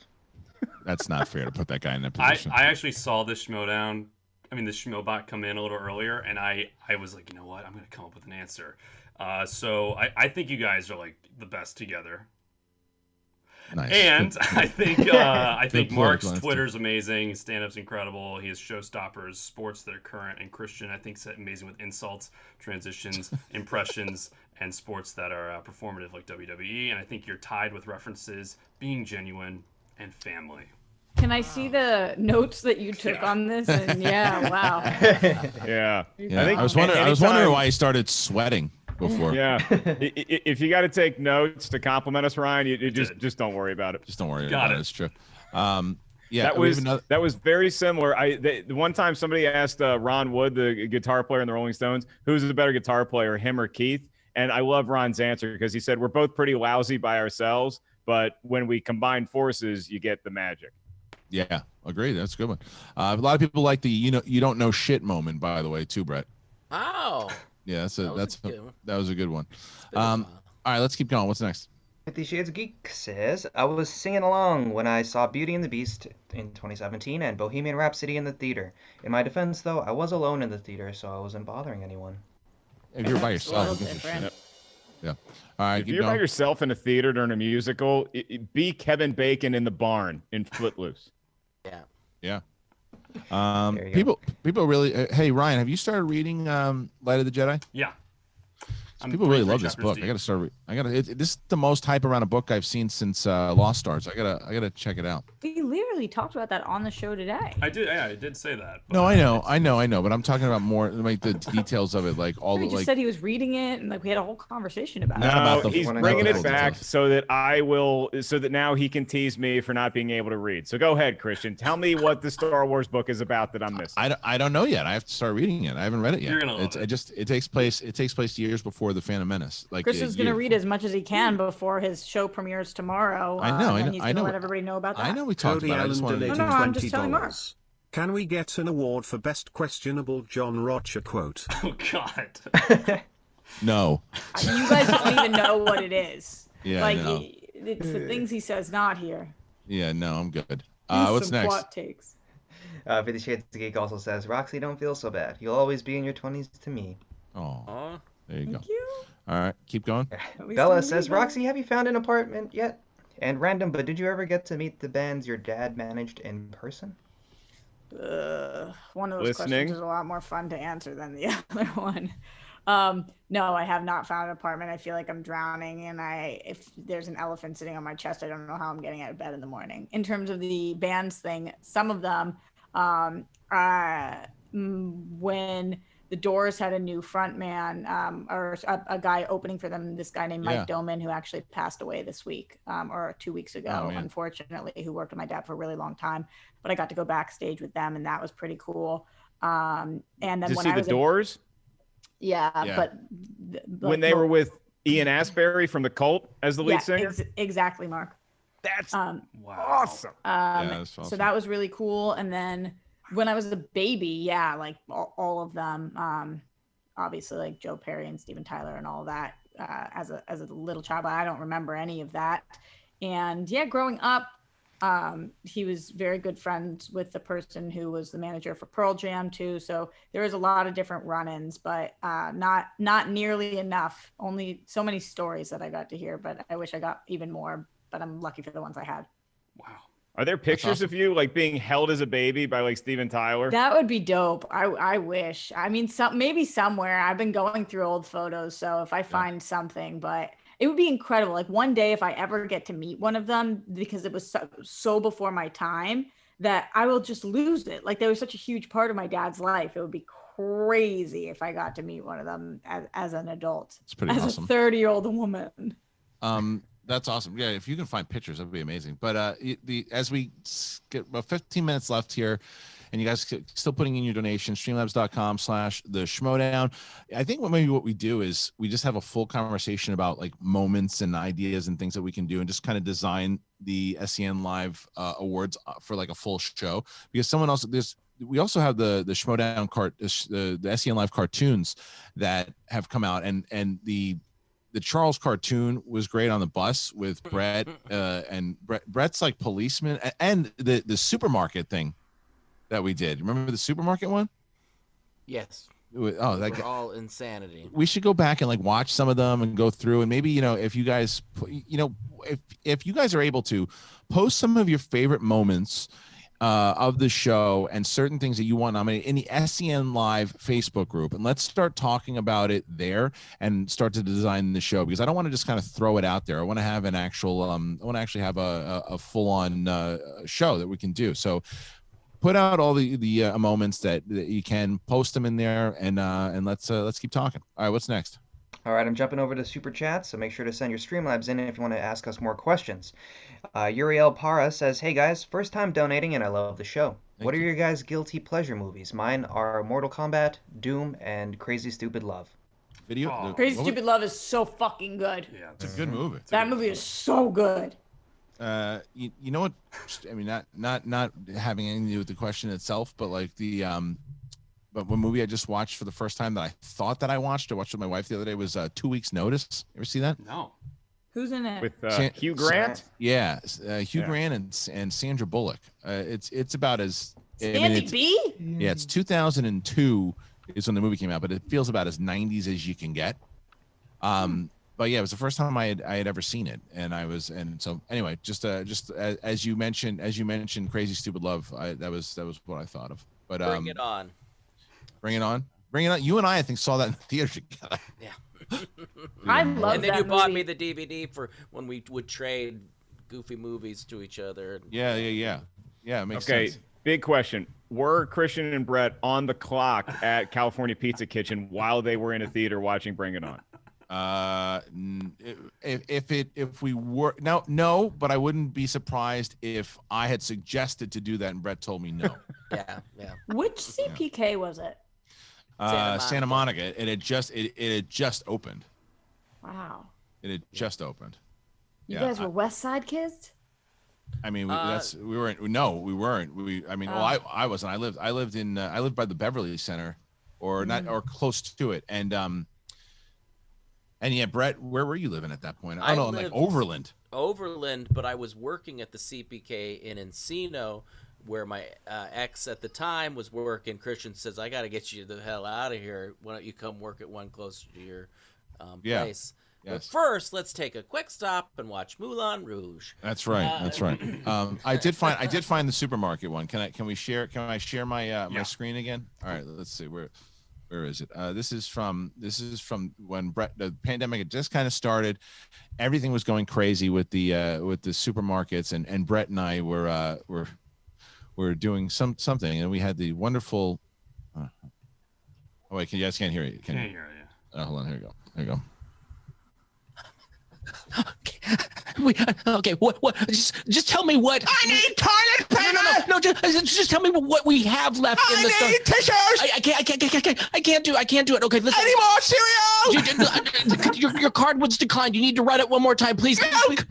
That's not fair to put that guy in that position. I actually saw this SCHMOEDOWN. The SCHMOBot come in a little earlier, and I was like, you know what? I'm going to come up with an answer. So I think you guys are like the best together. Nice. And I think Mark's Twitter's amazing. His stand-up's incredible. He has showstoppers, sports that are current, and Kristian, I think, is amazing with insults, transitions, impressions, and sports that are performative like WWE. And I think you're tied with references, being genuine, and family. Can I see the notes that you took on this? And wow. Yeah. I was wondering why he started sweating before. Yeah. If you got to take notes to compliment us, Ryan, you just don't worry about it. Just don't worry about it. It's true. Yeah. That was very similar. The one time somebody asked Ron Wood, the guitar player in the Rolling Stones, who's the better guitar player, him or Keith? And I love Ron's answer because he said, we're both pretty lousy by ourselves, but when we combine forces, you get the magic. Yeah, agreed. That's a good one. A lot of people like the you don't know shit moment, by the way, too, Brett. Oh. Yeah, that was a good one. All right, let's keep going. What's next? 50 Shades of Geek says, I was singing along when I saw Beauty and the Beast in 2017 and Bohemian Rhapsody in the theater. In my defense, though, I was alone in the theater, so I wasn't bothering anyone. If you're by yourself, yeah. All right. If you're by yourself in a theater during a musical, be Kevin Bacon in the barn in Footloose. Yeah. People really. Hey, Ryan, have you started reading Light of the Jedi? Yeah. People really love this book. I gotta start. This is the most hype around a book I've seen since Lost Stars. I gotta check it out. We literally talked about that on the show today. I did. Yeah, I did say that. No, I know. But I'm talking about more like the details of it, like all He the just like. said he was reading it, and like we had a whole conversation about it. No, he's bringing it back so that now he can tease me for not being able to read. So go ahead, Kristian. Tell me what the Star Wars book is about that I'm missing. I don't know yet. I have to start reading it. I haven't read it yet. You're gonna love it. It takes place years before the Phantom Menace. Like Kristian's gonna read as much as he can before his show premieres tomorrow. I know. And he's gonna let everybody know about that. I know we talked about it. I just wanted to. No, I'm just telling Mark. Can we get an award for best questionable John Rocha quote? Oh God. No. You guys don't even know what it is. Yeah, like no. it's the things he says not here. Yeah, no, I'm good. Use What's some next? plot takes. 50 Shades of Geek also says, Roxy, don't feel so bad. You'll always be in your 20s to me. Oh, there you go. Thank you. All right, keep going. Bella says, Roxy, have you found an apartment yet? And random, but did you ever get to meet the bands your dad managed in person? One of those questions is a lot more fun to answer than the other one. No, I have not found an apartment. I feel like I'm drowning, and if there's an elephant sitting on my chest, I don't know how I'm getting out of bed in the morning. In terms of the bands thing, some of them, when the Doors had a new frontman, or a guy opening for them, this guy named Mike Doman, who actually passed away this week, or 2 weeks ago, unfortunately, who worked with my dad for a really long time. But I got to go backstage with them, and that was pretty cool. And then Did you when see I was the Doors? but when they were with Ian Astbury from The Cult as the lead singer? Exactly, Mark. That's awesome. That's awesome. So that was really cool. And then when I was a baby, like all of them, obviously like Joe Perry and Steven Tyler and all that, as a little child, but I don't remember any of that. And growing up, he was very good friends with the person who was the manager for Pearl Jam too. So there was a lot of different run-ins, but not nearly enough. Only so many stories that I got to hear, but I wish I got even more, but I'm lucky for the ones I had. Are there pictures of you like being held as a baby by like Steven Tyler? That would be dope. I wish. I mean, maybe somewhere. I've been going through old photos, so if I find something, but it would be incredible. Like one day, if I ever get to meet one of them, because it was so before my time, that I will just lose it. Like they were such a huge part of my dad's life. It would be crazy if I got to meet one of them as an adult. It's pretty awesome. As a 30-year-old woman. That's awesome. Yeah, if you can find pictures, that'd be amazing. But as we get about 15 minutes left here, and you guys still putting in your donations, streamlabs.com/theschmoedown. I think what we do is we just have a full conversation about like moments and ideas and things that we can do, and just kind of design the SEN Live awards for like a full show. Because someone else, we also have the Schmoedown the SEN Live cartoons that have come out, and the Charles cartoon was great on the bus with Brett, and Brett's like policeman, and the supermarket thing that we did. Remember the supermarket one? Yes. Oh, We're all insanity. We should go back and like watch some of them and go through, and maybe if you guys, if you guys are able to post some of your favorite moments of the show and certain things that you want nominated in the SEN Live Facebook group, and let's start talking about it there and start to design the show, because I don't want to just kind of throw it out there. I want to have an actual I want to actually have a full-on show that we can do. So put out all the moments that you can, post them in there, and let's keep talking. All right, what's next? All right, I'm jumping over to Super Chat, so make sure to send your Streamlabs in if you want to ask us more questions. Uriel Para says, hey guys, first time donating and I love the show. What are your guys' guilty pleasure movies? Mine are Mortal Kombat, Doom, and Crazy Stupid Love. Crazy Stupid Love is so fucking good. Yeah, it's a good movie. That movie is so good. You know what? I mean, not having anything to do with the question itself, but like but one movie I just watched for the first time that I thought that I watched with my wife the other day was 2 Weeks Notice. You ever see that? No. Who's in it? With Hugh Grant? Yeah, Hugh Grant and Sandra Bullock. It's about as Sandy B? Yeah, it's 2002 is when the movie came out, but it feels about as 90s as you can get. But yeah, it was the first time I had ever seen it, and so anyway, just as you mentioned, Crazy Stupid Love. That was what I thought of. But Bring it on. Bring it on. You and I think saw that in the theater together. Yeah. I love And then that you bought movie. me the DVD for when we would trade goofy movies to each other. Yeah. It makes sense. Big question. Were Kristian and Brett on the clock at California Pizza Kitchen while they were in a theater watching Bring It On? If we were no, but I wouldn't be surprised if I had suggested to do that and Brett told me no. Yeah. Which CPK was it? Santa Monica. It had just opened. Wow. It had just opened. You guys were West Side kids? I mean, we weren't. No, we weren't. I wasn't. I lived by the Beverly Center, or not, or close to it. And yeah, Brett, where were you living at that point? I don't know, like Overland. Overland, but I was working at the CPK in Encino, where my ex at the time was working. Kristian says, I got to get you the hell out of here. Why don't you come work at one closer to your place? But Yes. first, let's take a quick stop and watch Moulin Rouge. That's right. That's right. I did find the supermarket one. Can I share my my screen again? All right, let's see where is it? This is from when the pandemic had just kind of started. Everything was going crazy with the supermarkets, and Brett and I were doing something, and we had the wonderful. Oh wait, you guys can't hear it. Can't hear it. Yeah. Hold on. Here you go. Okay, what? Just tell me what. I need toilet paper. No, just tell me what we have left in the store. I need tissues. I can't do it. Okay, listen. Any more cereal? Your card was declined. You need to write it one more time, please. Milk.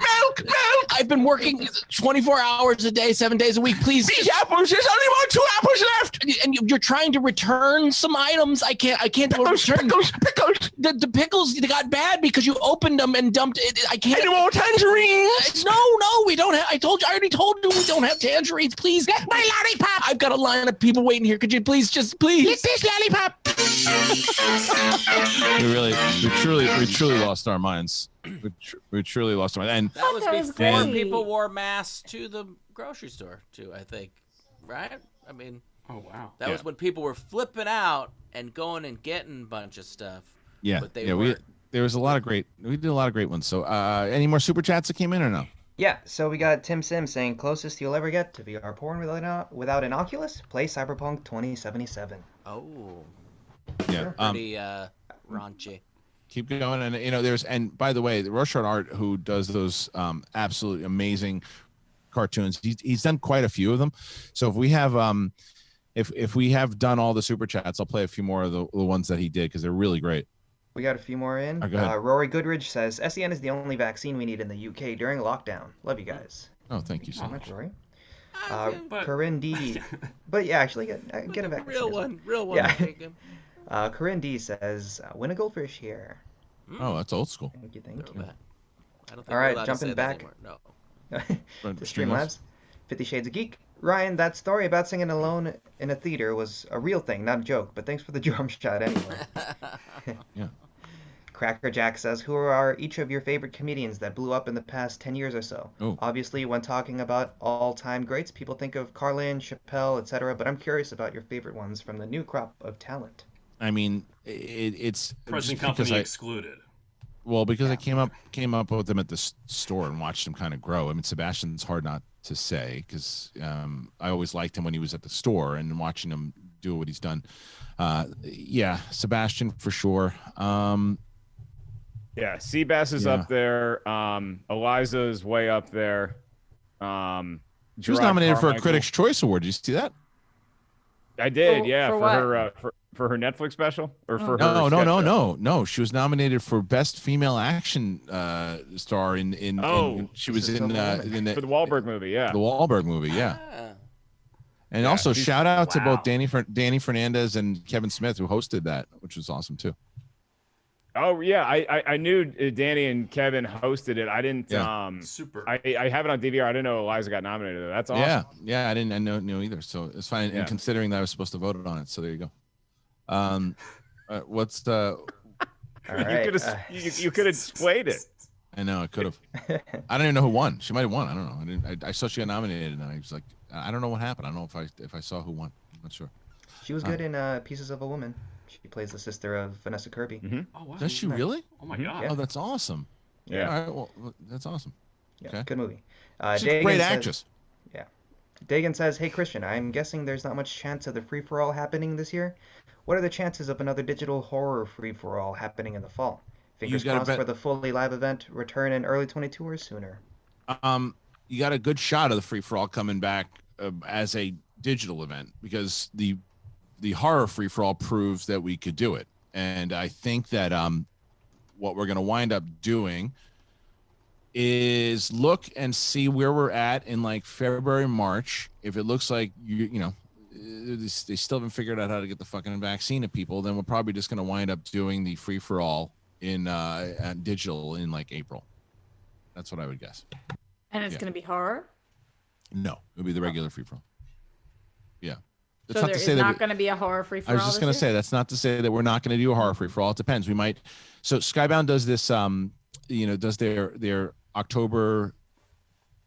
I've been working 24 hours a day, 7 days a week. Please. These apples. There's only 2 apples left. And you're trying to return some items. I can't do a return. Pickles. The pickles got bad because you opened them and dumped it. I can't. Any more tangerines? No, we don't have. I already told you we don't have tangerines. Please. Get my lollipop. I've got a line of people waiting here. Could you please? Get this lollipop. we truly lost our minds. We truly lost our minds. And That was before people wore masks to the grocery store, too, I think. Right? I mean, oh, wow. That was when people were flipping out and going and getting a bunch of stuff. Yeah. But they weren't. We did a lot of great ones. So, any more super chats that came in or no? Yeah, so we got Tim Sims saying, closest you'll ever get to VR porn without an Oculus? Play Cyberpunk 2077. Oh. Yeah. Pretty raunchy. Keep going. And, and by the way, the Rorschach Art, who does those absolutely amazing cartoons, he's done quite a few of them. So if we have, if we have done all the super chats, I'll play a few more of the ones that he did because they're really great. We got a few more in. Go ahead. Rory Goodridge says, SEN is the only vaccine we need in the UK during lockdown. Love you guys. Oh, thank you so much. Rory. Corinne D. But yeah, actually, get a vaccine. Real one. Yeah. Corinne D says, win a goldfish here. Oh, that's old school. Thank you. I don't think All right, jumping back no. to Streamlabs. 50 Shades of Geek. Ryan, that story about singing alone in a theater was a real thing, not a joke, but thanks for the drum shot anyway. Yeah. Cracker Jack says, who are each of your favorite comedians that blew up in the past 10 years or so? Oh. Obviously, when talking about all-time greats, people think of Carlin, Chappelle, etc., but I'm curious about your favorite ones from the new crop of talent. I mean, it's present company excluded. Well, because I came up with them at the store and watched them kind of grow. I mean, Sebastian's hard not to say because I always liked him when he was at the store and watching him do what he's done. Yeah, Sebastian for sure. Yeah, Seabass is up there. Eliza is way up there. She was nominated for a Critics' Choice Award. Did you see that? I did, For for what? her for her Netflix special or for her? No. She was nominated for Best Female Action Star in she was in for the Wahlberg movie. Yeah, the Wahlberg movie. Yeah. And also shout out to both Danny Fernandez and Kevin Smith who hosted that, which was awesome too. Oh yeah, I knew Danny and Kevin hosted it. I didn't. Super. I have it on DVR. I didn't know Eliza got nominated. That's awesome. Yeah. I didn't know either. So it's fine. And considering that I was supposed to vote on it, so there you go. What's the? All right. You could have swayed it. I know I could have. I don't even know who won. She might have won. I don't know. I saw she got nominated, and I was like, I don't know what happened. I don't know if I saw who won. I'm not sure. She was good in Pieces of a Woman. She plays the sister of Vanessa Kirby. Mm-hmm. Oh wow. Does she really? Oh my god. Oh, that's awesome. Yeah. All right. Well, that's awesome. Yeah, okay. Good movie. She's a great actress. Yeah. Dagan says, "Hey Kristian, I'm guessing there's not much chance of the free for all happening this year. What are the chances of another digital horror free for all happening in the fall? Fingers crossed for the fully live event return in early 22 or sooner." You got a good shot of the free for all coming back as a digital event because the horror free for all proves that we could do it. And I think that what we're going to wind up doing is look and see where we're at in like February, March. If it looks like they still haven't figured out how to get the fucking vaccine to people, then we're probably just going to wind up doing the free for all in digital in like April. That's what I would guess. And it's going to be horror? No, it'll be the regular free for all. Yeah. That's so there is not going to be a horror free for all. I was just going to say that's not to say that we're not going to do a horror free for all. It depends. We might. So Skybound does this. Does their October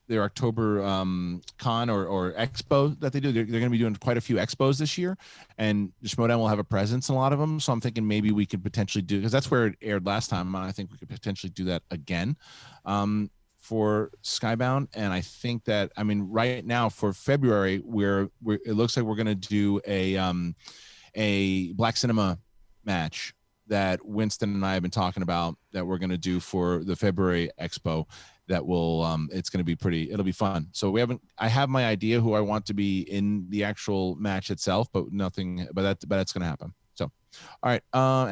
con or expo that they do. They're going to be doing quite a few expos this year, and SCHMOEDOWN will have a presence in a lot of them. So I'm thinking maybe we could potentially do, because that's where it aired last time. And I think we could potentially do that again. For Skybound, and I think that right now for February it looks like we're going to do a Black Cinema match that Winston and I have been talking about that we're going to do for the February Expo. That will it's going to be it'll be fun. So I have my idea who I want to be in the actual match itself, but that's going to happen. So all right,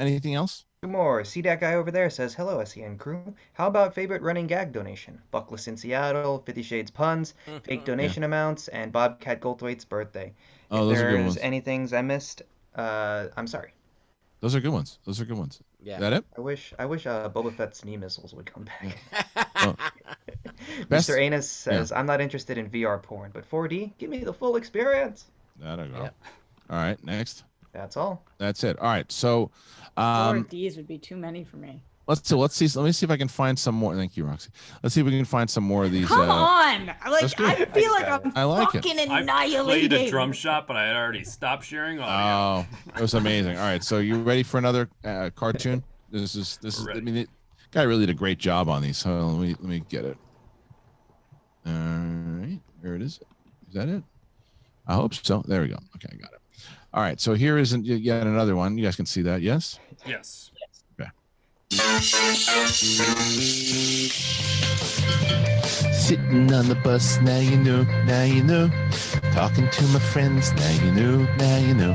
anything else? More. See that guy over there says, "Hello, SEN crew. How about favorite running gag donation? Buckless in Seattle, 50 Shades puns, fake donation amounts, and Bobcat Goldthwait's birthday." Oh, if those are good ones. there's anything I missed, I'm sorry. Those are good ones. Yeah. Is that it? I wish Boba Fett's knee missiles would come back. Best- Mr. Anus says, "I'm not interested in VR porn, but 4D, give me the full experience." There you go. Yeah. All right, next. That's all. That's it. All right, so 4Ds would be too many for me. Let's see. Let me see if I can find some more. Thank you, Roxy. Let's see if we can find some more of these. Come on! I feel like I'm fucking annihilating. I played a drum shot, but I had already stopped sharing audio. Oh, it was amazing. All right, so you ready for another cartoon? This is. The guy really did a great job on these. So let me get it. All right, there it is. Is that it? I hope so. There we go. Okay, I got it. All right, so here is yet another one. You guys can see that, yes? Yes. Okay. Sitting on the bus, now you know. Talking to my friends, now you know.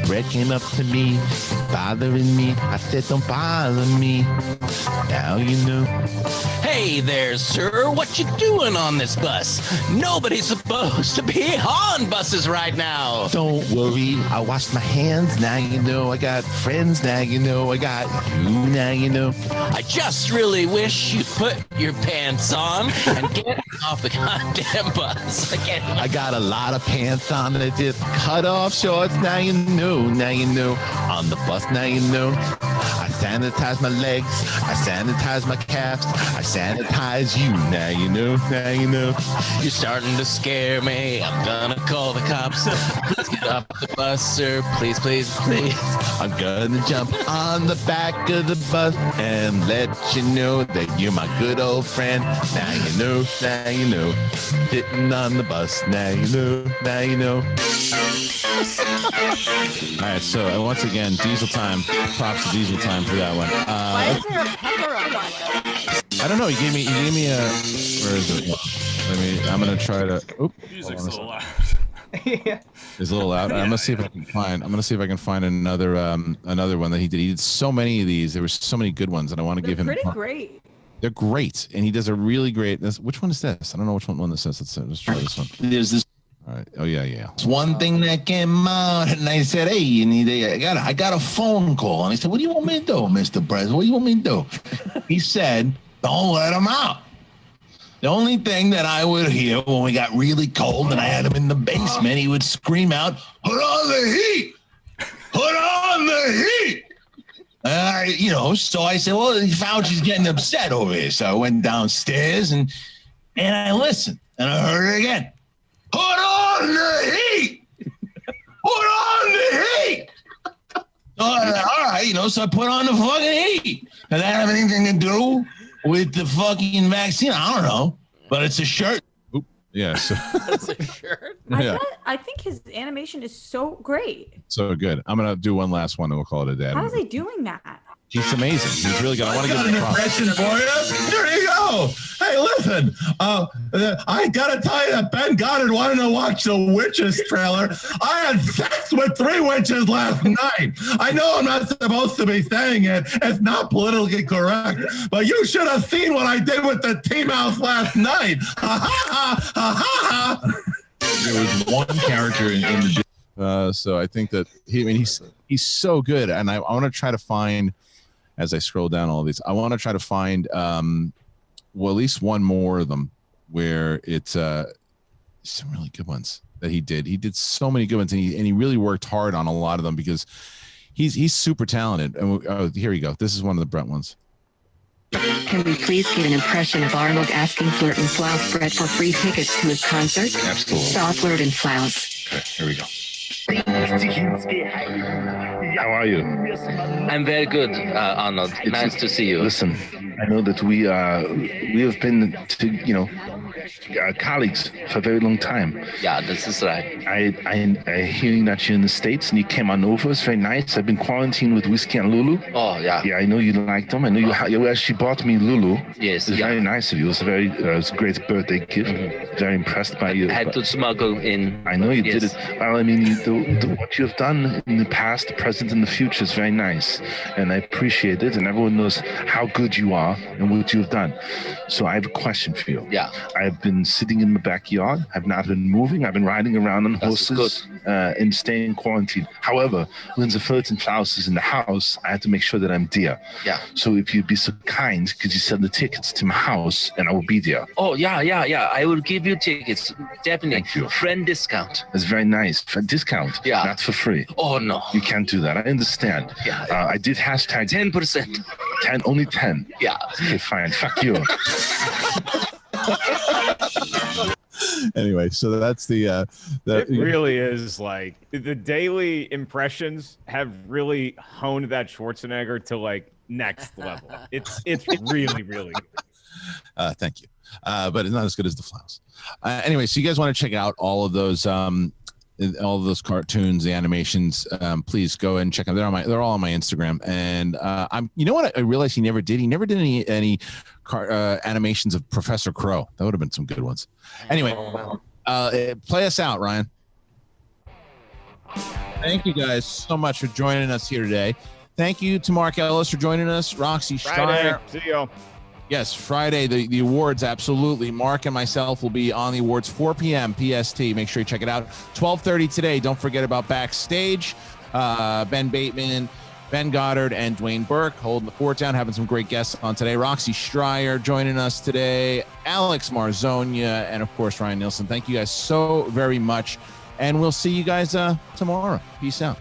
Brett came up to me, bothering me. I said, "Don't bother me." Now you know. Hey there, sir. What you doing on this bus? Nobody's supposed to be on buses right now. Don't worry, I washed my hands, now you know. I got friends, now you know. I got you, now you know. I just really wish you'd put your pants on and get off the goddamn bus again. I got a lot of pants on that just cut off shorts, now you know. On the bus, now you know. I sanitize my legs, I sanitize my calves, I sanitize you, now you know. You're starting to scare me. I'm gonna call the cops. Please get off the bus, sir. Please, please, please. I'm gonna jump on the back of the bus and let you know that you're my good old friend. Now you know. Sitting on the bus, now you know. All right, so once again, Diesel Time. Props to Diesel Time for that one. Why is there a pepper on my I don't know. He gave me a. Where is it? I'm gonna try to. Oops. Music's so loud. Is a little out. I'm gonna see if I can find. I'm gonna see if I can find another one that he did. He did so many of these. There were so many good ones, and I want to give him. Pretty great. They're great, and he does a really great. Which one is this? I don't know which one this is. Let's try this one. There's this. All right. Oh yeah. It's one thing that came out, and I said, "Hey, you need I got a phone call." And I said, "What do you want me to do, Mr. President? What do you want me to do?" He said, "Don't let him out." The only thing that I would hear when we got really cold and I had him in the basement, he would scream out, "Put on the heat! Put on the heat!" So I said, well, Fauci's getting upset over here. So I went downstairs and I listened and I heard it again. Put on the heat! Put on the heat! All right, so I put on the fucking heat. Does that have anything to do with the fucking vaccine? I don't know, but it's a shirt. Oop. Yeah. So. That's a shirt. I think his animation is so great. So good. I'm gonna do one last one, and we'll call it a day. How is he doing that? He's amazing. He's really good. I want to got give an impression for you. There you go. Hey, listen. I gotta tell you that Ben Goddard wanted to watch the Witches trailer. I had sex with 3 witches last night. I know I'm not supposed to be saying it. It's not politically correct. But you should have seen what I did with the Team House last night. There was one character in the. So I think that he's so good, and I want to try to find. As I scroll down all these, I want to try to find, at least one more of them where it's some really good ones that he did. He did so many good ones, and he really worked hard on a lot of them because he's super talented. And here you go. This is one of the Brent ones. Can we please get an impression of Arnold asking Flirt and Flouse Brett for free tickets to his concert? Absolutely. Saw Flirt and Flouse. Okay, here we go. How are you? I'm very good, Arnold. Nice to see you. Listen, I know that we have been colleagues for a very long time. Yeah, this is right. I hear that you're in the States and you came on over. It's very nice. I've been quarantined with Whiskey and Lulu. Oh, yeah. Yeah, I know you liked them. I know you actually bought me Lulu. Yes. It's very nice of you. It was a great birthday gift. Very impressed by you. I had to smuggle in. I know you did it. Well, I mean, what you have done in the past, the present, and the future is very nice. And I appreciate it. And everyone knows how good you are and what you have done. So I have a question for you. Yeah. I've been sitting in the backyard. I've not been moving. I've been riding around on horses and staying quarantined. However, when the Flirt and Flouse is in the house, I have to make sure that I'm there. Yeah. So if you'd be so kind, could you send the tickets to my house and I will be there? Oh, yeah. I will give you tickets. Definitely. Thank you. Friend discount. That's very nice. For discount. Yeah. Not for free. Oh, no. You can't do that. I understand. Yeah. I did hashtag 10%. 10, only 10. Yeah. Okay, fine. Fuck you. Anyway, so that's the it really is like the daily impressions have really honed that Schwarzenegger to like next level. It's really good. Thank you. But it's not as good as the Flouse. Anyway, so you guys want to check out all of those cartoons, the animations, please go and check them. They're all on my Instagram. And you know what I realized he never did? He never did any animations of Professor Crow. That would have been some good ones. Anyway, play us out, Ryan. Thank you guys so much for joining us here today. Thank you to Mark Ellis for joining us. Roxy Striar. See you. Yes, Friday, the awards, absolutely. Mark and myself will be on the awards, 4 p.m. PST. Make sure you check it out. 12:30 today. Don't forget about Backstage. Ben Bateman, Ben Goddard, and Dwayne Burke holding the fort down, having some great guests on today. Roxy Striar joining us today. Alex Marzoña, and, of course, Ryan Nilsen. Thank you guys so very much. And we'll see you guys tomorrow. Peace out.